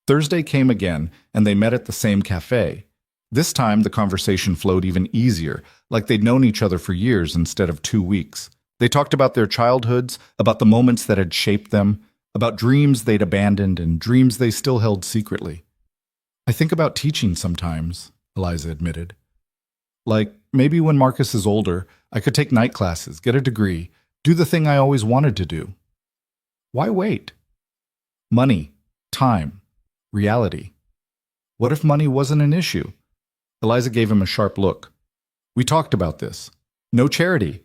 Thursday came again, and they met at the same cafe. This time, the conversation flowed even easier, like they'd known each other for years instead of 2 weeks. They talked about their childhoods, about the moments that had shaped them, about dreams they'd abandoned and dreams they still held secretly. "I think about teaching sometimes," Eliza admitted. "Like, maybe when Marcus is older, I could take night classes, get a degree, do the thing I always wanted to do." "Why wait?" "Money, time, reality. What if money wasn't an issue?" Eliza gave him a sharp look. "We talked about this. No charity."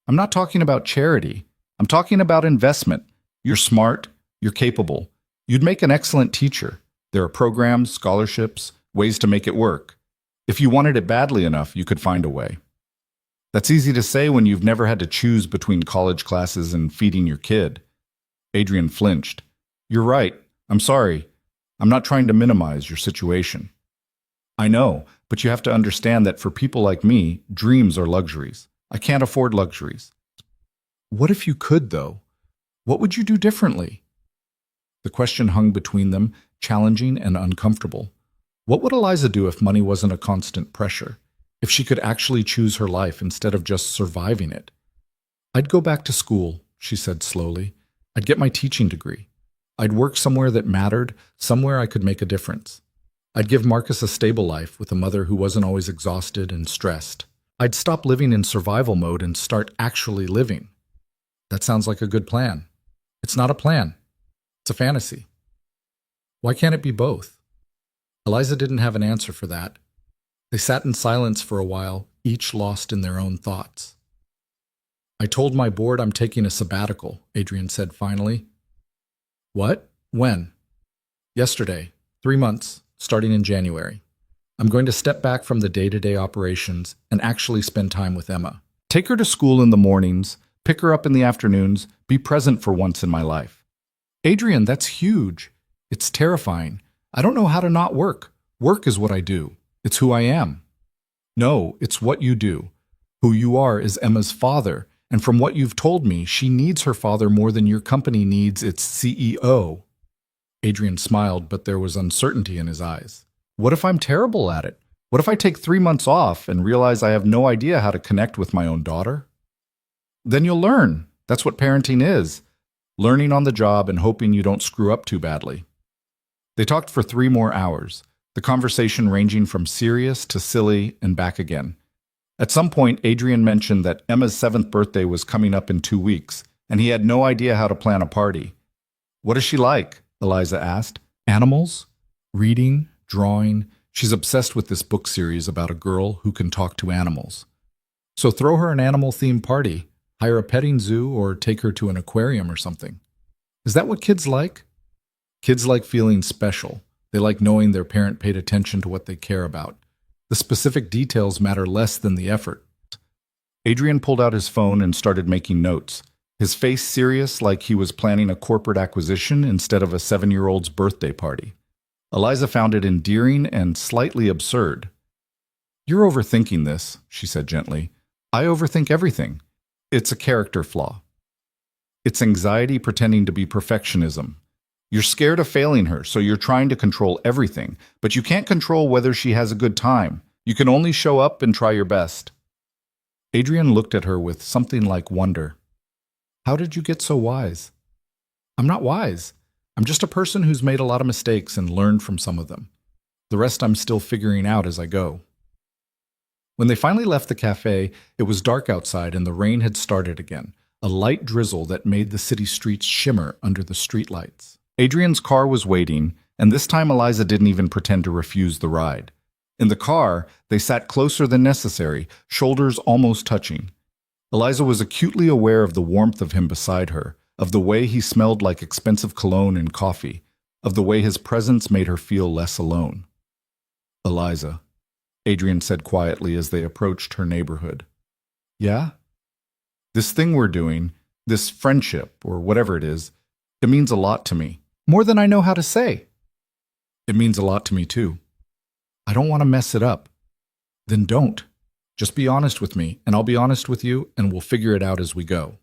"I'm not talking about charity. I'm talking about investment. You're smart. You're capable. You'd make an excellent teacher. There are programs, scholarships, ways to make it work. If you wanted it badly enough, you could find a way." "That's easy to say when you've never had to choose between college classes and feeding your kid." Adrian flinched. "You're right. I'm sorry. I'm not trying to minimize your situation." "I know, but you have to understand that for people like me, dreams are luxuries. I can't afford luxuries." "What if you could, though? What would you do differently?" The question hung between them, challenging and uncomfortable. What would Eliza do if money wasn't a constant pressure? If she could actually choose her life instead of just surviving it? "I'd go back to school," she said slowly. "I'd get my teaching degree. I'd work somewhere that mattered, somewhere I could make a difference. I'd give Marcus a stable life with a mother who wasn't always exhausted and stressed. I'd stop living in survival mode and start actually living." That sounds like a good plan. It's not a plan. It's a fantasy. Why can't it be both? Eliza didn't have an answer for that. They sat in silence for a while, each lost in their own thoughts. "I told my board I'm taking a sabbatical," Adrian said finally. "What? When?" "Yesterday. 3 months, starting in January. I'm going to step back from the day-to-day operations and actually spend time with Emma. Take her to school in the mornings, pick her up in the afternoons, be present for once in my life." "Adrian, that's huge. It's terrifying. I don't know how to not work. Work is what I do. It's who I am. No, it's what you do. Who you are is Emma's father, and from what you've told me, she needs her father more than your company needs its CEO. Adrian smiled, but there was uncertainty in his eyes. What if I'm terrible at it? What if I take 3 months off and realize I have no idea how to connect with my own daughter? Then you'll learn. That's what parenting is. Learning on the job and hoping you don't screw up too badly. They talked for 3 more hours, the conversation ranging from serious to silly and back again. At some point, Adrian mentioned that Emma's 7th birthday was coming up in 2 weeks, and he had no idea how to plan a party. What is she like? Eliza asked. Animals? Reading? Drawing? She's obsessed with this book series about a girl who can talk to animals. So throw her an animal-themed party, hire a petting zoo, or take her to an aquarium or something. Is that what kids like? Kids like feeling special. They like knowing their parent paid attention to what they care about. The specific details matter less than the effort. Adrian pulled out his phone and started making notes, his face serious like he was planning a corporate acquisition instead of a 7-year-old's birthday party. Eliza found it endearing and slightly absurd. You're overthinking this, she said gently. I overthink everything. It's a character flaw. It's anxiety pretending to be perfectionism. You're scared of failing her, so you're trying to control everything, but you can't control whether she has a good time. You can only show up and try your best. Adrian looked at her with something like wonder. How did you get so wise? I'm not wise. I'm just a person who's made a lot of mistakes and learned from some of them. The rest I'm still figuring out as I go. When they finally left the cafe, it was dark outside and the rain had started again, a light drizzle that made the city streets shimmer under the streetlights. Adrian's car was waiting, and this time Eliza didn't even pretend to refuse the ride. In the car, they sat closer than necessary, shoulders almost touching. Eliza was acutely aware of the warmth of him beside her, of the way he smelled like expensive cologne and coffee, of the way his presence made her feel less alone. Eliza, Adrian said quietly as they approached her neighborhood. Yeah? This thing we're doing, this friendship, or whatever it is, it means a lot to me. More than I know how to say. It means a lot to me too. I don't want to mess it up. Then don't. Just be honest with me, and I'll be honest with you, and we'll figure it out as we go.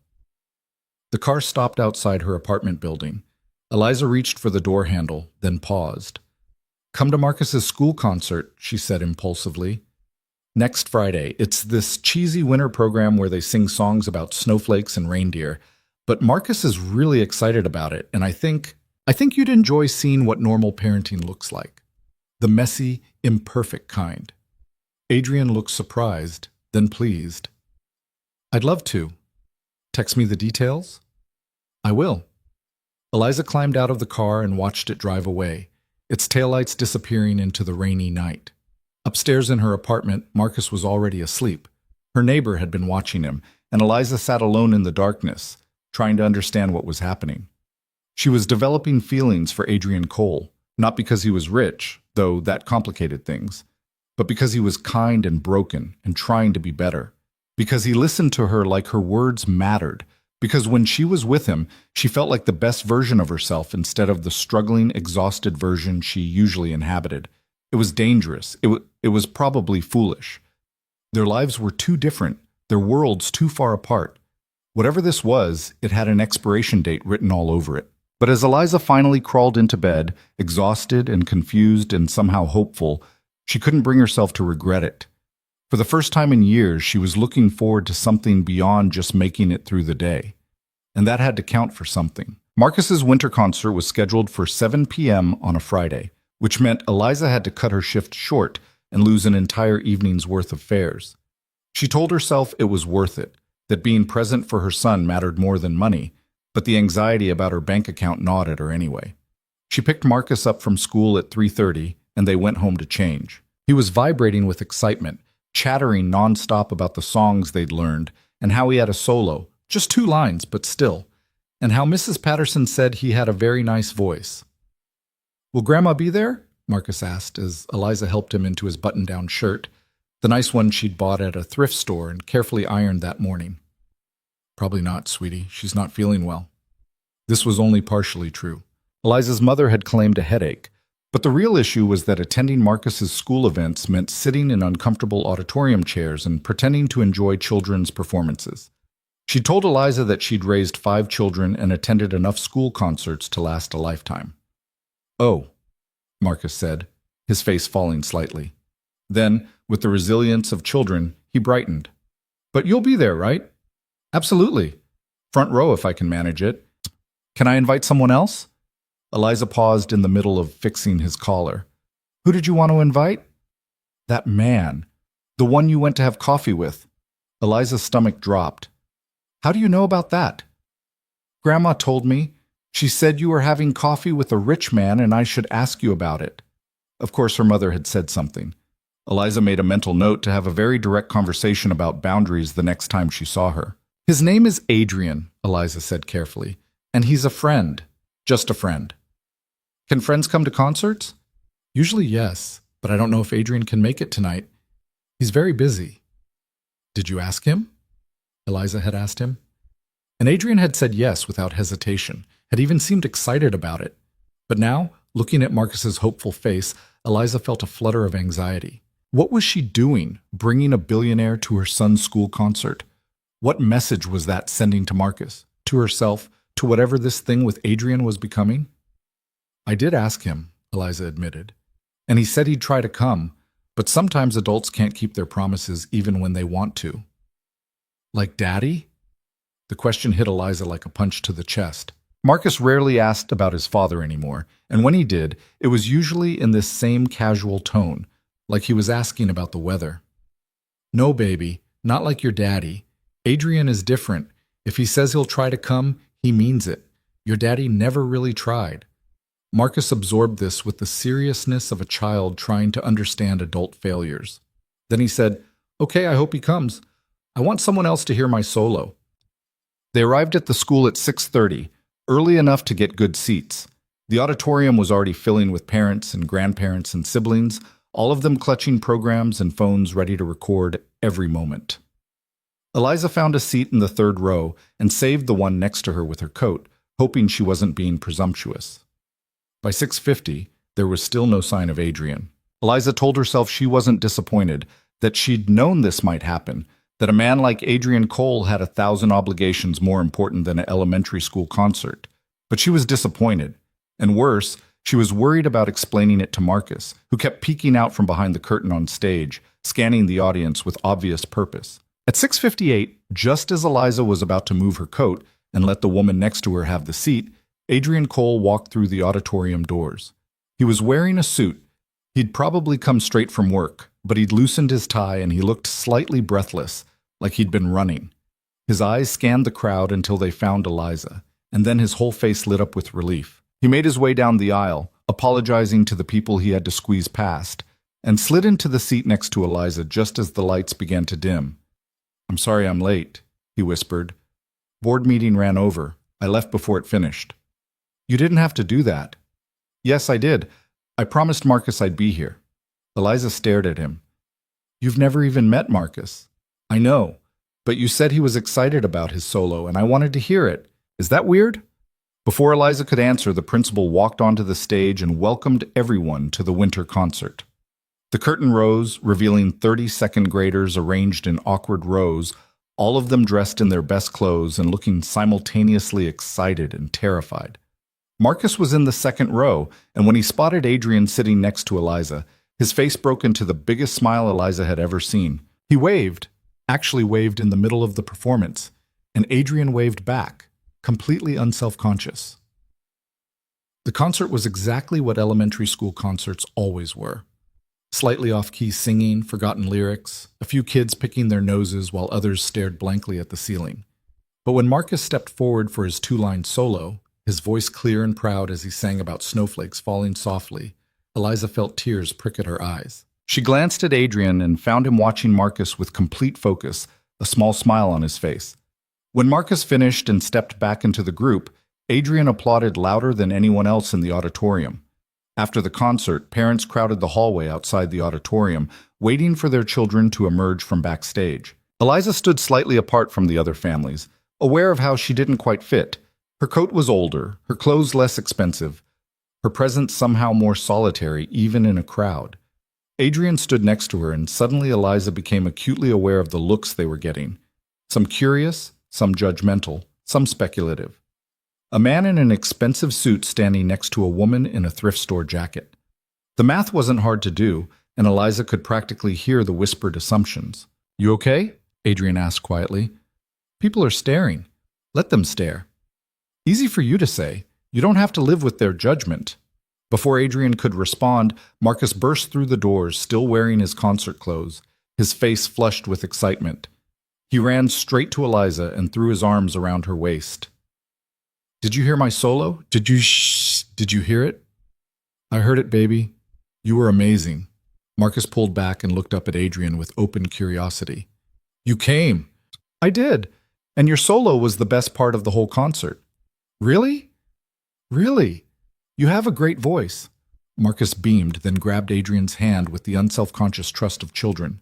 The car stopped outside her apartment building. Eliza reached for the door handle, then paused. Come to Marcus's school concert, she said impulsively. Next Friday. It's this cheesy winter program where they sing songs about snowflakes and reindeer. But Marcus is really excited about it, and I think you'd enjoy seeing what normal parenting looks like. The messy, imperfect kind. Adrian looked surprised, then pleased. I'd love to. Text me the details? I will. Eliza climbed out of the car and watched it drive away, its taillights disappearing into the rainy night. Upstairs in her apartment, Marcus was already asleep. Her neighbor had been watching him, and Eliza sat alone in the darkness, trying to understand what was happening. She was developing feelings for Adrian Cole, not because he was rich, though that complicated things, but because he was kind and broken and trying to be better, because he listened to her like her words mattered, because when she was with him, she felt like the best version of herself instead of the struggling, exhausted version she usually inhabited. It was dangerous. It was probably foolish. Their lives were too different, their worlds too far apart. Whatever this was, it had an expiration date written all over it. But as Eliza finally crawled into bed, exhausted and confused and somehow hopeful, she couldn't bring herself to regret it. For the first time in years, she was looking forward to something beyond just making it through the day. And that had to count for something. Marcus's winter concert was scheduled for 7 p.m. on a Friday, which meant Eliza had to cut her shift short and lose an entire evening's worth of fares. She told herself it was worth it, that being present for her son mattered more than money, but the anxiety about her bank account gnawed at her anyway. She picked Marcus up from school at 3:30, and they went home to change. He was vibrating with excitement, chattering nonstop about the songs they'd learned, and how he had a solo, just 2 lines, but still, and how Mrs. Patterson said he had a very nice voice. Will Grandma be there? Marcus asked as Eliza helped him into his button-down shirt, the nice one she'd bought at a thrift store and carefully ironed that morning. Probably not, sweetie. She's not feeling well. This was only partially true. Eliza's mother had claimed a headache, But the real issue was that attending Marcus's school events meant sitting in uncomfortable auditorium chairs and pretending to enjoy children's performances. She told Eliza that she'd raised 5 children and attended enough school concerts to last a lifetime. "Oh," Marcus said, his face falling slightly. Then, with the resilience of children, he brightened. "But you'll be there, right?" "Absolutely. Front row if I can manage it. Can I invite someone else?" Eliza paused in the middle of fixing his collar. "Who did you want to invite?" "That man. The one you went to have coffee with." Eliza's stomach dropped. "How do you know about that?" "Grandma told me. She said you were having coffee with a rich man and I should ask you about it." Of course, her mother had said something. Eliza made a mental note to have a very direct conversation about boundaries the next time she saw her. "His name is Adrian," Eliza said carefully, "and he's a friend. Just a friend." "Can friends come to concerts?" "Usually yes, but I don't know if Adrian can make it tonight. He's very busy." "Did you ask him?" Eliza had asked him. And Adrian had said yes without hesitation, had even seemed excited about it. But now, looking at Marcus's hopeful face, Eliza felt a flutter of anxiety. What was she doing, bringing a billionaire to her son's school concert? What message was that sending to Marcus, to herself, to whatever this thing with Adrian was becoming? "I did ask him," Eliza admitted, "and he said he'd try to come, but sometimes adults can't keep their promises even when they want to." "Like Daddy?" The question hit Eliza like a punch to the chest. Marcus rarely asked about his father anymore, and when he did, it was usually in this same casual tone, like he was asking about the weather. "No, baby, not like your daddy. Adrian is different. If he says he'll try to come, he means it. Your daddy never really tried." Marcus absorbed this with the seriousness of a child trying to understand adult failures. Then he said, "Okay, I hope he comes. I want someone else to hear my solo." They arrived at the school at 6:30, early enough to get good seats. The auditorium was already filling with parents and grandparents and siblings, all of them clutching programs and phones ready to record every moment. Eliza found a seat in the 3rd row and saved the one next to her with her coat, hoping she wasn't being presumptuous. By 6:50, there was still no sign of Adrian. Eliza told herself she wasn't disappointed, that she'd known this might happen, that a man like Adrian Cole had 1,000 obligations more important than an elementary school concert. But she was disappointed. And worse, she was worried about explaining it to Marcus, who kept peeking out from behind the curtain on stage, scanning the audience with obvious purpose. At 6:58, just as Eliza was about to move her coat and let the woman next to her have the seat, Adrian Cole walked through the auditorium doors. He was wearing a suit. He'd probably come straight from work, but he'd loosened his tie and he looked slightly breathless, like he'd been running. His eyes scanned the crowd until they found Eliza, and then his whole face lit up with relief. He made his way down the aisle, apologizing to the people he had to squeeze past, and slid into the seat next to Eliza just as the lights began to dim. "I'm sorry I'm late," he whispered. "Board meeting ran over. I left before it finished." "You didn't have to do that." "Yes, I did. I promised Marcus I'd be here." Eliza stared at him. "You've never even met Marcus." "I know, but you said he was excited about his solo, and I wanted to hear it. Is that weird?" Before Eliza could answer, the principal walked onto the stage and welcomed everyone to the winter concert. The curtain rose, revealing 30 second graders arranged in awkward rows, all of them dressed in their best clothes and looking simultaneously excited and terrified. Marcus was in the 2nd row, and when he spotted Adrian sitting next to Eliza, his face broke into the biggest smile Eliza had ever seen. He waved, actually waved in the middle of the performance, and Adrian waved back, completely unself-conscious. The concert was exactly what elementary school concerts always were. Slightly off-key singing, forgotten lyrics, a few kids picking their noses while others stared blankly at the ceiling. But when Marcus stepped forward for his 2-line solo, his voice clear and proud as he sang about snowflakes falling softly, Eliza felt tears prick at her eyes. She glanced at Adrian and found him watching Marcus with complete focus, a small smile on his face. When Marcus finished and stepped back into the group, Adrian applauded louder than anyone else in the auditorium. After the concert, parents crowded the hallway outside the auditorium, waiting for their children to emerge from backstage. Eliza stood slightly apart from the other families, aware of how she didn't quite fit. Her coat was older, her clothes less expensive, her presence somehow more solitary even in a crowd. Adrian stood next to her, and suddenly Eliza became acutely aware of the looks they were getting. Some curious, some judgmental, some speculative. A man in an expensive suit standing next to a woman in a thrift store jacket. The math wasn't hard to do, and Eliza could practically hear the whispered assumptions. "You okay?" Adrian asked quietly. "People are staring. Let them stare." "Easy for you to say. You don't have to live with their judgment." Before Adrian could respond, Marcus burst through the doors, still wearing his concert clothes, his face flushed with excitement. He ran straight to Eliza and threw his arms around her waist. "Did you hear my solo? Did you hear it?" "I heard it, baby. You were amazing." Marcus pulled back and looked up at Adrian with open curiosity. "You came." "I did. And your solo was the best part of the whole concert." "Really? Really? You have a great voice." Marcus beamed, then grabbed Adrian's hand with the unselfconscious trust of children.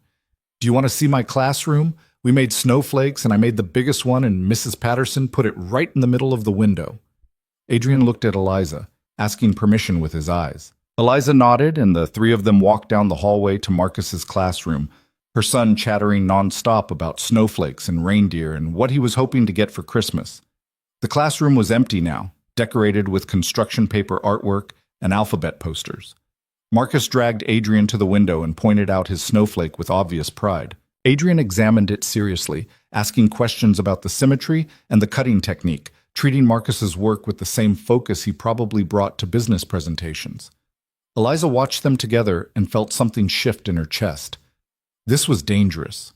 "Do you want to see my classroom? We made snowflakes, and I made the biggest one, and Mrs. Patterson put it right in the middle of the window." Adrian looked at Eliza, asking permission with his eyes. Eliza nodded, and the three of them walked down the hallway to Marcus's classroom, her son chattering nonstop about snowflakes and reindeer and what he was hoping to get for Christmas. The classroom was empty now, decorated with construction paper artwork and alphabet posters. Marcus dragged Adrian to the window and pointed out his snowflake with obvious pride. Adrian examined it seriously, asking questions about the symmetry and the cutting technique, treating Marcus's work with the same focus he probably brought to business presentations. Eliza watched them together and felt something shift in her chest. This was dangerous.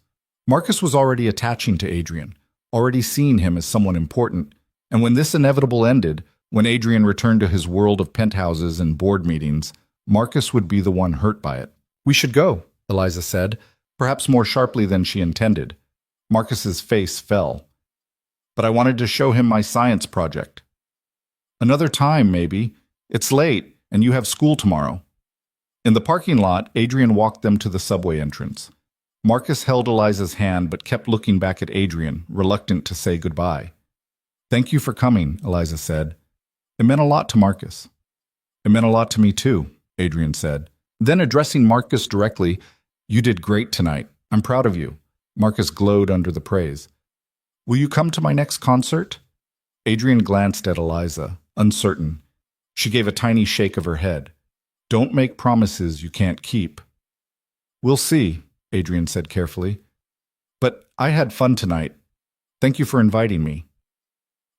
Marcus was already attaching to Adrian, already seeing him as someone important, and when this inevitable ended, when Adrian returned to his world of penthouses and board meetings, Marcus would be the one hurt by it. "We should go," Eliza said, perhaps more sharply than she intended. Marcus's face fell. "But I wanted to show him my science project." "Another time, maybe. It's late, and you have school tomorrow." In the parking lot, Adrian walked them to the subway entrance. Marcus held Eliza's hand but kept looking back at Adrian, reluctant to say goodbye. "Thank you for coming," Eliza said. It meant a lot to Marcus. "It meant a lot to me too," Adrian said. Then addressing Marcus directly, "You did great tonight. I'm proud of you." Marcus glowed under the praise. "Will you come to my next concert?" Adrian glanced at Eliza, uncertain. She gave a tiny shake of her head. "Don't make promises you can't keep." "We'll see," Adrian said carefully. "But I had fun tonight. Thank you for inviting me."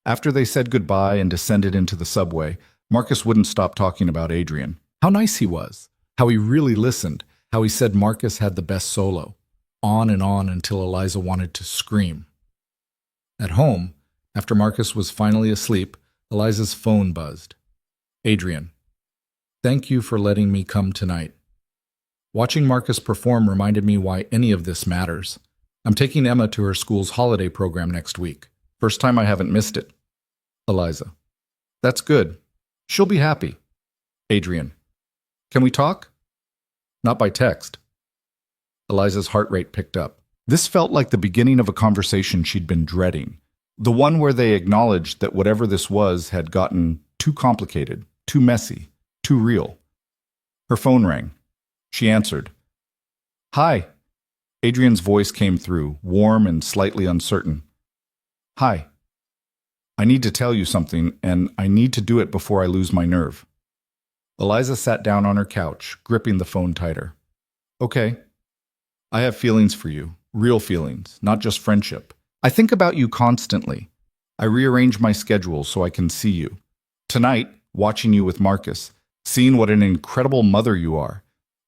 After they said goodbye and descended into the subway, Marcus wouldn't stop talking about Adrian. How nice he was, how he really listened, how he said Marcus had the best solo. On and on until Eliza wanted to scream. At home, after Marcus was finally asleep, Eliza's phone buzzed. "Adrian, thank you for letting me come tonight. Watching Marcus perform reminded me why any of this matters. I'm taking Emma to her school's holiday program next week. First time I haven't missed it." Eliza: "That's good. She'll be happy." Adrian: "Can we talk?" "Not by text." Eliza's heart rate picked up. This felt like the beginning of a conversation she'd been dreading. The one where they acknowledged that whatever this was had gotten too complicated, too messy, too real. Her phone rang. She answered. "Hi." Adrian's voice came through, warm and slightly uncertain. "Hi. I need to tell you something, and I need to do it before I lose my nerve." Eliza sat down on her couch, gripping the phone tighter. "Okay. I have feelings for you, real feelings, not just friendship. I think about you constantly. I rearrange my schedule so I can see you. Tonight, watching you with Marcus, seeing what an incredible mother you are,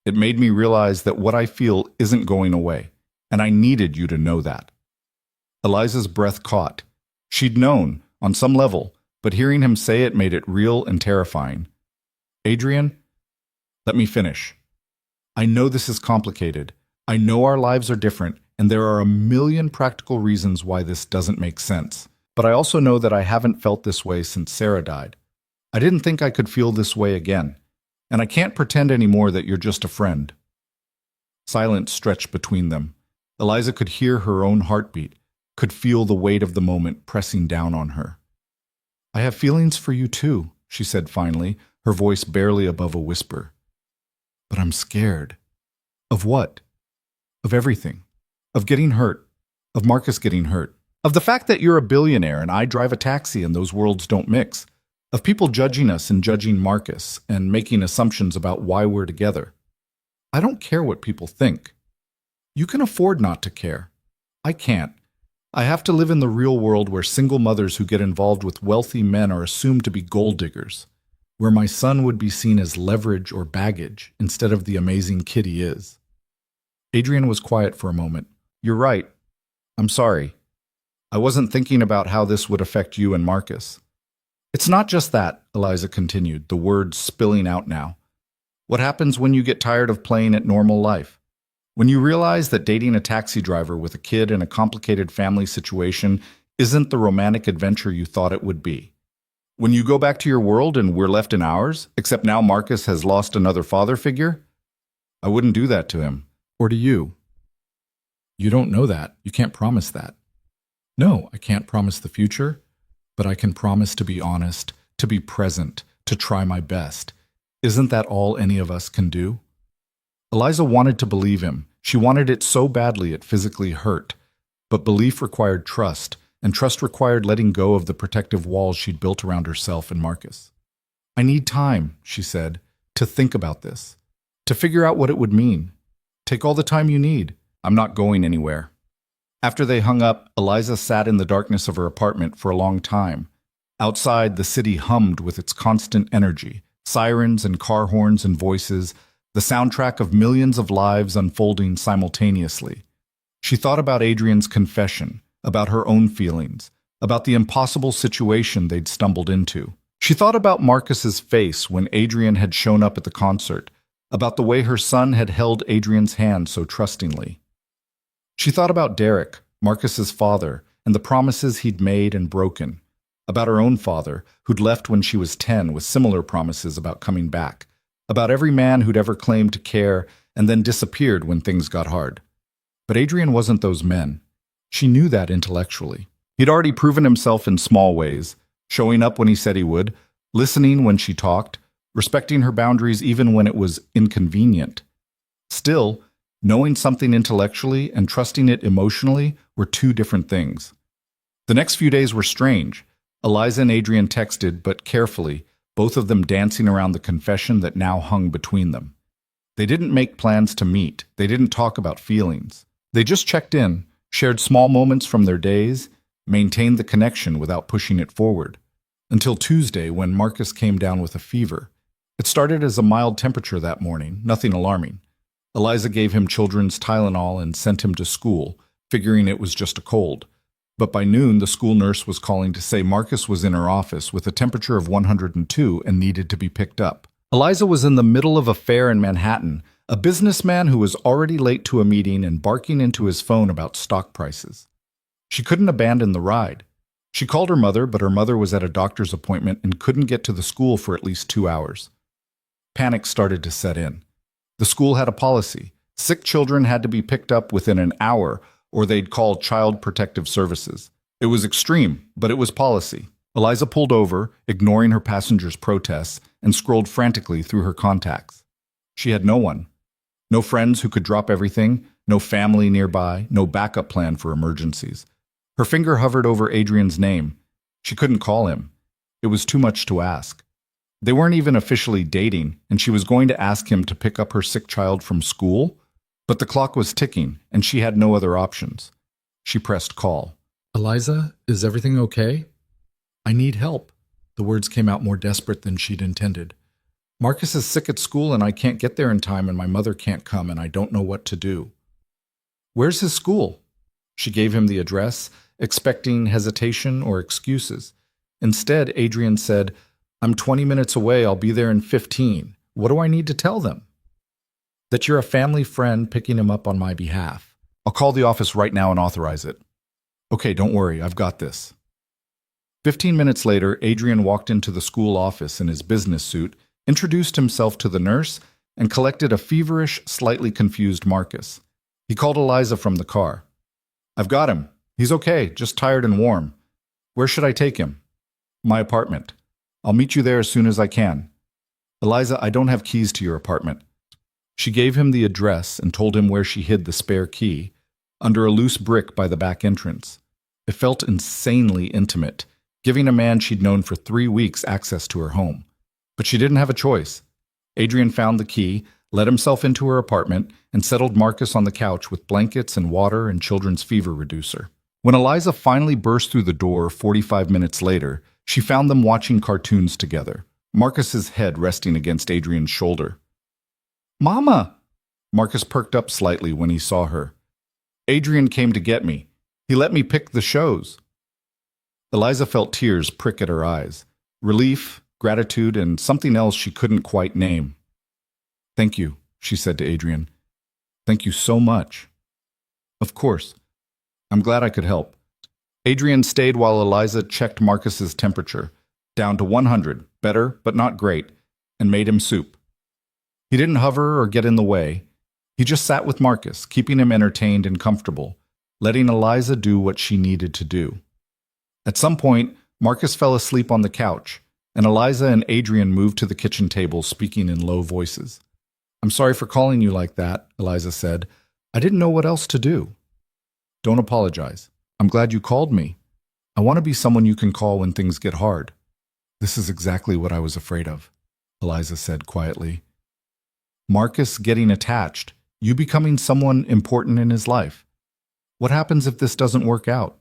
it made me realize that what I feel isn't going away, and I needed you to know that." Eliza's breath caught. She'd known, on some level, but hearing him say it made it real and terrifying. "Adrian, let me finish. I know this is complicated. I know our lives are different, and there are a million practical reasons why this doesn't make sense. But I also know that I haven't felt this way since Sarah died. I didn't think I could feel this way again, and I can't pretend anymore that you're just a friend." Silence stretched between them. Eliza could hear her own heartbeat, could feel the weight of the moment pressing down on her. "I have feelings for you too," she said finally, her voice barely above a whisper. But I'm scared. Of what? Of everything. Of getting hurt. Of Marcus getting hurt. Of the fact that you're a billionaire and I drive a taxi and those worlds don't mix. Of people judging us and judging Marcus and making assumptions about why we're together. I don't care what people think. You can afford not to care. I can't. I have to live in the real world where single mothers who get involved with wealthy men are assumed to be gold diggers, where my son would be seen as leverage or baggage instead of the amazing kid he is. Adrian was quiet for a moment. You're right. I'm sorry. I wasn't thinking about how this would affect you and Marcus. It's not just that, Eliza continued, the words spilling out now. What happens when you get tired of playing at normal life? When you realize that dating a taxi driver with a kid in a complicated family situation isn't the romantic adventure you thought it would be. When you go back to your world and we're left in ours, except now Marcus has lost another father figure? I wouldn't do that to him. Or to you. You don't know that. You can't promise that. No, I can't promise the future, but I can promise to be honest, to be present, to try my best. Isn't that all any of us can do? Eliza wanted to believe him. She wanted it so badly it physically hurt. But belief required trust, and trust required letting go of the protective walls she'd built around herself and Marcus. I need time, she said, to think about this, to figure out what it would mean. Take all the time you need. I'm not going anywhere. After they hung up, Eliza sat in the darkness of her apartment for a long time. Outside, the city hummed with its constant energy, sirens and car horns and voices, the soundtrack of millions of lives unfolding simultaneously. She thought about Adrian's confession, about her own feelings, about the impossible situation they'd stumbled into. She thought about Marcus's face when Adrian had shown up at the concert, about the way her son had held Adrian's hand so trustingly. She thought about Derek, Marcus's father, and the promises he'd made and broken, about her own father, who'd left when she was 10 with similar promises about coming back, about every man who'd ever claimed to care and then disappeared when things got hard. But Adrian wasn't those men. She knew that intellectually. He'd already proven himself in small ways, showing up when he said he would, listening when she talked, respecting her boundaries even when it was inconvenient. Still, knowing something intellectually and trusting it emotionally were two different things. The next few days were strange. Eliza and Adrian texted, but carefully, both of them dancing around the confession that now hung between them. They didn't make plans to meet. They didn't talk about feelings. They just checked in, shared small moments from their days, maintained the connection without pushing it forward. Until Tuesday, when Marcus came down with a fever. It started as a mild temperature that morning, nothing alarming. Eliza gave him children's Tylenol and sent him to school, figuring it was just a cold. But by noon, the school nurse was calling to say Marcus was in her office with a temperature of 102 and needed to be picked up. Eliza was in the middle of a fair in Manhattan, a businessman who was already late to a meeting and barking into his phone about stock prices. She couldn't abandon the ride. She called her mother, but her mother was at a doctor's appointment and couldn't get to the school for at least 2 hours. Panic started to set in. The school had a policy. Sick children had to be picked up within an hour, or they'd call Child Protective Services. It was extreme, but it was policy. Eliza pulled over, ignoring her passenger's protests, and scrolled frantically through her contacts. She had no one. No friends who could drop everything, no family nearby, no backup plan for emergencies. Her finger hovered over Adrian's name. She couldn't call him. It was too much to ask. They weren't even officially dating, and she was going to ask him to pick up her sick child from school? But the clock was ticking, and she had no other options. She pressed call. Eliza, is everything okay? I need help. The words came out more desperate than she'd intended. Marcus is sick at school, and I can't get there in time, and my mother can't come, and I don't know what to do. Where's his school? She gave him the address, expecting hesitation or excuses. Instead, Adrian said, I'm 20 minutes away. I'll be there in 15. What do I need to tell them? That you're a family friend picking him up on my behalf. I'll call the office right now and authorize it. Okay, don't worry. I've got this. 15 minutes later, Adrian walked into the school office in his business suit, introduced himself to the nurse, and collected a feverish, slightly confused Marcus. He called Eliza from the car. I've got him. He's okay, just tired and warm. Where should I take him? My apartment. I'll meet you there as soon as I can. Eliza, I don't have keys to your apartment. She gave him the address and told him where she hid the spare key, under a loose brick by the back entrance. It felt insanely intimate, giving a man she'd known for 3 weeks access to her home. But she didn't have a choice. Adrian found the key, let himself into her apartment, and settled Marcus on the couch with blankets and water and children's fever reducer. When Eliza finally burst through the door 45 minutes later, she found them watching cartoons together, Marcus's head resting against Adrian's shoulder. "Mama!" Marcus perked up slightly when he saw her. "Adrian came to get me. He let me pick the shows." Eliza felt tears prick at her eyes. Relief, gratitude, and something else she couldn't quite name. "Thank you," she said to Adrian. "Thank you so much." "Of course. I'm glad I could help." Adrian stayed while Eliza checked Marcus's temperature, down to 100, better but not great, and made him soup. He didn't hover or get in the way. He just sat with Marcus, keeping him entertained and comfortable, letting Eliza do what she needed to do. At some point, Marcus fell asleep on the couch, and Eliza and Adrian moved to the kitchen table, speaking in low voices. "I'm sorry for calling you like that," Eliza said. "I didn't know what else to do." "Don't apologize. I'm glad you called me. I want to be someone you can call when things get hard." "This is exactly what I was afraid of," Eliza said quietly. "Marcus getting attached, you becoming someone important in his life. What happens if this doesn't work out?"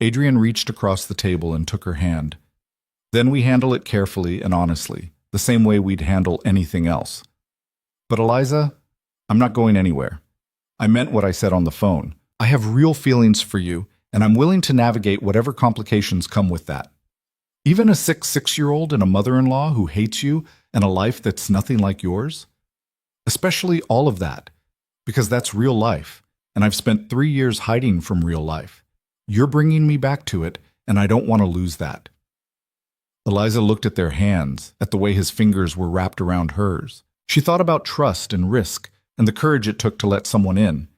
Adrian reached across the table and took her hand. "Then we handle it carefully and honestly, the same way we'd handle anything else. But Eliza, I'm not going anywhere. I meant what I said on the phone. I have real feelings for you, and I'm willing to navigate whatever complications come with that. Even a sick 6-year-old and a mother-in-law who hates you and a life that's nothing like yours? Especially all of that, because that's real life, and I've spent 3 years hiding from real life. You're bringing me back to it, and I don't want to lose that." Eliza looked at their hands, at the way his fingers were wrapped around hers. She thought about trust and risk, and the courage it took to let someone in.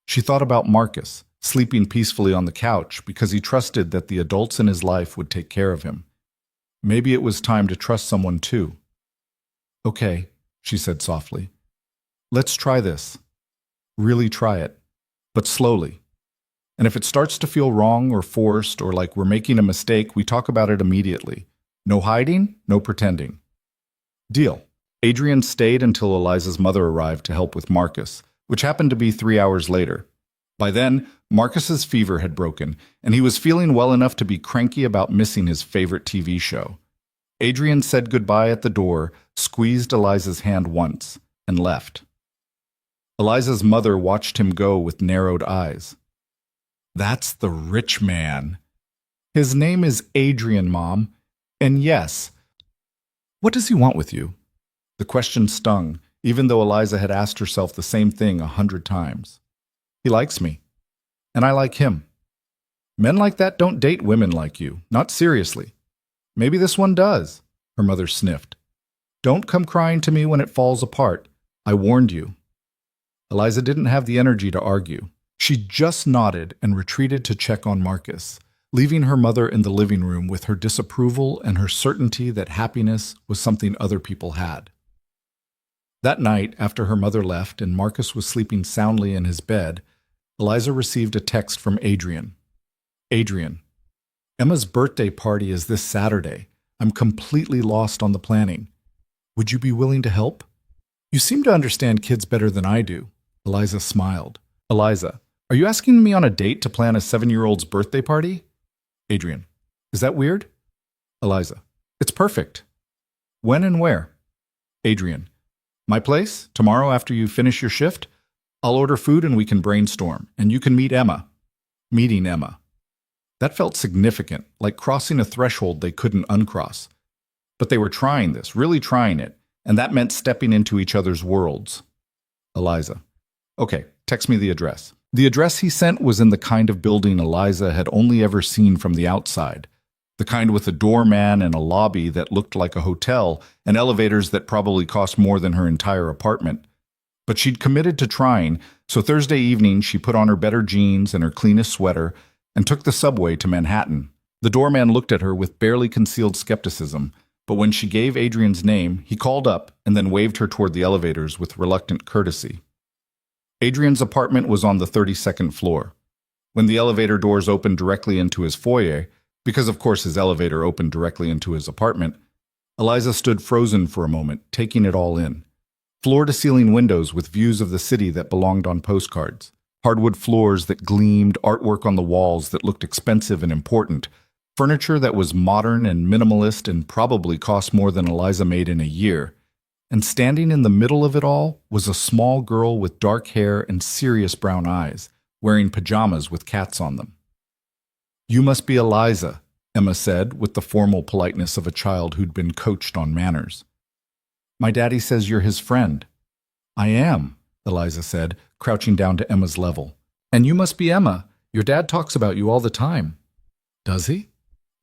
She thought about Marcus, sleeping peacefully on the couch because he trusted that the adults in his life would take care of him. Maybe it was time to trust someone too. "Okay," she said softly. "Let's try this. Really try it, but slowly. And if it starts to feel wrong or forced or like we're making a mistake, we talk about it immediately. No hiding, no pretending. Deal." Adrian stayed until Eliza's mother arrived to help with Marcus, which happened to be 3 hours later. By then, Marcus's fever had broken, and he was feeling well enough to be cranky about missing his favorite TV show. Adrian said goodbye at the door, squeezed Eliza's hand once, and left. Eliza's mother watched him go with narrowed eyes. "That's the rich man. His name is Adrian, Mom. And yes, what does he want with you?" The question stung, even though Eliza had asked herself the same thing 100 times. "He likes me, and I like him. Men like that don't date women like you, not seriously. Maybe this one does," her mother sniffed. "Don't come crying to me when it falls apart. I warned you." Eliza didn't have the energy to argue. She just nodded and retreated to check on Marcus, leaving her mother in the living room with her disapproval and her certainty that happiness was something other people had. That night, after her mother left and Marcus was sleeping soundly in his bed, Eliza received a text from Adrian. "Adrian, Emma's birthday party is this Saturday. I'm completely lost on the planning. Would you be willing to help? You seem to understand kids better than I do." Eliza smiled. "Eliza, are you asking me on a date to plan a 7-year-old's birthday party?" Adrian, "Is that weird?" Eliza, "It's perfect. When and where?" Adrian, "My place, tomorrow after you finish your shift. I'll order food and we can brainstorm, and you can meet Emma." Meeting Emma. That felt significant, like crossing a threshold they couldn't uncross. But they were trying this, really trying it, and that meant stepping into each other's worlds. Eliza, "Okay, text me the address." The address he sent was in the kind of building Eliza had only ever seen from the outside. The kind with a doorman and a lobby that looked like a hotel and elevators that probably cost more than her entire apartment. But she'd committed to trying, so Thursday evening she put on her better jeans and her cleanest sweater and took the subway to Manhattan. The doorman looked at her with barely concealed skepticism, But when she gave Adrian's name, he called up and then waved her toward the elevators with reluctant courtesy. Adrian's apartment was on the 32nd floor. When the elevator doors opened directly into his foyer, because of course his elevator opened directly into his apartment, Eliza stood frozen for a moment, taking it all in. Floor-to-ceiling windows with views of the city that belonged on postcards, hardwood floors that gleamed, artwork on the walls that looked expensive and important, furniture that was modern and minimalist and probably cost more than Eliza made in a year. And standing in the middle of it all was a small girl with dark hair and serious brown eyes, wearing pajamas with cats on them. "You must be Eliza," Emma said with the formal politeness of a child who'd been coached on manners. "My daddy says you're his friend." "I am," Eliza said, crouching down to Emma's level. "And you must be Emma. Your dad talks about you all the time." "Does he?"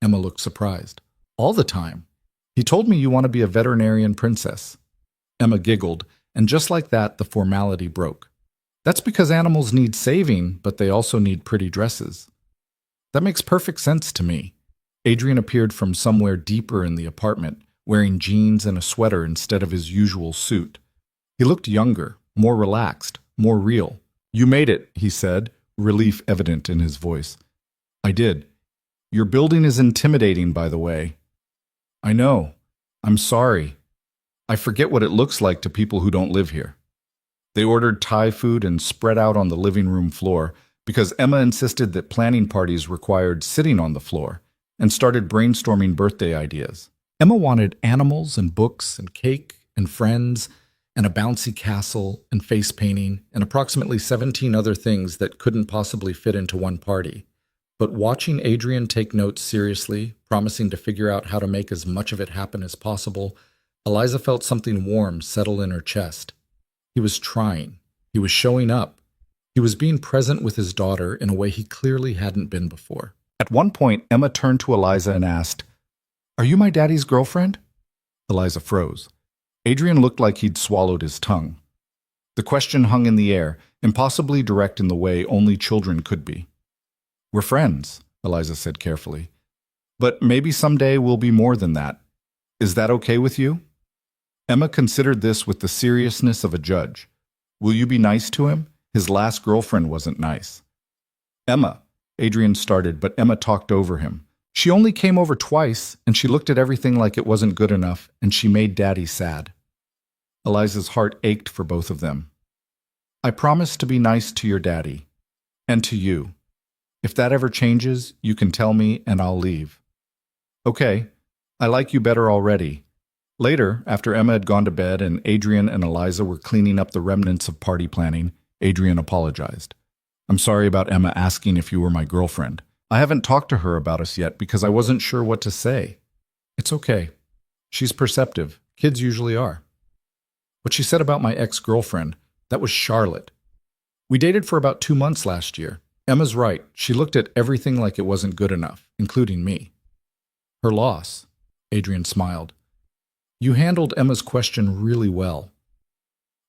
Emma looked surprised. "All the time. He told me you want to be a veterinarian princess." Emma giggled, and just like that, the formality broke. "That's because animals need saving, but they also need pretty dresses." "That makes perfect sense to me." Adrian appeared from somewhere deeper in the apartment, wearing jeans and a sweater instead of his usual suit. He looked younger, more relaxed, more real. "You made it," he said, relief evident in his voice. "I did. Your building is intimidating, by the way." "I know. I'm sorry. I forget what it looks like to people who don't live here." They ordered Thai food and spread out on the living room floor because Emma insisted that planning parties required sitting on the floor, and started brainstorming birthday ideas. Emma wanted animals and books and cake and friends and a bouncy castle and face painting and approximately 17 other things that couldn't possibly fit into one party. But watching Adrian take notes seriously, promising to figure out how to make as much of it happen as possible, Eliza felt something warm settle in her chest. He was trying. He was showing up. He was being present with his daughter in a way he clearly hadn't been before. At one point, Emma turned to Eliza and asked, "Are you my daddy's girlfriend?" Eliza froze. Adrian looked like he'd swallowed his tongue. The question hung in the air, impossibly direct in the way only children could be. "We're friends," Eliza said carefully. "But maybe someday we'll be more than that. Is that okay with you?" Emma considered this with the seriousness of a judge. "Will you be nice to him? His last girlfriend wasn't nice." "Emma," Adrian started, but Emma talked over him. "She only came over twice, and she looked at everything like it wasn't good enough, and she made Daddy sad." Eliza's heart ached for both of them. "I promise to be nice to your daddy. And to you. If that ever changes, you can tell me and I'll leave." "Okay. I like you better already." Later, after Emma had gone to bed and Adrian and Eliza were cleaning up the remnants of party planning, Adrian apologized. "I'm sorry about Emma asking if you were my girlfriend. I haven't talked to her about us yet because I wasn't sure what to say." "It's okay. She's perceptive. Kids usually are." "What she said about my ex-girlfriend, that was Charlotte. We dated for about 2 months last year. Emma's right. She looked at everything like it wasn't good enough, including me." "Her loss." Adrian smiled. "You handled Emma's question really well.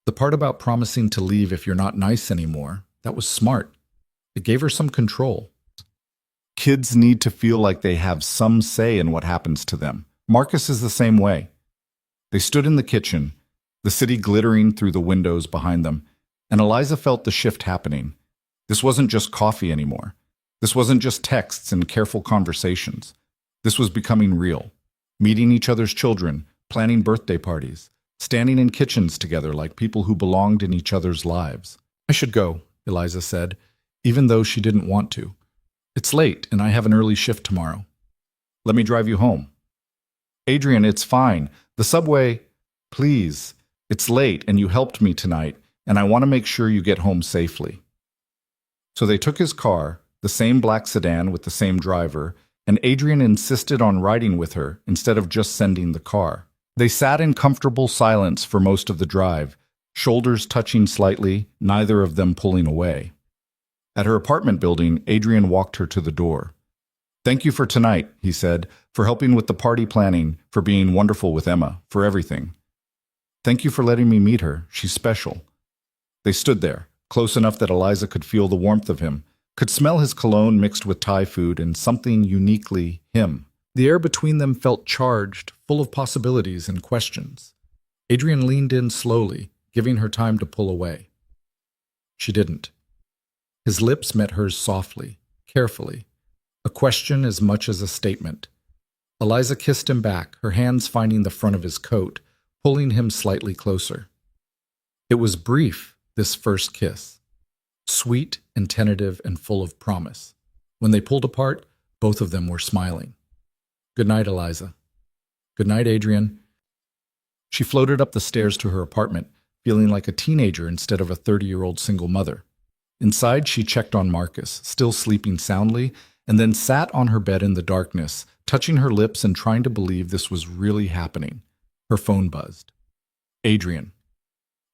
The part about promising to leave if you're not nice anymore, that was smart. It gave her some control." Kids need to feel like they have some say in what happens to them. Marcus is the same way. They stood in the kitchen, the city glittering through the windows behind them, and Eliza felt the shift happening. This wasn't just coffee anymore. This wasn't just texts and careful conversations. This was becoming real. Meeting each other's children, planning birthday parties, standing in kitchens together like people who belonged in each other's lives. "I should go," Eliza said, even though she didn't want to. "It's late, and I have an early shift tomorrow." "Let me drive you home." "Adrian, it's fine. The subway—" "Please. It's late, and you helped me tonight, and I want to make sure you get home safely." So they took his car, the same black sedan with the same driver, and Adrian insisted on riding with her instead of just sending the car. They sat in comfortable silence for most of the drive, shoulders touching slightly, neither of them pulling away. At her apartment building, Adrian walked her to the door. "Thank you for tonight," he said, "for helping with the party planning, for being wonderful with Emma, for everything. Thank you for letting me meet her. She's special." They stood there, close enough that Eliza could feel the warmth of him, could smell his cologne mixed with Thai food and something uniquely him. The air between them felt charged, full of possibilities and questions. Adrian leaned in slowly, giving her time to pull away. She didn't. His lips met hers softly, carefully, a question as much as a statement. Eliza kissed him back, her hands finding the front of his coat, pulling him slightly closer. It was brief, this first kiss. Sweet and tentative and full of promise. When they pulled apart, both of them were smiling. "Good night, Eliza." "Good night, Adrian." She floated up the stairs to her apartment, feeling like a teenager instead of a 30-year-old single mother. Inside, she checked on Marcus, still sleeping soundly, and then sat on her bed in the darkness, touching her lips and trying to believe this was really happening. Her phone buzzed. "Adrian."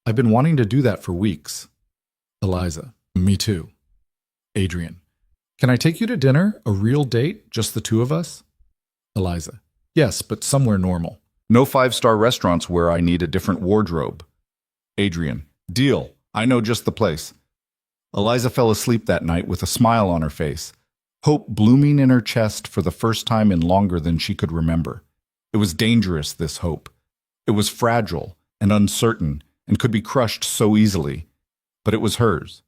"I've been wanting to do that for weeks." "Eliza." "Me too." "Adrian." "Can I take you to dinner? A real date? Just the two of us?" "Eliza." "Yes, but somewhere normal. No five-star restaurants where I need a different wardrobe." "Adrian." "Deal. I know just the place." Eliza fell asleep that night with a smile on her face, hope blooming in her chest for the first time in longer than she could remember. It was dangerous, this hope. It was fragile and uncertain and could be crushed so easily. But it was hers.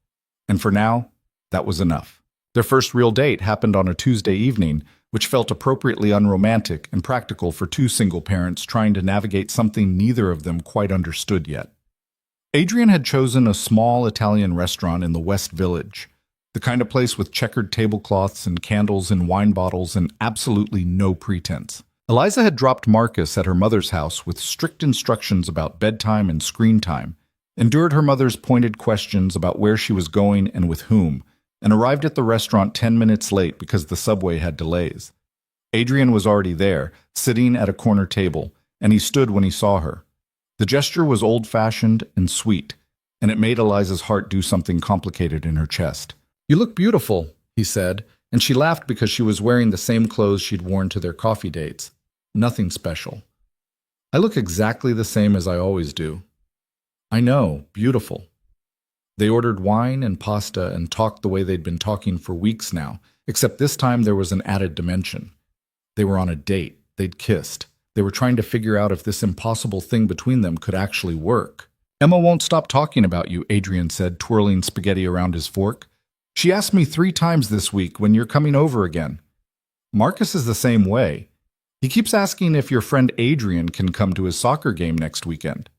And for now, that was enough. Their first real date happened on a Tuesday evening, which felt appropriately unromantic and practical for two single parents trying to navigate something neither of them quite understood yet. Adrian had chosen a small Italian restaurant in the West Village, the kind of place with checkered tablecloths and candles and wine bottles and absolutely no pretense. Eliza had dropped Marcus at her mother's house with strict instructions about bedtime and screen time, endured her mother's pointed questions about where she was going and with whom, and arrived at the restaurant 10 minutes late because the subway had delays. Adrian was already there, sitting at a corner table, and he stood when he saw her. The gesture was old-fashioned and sweet, and it made Eliza's heart do something complicated in her chest. "You look beautiful," he said, and she laughed because she was wearing the same clothes she'd worn to their coffee dates. Nothing special. "I look exactly the same as I always do." "I know, beautiful." They ordered wine and pasta and talked the way they'd been talking for weeks now, except this time there was an added dimension. They were on a date. They'd kissed. They were trying to figure out if this impossible thing between them could actually work. "Emma won't stop talking about you," Adrian said, twirling spaghetti around his fork. "She asked me 3 times this week when you're coming over again." "Marcus is the same way. He keeps asking if your friend Adrian can come to his soccer game next weekend."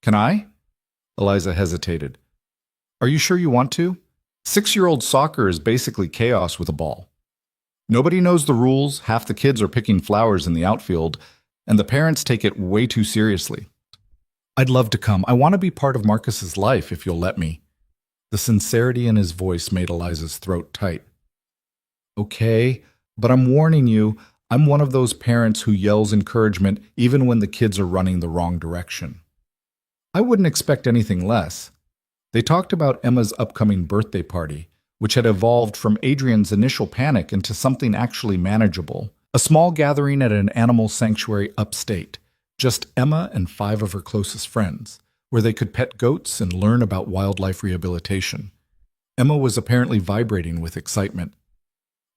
"Can I?" Eliza hesitated. "Are you sure you want to? 6-year-old soccer is basically chaos with a ball. Nobody knows the rules, half the kids are picking flowers in the outfield, and the parents take it way too seriously." "I'd love to come. I want to be part of Marcus's life if you'll let me." The sincerity in his voice made Eliza's throat tight. "Okay, but I'm warning you, I'm one of those parents who yells encouragement even when the kids are running the wrong direction." "I wouldn't expect anything less." They talked about Emma's upcoming birthday party, which had evolved from Adrian's initial panic into something actually manageable. A small gathering at an animal sanctuary upstate, just Emma and 5 of her closest friends, where they could pet goats and learn about wildlife rehabilitation. Emma was apparently vibrating with excitement.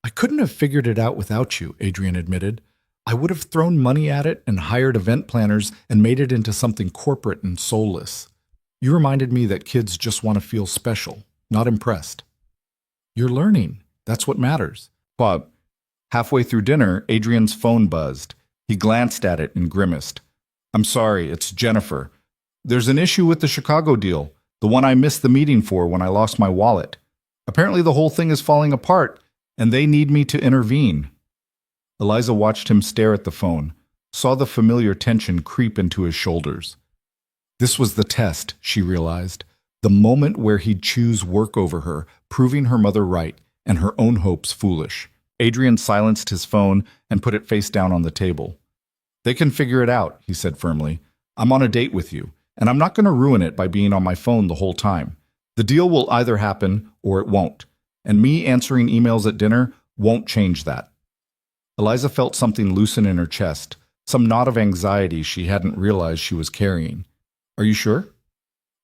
"I couldn't have figured it out without you," Adrian admitted. "I would have thrown money at it and hired event planners and made it into something corporate and soulless. You reminded me that kids just want to feel special, not impressed." "You're learning. That's what matters." Bob. Halfway through dinner, Adrian's phone buzzed. He glanced at it and grimaced. "I'm sorry, it's Jennifer. There's an issue with the Chicago deal, the one I missed the meeting for when I lost my wallet. Apparently the whole thing is falling apart, and they need me to intervene." Eliza watched him stare at the phone, saw the familiar tension creep into his shoulders. This was the test, she realized, the moment where he'd choose work over her, proving her mother right and her own hopes foolish. Adrian silenced his phone and put it face down on the table. "They can figure it out," he said firmly. "I'm on a date with you, and I'm not going to ruin it by being on my phone the whole time. The deal will either happen or it won't, and me answering emails at dinner won't change that." Eliza felt something loosen in her chest, some knot of anxiety she hadn't realized she was carrying. "Are you sure?"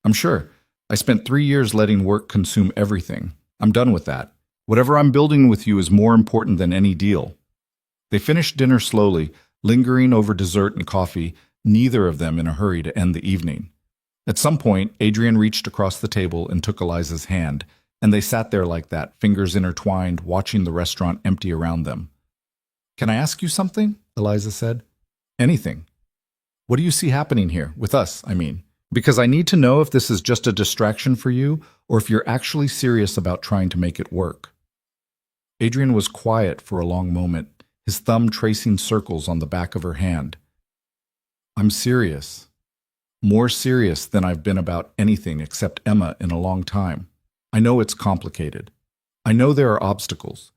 "I'm sure. I spent 3 years letting work consume everything. I'm done with that. Whatever I'm building with you is more important than any deal." They finished dinner slowly, lingering over dessert and coffee, neither of them in a hurry to end the evening. At some point, Adrian reached across the table and took Eliza's hand, and they sat there like that, fingers intertwined, watching the restaurant empty around them. "Can I ask you something?" Eliza said. "Anything. What do you see happening here? With us, I mean. Because I need to know if this is just a distraction for you, or if you're actually serious about trying to make it work." Adrian was quiet for a long moment, his thumb tracing circles on the back of her hand. "I'm serious. More serious than I've been about anything except Emma in a long time. I know it's complicated. I know there are obstacles.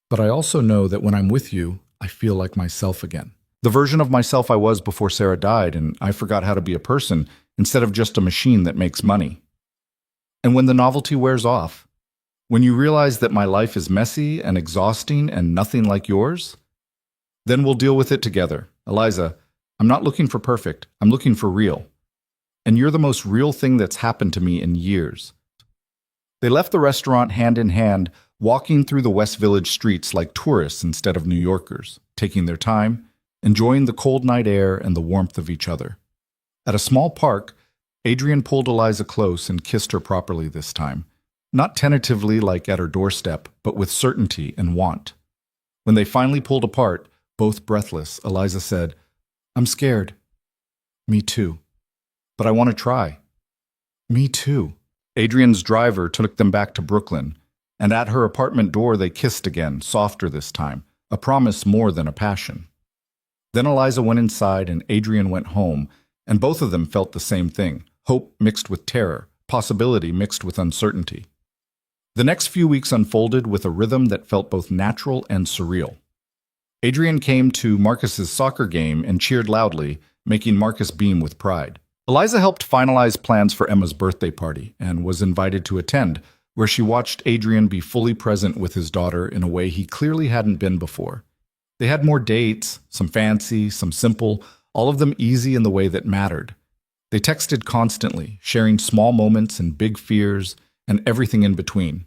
But I also know that when I'm with you, I feel like myself again. The version of myself I was before Sarah died, and I forgot how to be a person instead of just a machine that makes money. And when the novelty wears off, when you realize that my life is messy and exhausting and nothing like yours, then we'll deal with it together. Eliza, I'm not looking for perfect. I'm looking for real. And you're the most real thing that's happened to me in years." They left the restaurant hand in hand, walking through the West Village streets like tourists instead of New Yorkers, taking their time, enjoying the cold night air and the warmth of each other. At a small park, Adrian pulled Eliza close and kissed her properly this time, not tentatively like at her doorstep, but with certainty and want. When they finally pulled apart, both breathless, Eliza said, "I'm scared." "Me too. But I want to try." "Me too." Adrian's driver took them back to Brooklyn, and at her apartment door they kissed again, softer this time, a promise more than a passion. Then Eliza went inside and Adrian went home, and both of them felt the same thing, hope mixed with terror, possibility mixed with uncertainty. The next few weeks unfolded with a rhythm that felt both natural and surreal. Adrian came to Marcus's soccer game and cheered loudly, making Marcus beam with pride. Eliza helped finalize plans for Emma's birthday party and was invited to attend, where she watched Adrian be fully present with his daughter in a way he clearly hadn't been before. They had more dates, some fancy, some simple, all of them easy in the way that mattered. They texted constantly, sharing small moments and big fears and everything in between.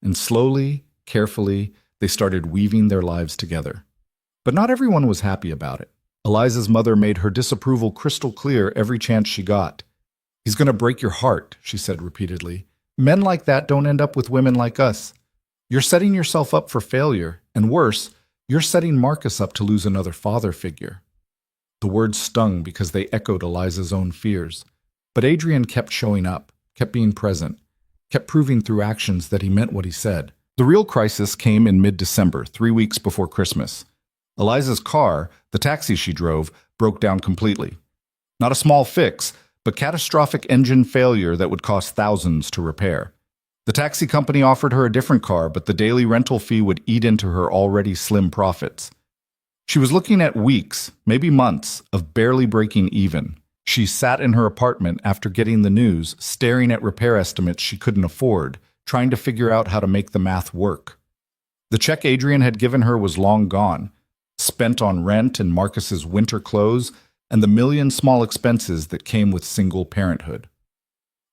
And slowly, carefully, they started weaving their lives together. But not everyone was happy about it. Eliza's mother made her disapproval crystal clear every chance she got. "He's going to break your heart," she said repeatedly. "Men like that don't end up with women like us. You're setting yourself up for failure, and worse, you're setting Marcus up to lose another father figure." The words stung because they echoed Eliza's own fears. But Adrian kept showing up, kept being present, kept proving through actions that he meant what he said. The real crisis came in mid-December, 3 weeks before Christmas. Eliza's car, the taxi she drove, broke down completely. Not a small fix, but catastrophic engine failure that would cost thousands to repair. The taxi company offered her a different car, but the daily rental fee would eat into her already slim profits. She was looking at weeks, maybe months, of barely breaking even. She sat in her apartment after getting the news, staring at repair estimates she couldn't afford, trying to figure out how to make the math work. The check Adrian had given her was long gone, spent on rent and Marcus's winter clothes and the million small expenses that came with single parenthood.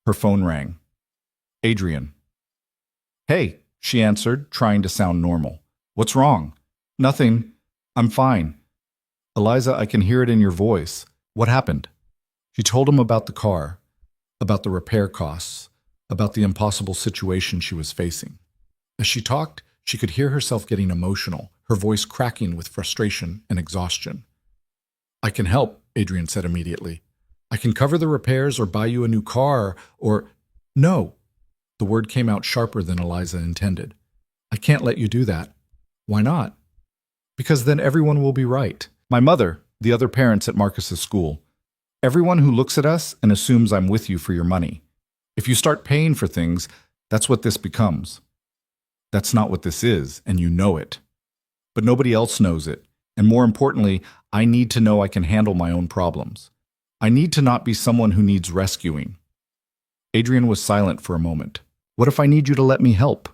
Her phone rang. "Adrian." "Hey," she answered, trying to sound normal. "What's wrong?" "Nothing. I'm fine." "Eliza, I can hear it in your voice. What happened?" She told him about the car, about the repair costs, about the impossible situation she was facing. As she talked, she could hear herself getting emotional, her voice cracking with frustration and exhaustion. "I can help," Adrian said immediately. "I can cover the repairs or buy you a new car or—" "No." The word came out sharper than Eliza intended. "I can't let you do that." "Why not?" "Because then everyone will be right. My mother, the other parents at Marcus's school. Everyone who looks at us and assumes I'm with you for your money. If you start paying for things, that's what this becomes. That's not what this is, and you know it. But nobody else knows it. And more importantly, I need to know I can handle my own problems. I need to not be someone who needs rescuing." Adrian was silent for a moment. "What if I need you to let me help?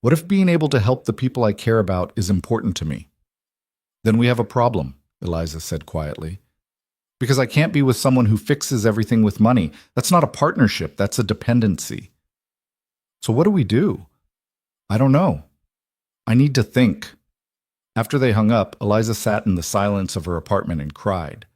What if being able to help the people I care about is important to me?" "Then we have a problem," Eliza said quietly. "Because I can't be with someone who fixes everything with money. That's not a partnership, that's a dependency." "So what do we do?" "I don't know. I need to think." After they hung up, Eliza sat in the silence of her apartment and cried.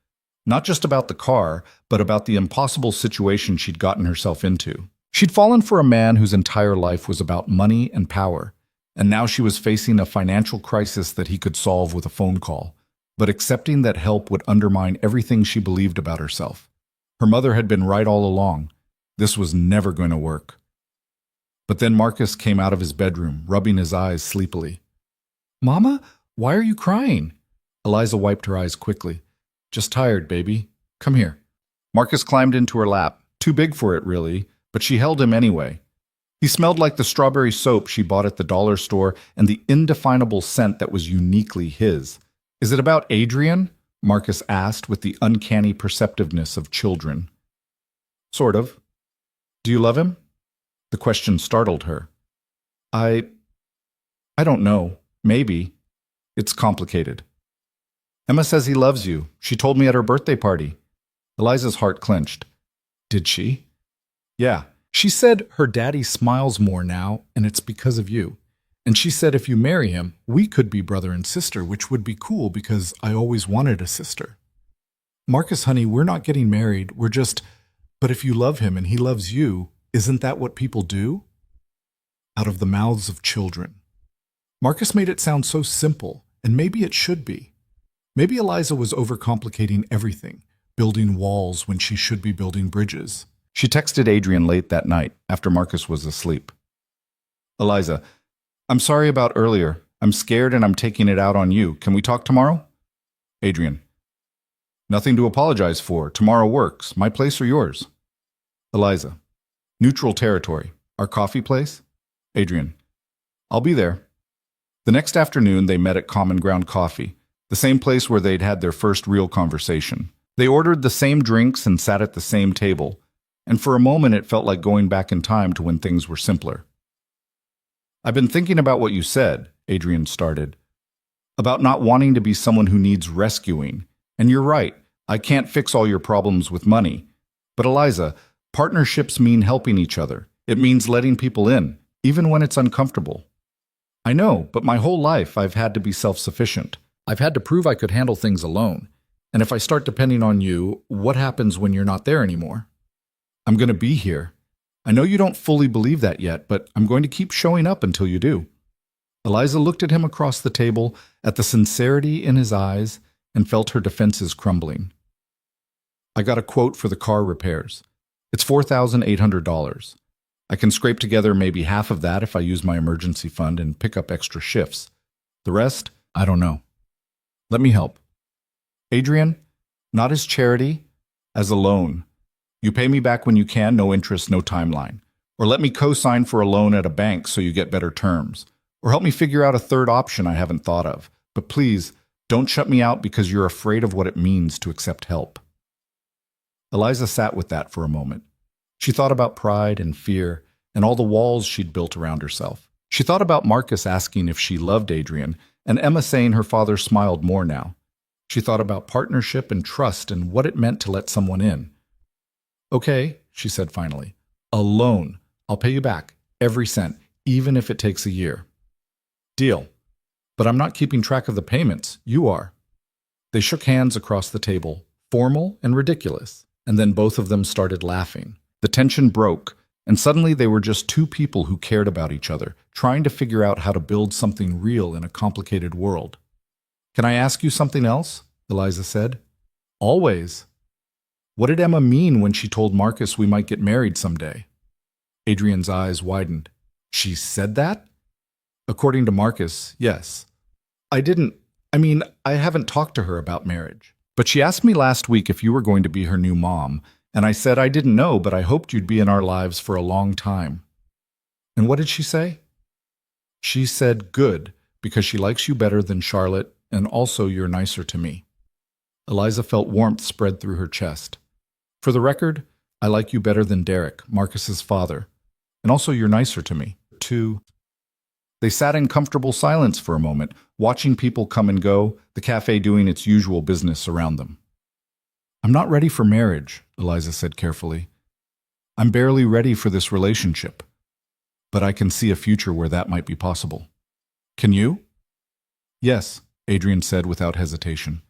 Not just about the car, but about the impossible situation she'd gotten herself into. She'd fallen for a man whose entire life was about money and power, and now she was facing a financial crisis that he could solve with a phone call, but accepting that help would undermine everything she believed about herself. Her mother had been right all along. This was never going to work. But then Marcus came out of his bedroom, rubbing his eyes sleepily. "Mama, why are you crying?" Eliza wiped her eyes quickly. "Just tired, baby. Come here." Marcus climbed into her lap, too big for it really, but she held him anyway. He smelled like the strawberry soap she bought at the dollar store and the indefinable scent that was uniquely his. "Is it about Adrian?" Marcus asked with the uncanny perceptiveness of children. "Sort of. Do you love him?" The question startled her. I don't know. Maybe. It's complicated. Emma says he loves you. She told me at her birthday party." Eliza's heart clenched. "Did she?" "Yeah. She said her daddy smiles more now, and it's because of you. And she said if you marry him, we could be brother and sister, which would be cool because I always wanted a sister." "Marcus, honey, we're not getting married. We're just... But if you love him and he loves you, isn't that what people do?" Out of the mouths of children. Marcus made it sound so simple, and maybe it should be. Maybe Eliza was overcomplicating everything, building walls when she should be building bridges. She texted Adrian late that night, after Marcus was asleep. "Eliza, I'm sorry about earlier. I'm scared and I'm taking it out on you. Can we talk tomorrow?" Adrian, "Nothing to apologize for. Tomorrow works. My place or yours?" Eliza, "Neutral territory. Our coffee place?" Adrian, "I'll be there." The next afternoon, they met at Common Ground Coffee, the same place where they'd had their first real conversation. They ordered the same drinks and sat at the same table, and for a moment it felt like going back in time to when things were simpler. "I've been thinking about what you said," Adrian started, "about not wanting to be someone who needs rescuing. And you're right, I can't fix all your problems with money. But Eliza, partnerships mean helping each other. It means letting people in, even when it's uncomfortable. I know, but my whole life I've had to be self-sufficient. I've had to prove I could handle things alone. And if I start depending on you, what happens when you're not there anymore? I'm going to be here. I know you don't fully believe that yet, but I'm going to keep showing up until you do." Eliza looked at him across the table, at the sincerity in his eyes, and felt her defenses crumbling. "I got a quote for the car repairs. It's $4,800. I can scrape together maybe half of that if I use my emergency fund and pick up extra shifts. The rest, I don't know. Let me help. Adrian, not as charity, as a loan. You pay me back when you can, no interest, no timeline. Or let me co-sign for a loan at a bank so you get better terms. Or help me figure out a third option I haven't thought of. But please, don't shut me out because you're afraid of what it means to accept help." Eliza sat with that for a moment. She thought about pride and fear and all the walls she'd built around herself. She thought about Marcus asking if she loved Adrian and Emma saying her father smiled more now. She thought about partnership and trust and what it meant to let someone in. "Okay," she said finally. "A loan. I'll pay you back, every cent, even if it takes a year." "Deal. But I'm not keeping track of the payments. You are." They shook hands across the table, formal and ridiculous, and then both of them started laughing. The tension broke, and suddenly they were just two people who cared about each other, trying to figure out how to build something real in a complicated world. "Can I ask you something else?" Eliza said. "Always." "What did Emma mean when she told Marcus we might get married someday?" Adrian's eyes widened. "She said that?" "According to Marcus, yes. I haven't talked to her about marriage. But she asked me last week if you were going to be her new mom, and I said I didn't know, but I hoped you'd be in our lives for a long time." "And what did she say?" "She said good, because she likes you better than Charlotte, and also you're nicer to me." Eliza felt warmth spread through her chest. "For the record, I like you better than Derek, Marcus's father, and also you're nicer to me, too." They sat in comfortable silence for a moment, watching people come and go, the cafe doing its usual business around them. "I'm not ready for marriage," Eliza said carefully. "I'm barely ready for this relationship. But I can see a future where that might be possible." "Can you?" "Yes. Adrian said without hesitation.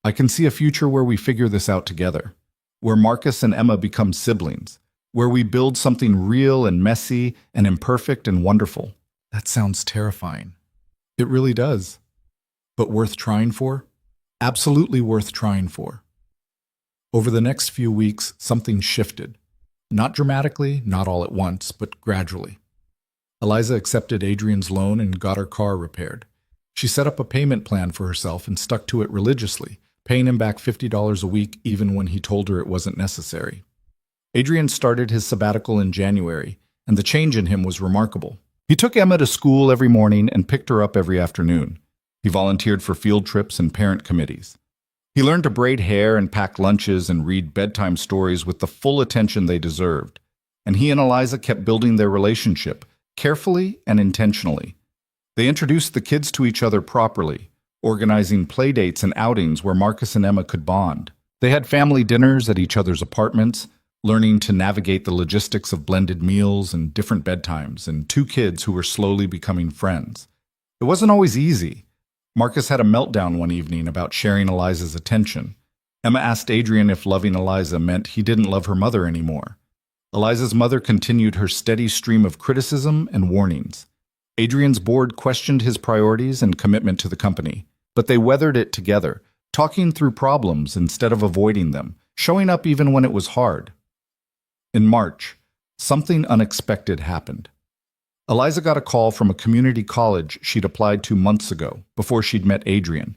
I can see a future where we figure this out together, where Marcus and Emma become siblings, where we build something real and messy and imperfect and wonderful. That sounds terrifying. It really does. But worth trying for? Absolutely worth trying for. Over the next few weeks, something shifted. Not dramatically, not all at once, but gradually. Eliza accepted Adrian's loan and got her car repaired. She set up a payment plan for herself and stuck to it religiously, paying him back $50 a week even when he told her it wasn't necessary. Adrian started his sabbatical in January, and the change in him was remarkable. He took Emma to school every morning and picked her up every afternoon. He volunteered for field trips and parent committees. He learned to braid hair and pack lunches and read bedtime stories with the full attention they deserved. And he and Eliza kept building their relationship, carefully and intentionally. They introduced the kids to each other properly, organizing play dates and outings where Marcus and Emma could bond. They had family dinners at each other's apartments, learning to navigate the logistics of blended meals and different bedtimes, and two kids who were slowly becoming friends. It wasn't always easy. Marcus had a meltdown one evening about sharing Eliza's attention. Emma asked Adrian if loving Eliza meant he didn't love her mother anymore. Eliza's mother continued her steady stream of criticism and warnings. Adrian's board questioned his priorities and commitment to the company, but they weathered it together, talking through problems instead of avoiding them, showing up even when it was hard. In March, something unexpected happened. Eliza got a call from a community college she'd applied to months ago, before she'd met Adrian.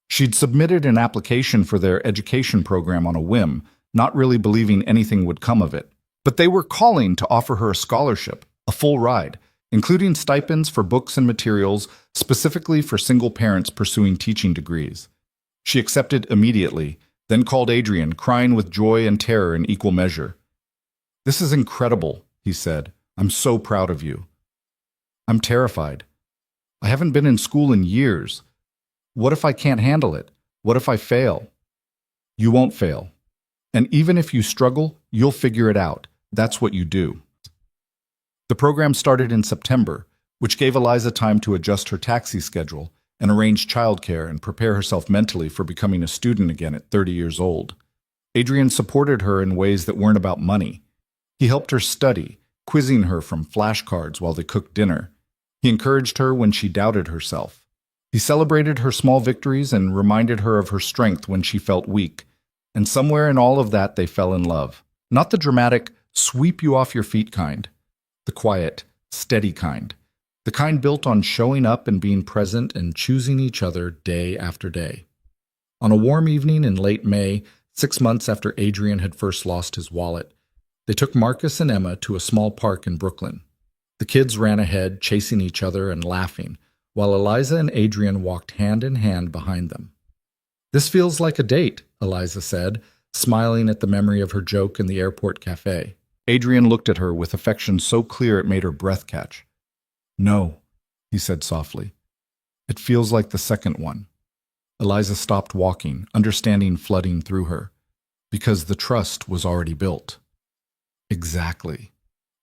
She'd submitted an application for their education program on a whim, not really believing anything would come of it. But they were calling to offer her a scholarship, a full ride, including stipends for books and materials specifically for single parents pursuing teaching degrees. She accepted immediately, then called Adrian, crying with joy and terror in equal measure. "This is incredible," he said. "I'm so proud of you." "I'm terrified. I haven't been in school in years. What if I can't handle it? What if I fail?" "You won't fail. And even if you struggle, you'll figure it out. That's what you do." The program started in September, which gave Eliza time to adjust her taxi schedule and arrange childcare and prepare herself mentally for becoming a student again at 30 years old. Adrian supported her in ways that weren't about money. He helped her study, quizzing her from flashcards while they cooked dinner. He encouraged her when she doubted herself. He celebrated her small victories and reminded her of her strength when she felt weak. And somewhere in all of that, they fell in love. Not the dramatic, sweep you off your feet kind. The quiet, steady kind. The kind built on showing up and being present and choosing each other day after day. On a warm evening in late May, 6 months after Adrian had first lost his wallet, they took Marcus and Emma to a small park in Brooklyn. The kids ran ahead, chasing each other and laughing, while Eliza and Adrian walked hand in hand behind them. "This feels like a date," Eliza said, smiling at the memory of her joke in the airport cafe. Adrian looked at her with affection so clear it made her breath catch. "No," he said softly. "It feels like the second one." Eliza stopped walking, understanding flooding through her. Because the trust was already built. Exactly.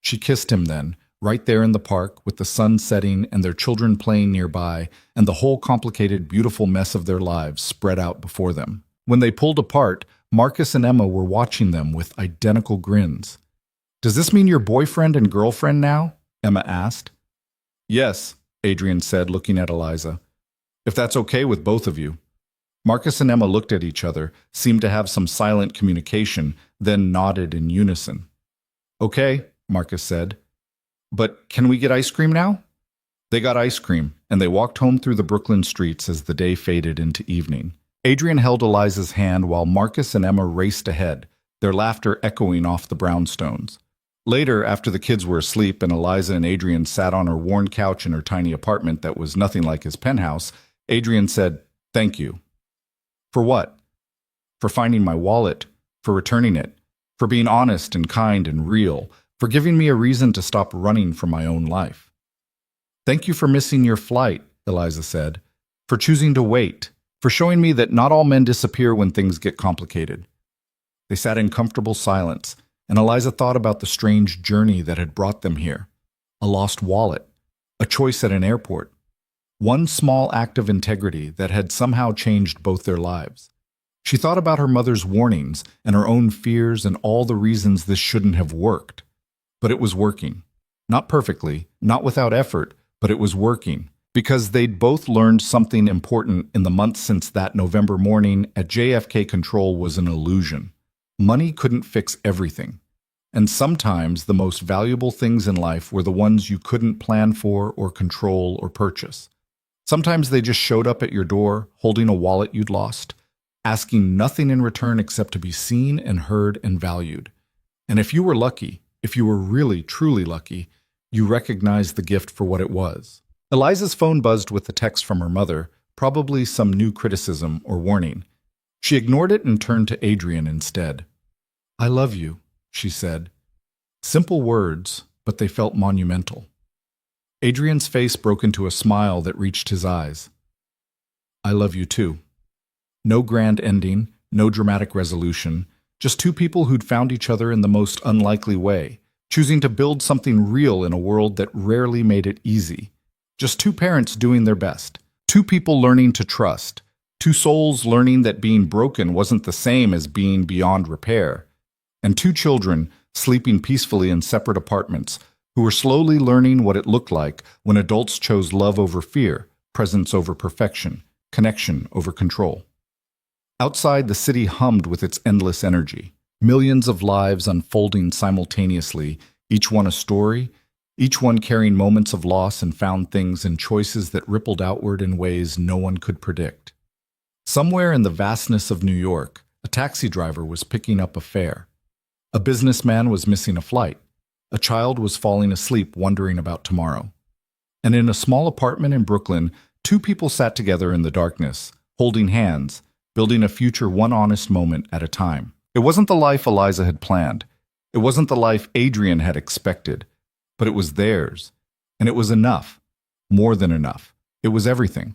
She kissed him then, right there in the park, with the sun setting and their children playing nearby, and the whole complicated, beautiful mess of their lives spread out before them. When they pulled apart, Marcus and Emma were watching them with identical grins. "Does this mean you're boyfriend and girlfriend now?" Emma asked. "Yes," Adrian said, looking at Eliza. "If that's okay with both of you." Marcus and Emma looked at each other, seemed to have some silent communication, then nodded in unison. "Okay," Marcus said. "But can we get ice cream now?" They got ice cream, and they walked home through the Brooklyn streets as the day faded into evening. Adrian held Eliza's hand while Marcus and Emma raced ahead, their laughter echoing off the brownstones. Later, after the kids were asleep and Eliza and Adrian sat on her worn couch in her tiny apartment that was nothing like his penthouse, Adrian said, "Thank you." "For what?" "For finding my wallet, for returning it, for being honest and kind and real, for giving me a reason to stop running from my own life." "Thank you for missing your flight," Eliza said, "for choosing to wait, for showing me that not all men disappear when things get complicated." They sat in comfortable silence, and Eliza thought about the strange journey that had brought them here. A lost wallet, a choice at an airport, One small act of integrity that had somehow changed both their lives. She thought about her mother's warnings and her own fears and all the reasons this shouldn't have worked. But it was working. Not perfectly, not without effort, but it was working. Because they'd both learned something important in the months since that November morning at JFK Control was an illusion. Money couldn't fix everything. And sometimes the most valuable things in life were the ones you couldn't plan for or control or purchase. Sometimes they just showed up at your door, holding a wallet you'd lost, asking nothing in return except to be seen and heard and valued. And if you were lucky, if you were really, truly lucky, you recognized the gift for what it was. Eliza's phone buzzed with a text from her mother, probably some new criticism or warning. She ignored it and turned to Adrian instead. "I love you," she said. Simple words, but they felt monumental. Adrian's face broke into a smile that reached his eyes. "I love you too." No grand ending, no dramatic resolution, just two people who'd found each other in the most unlikely way, choosing to build something real in a world that rarely made it easy. Just two parents doing their best, two people learning to trust, two souls learning that being broken wasn't the same as being beyond repair, and two children sleeping peacefully in separate apartments who were slowly learning what it looked like when adults chose love over fear, presence over perfection, connection over control. Outside, the city hummed with its endless energy. Millions of lives unfolding simultaneously, each one a story, each one carrying moments of loss and found things and choices that rippled outward in ways no one could predict. Somewhere in the vastness of New York, a taxi driver was picking up a fare. A businessman was missing a flight. A child was falling asleep wondering about tomorrow. And in a small apartment in Brooklyn, two people sat together in the darkness, holding hands, building a future one honest moment at a time. It wasn't the life Eliza had planned. It wasn't the life Adrian had expected. But it was theirs. And it was enough. More than enough. It was everything.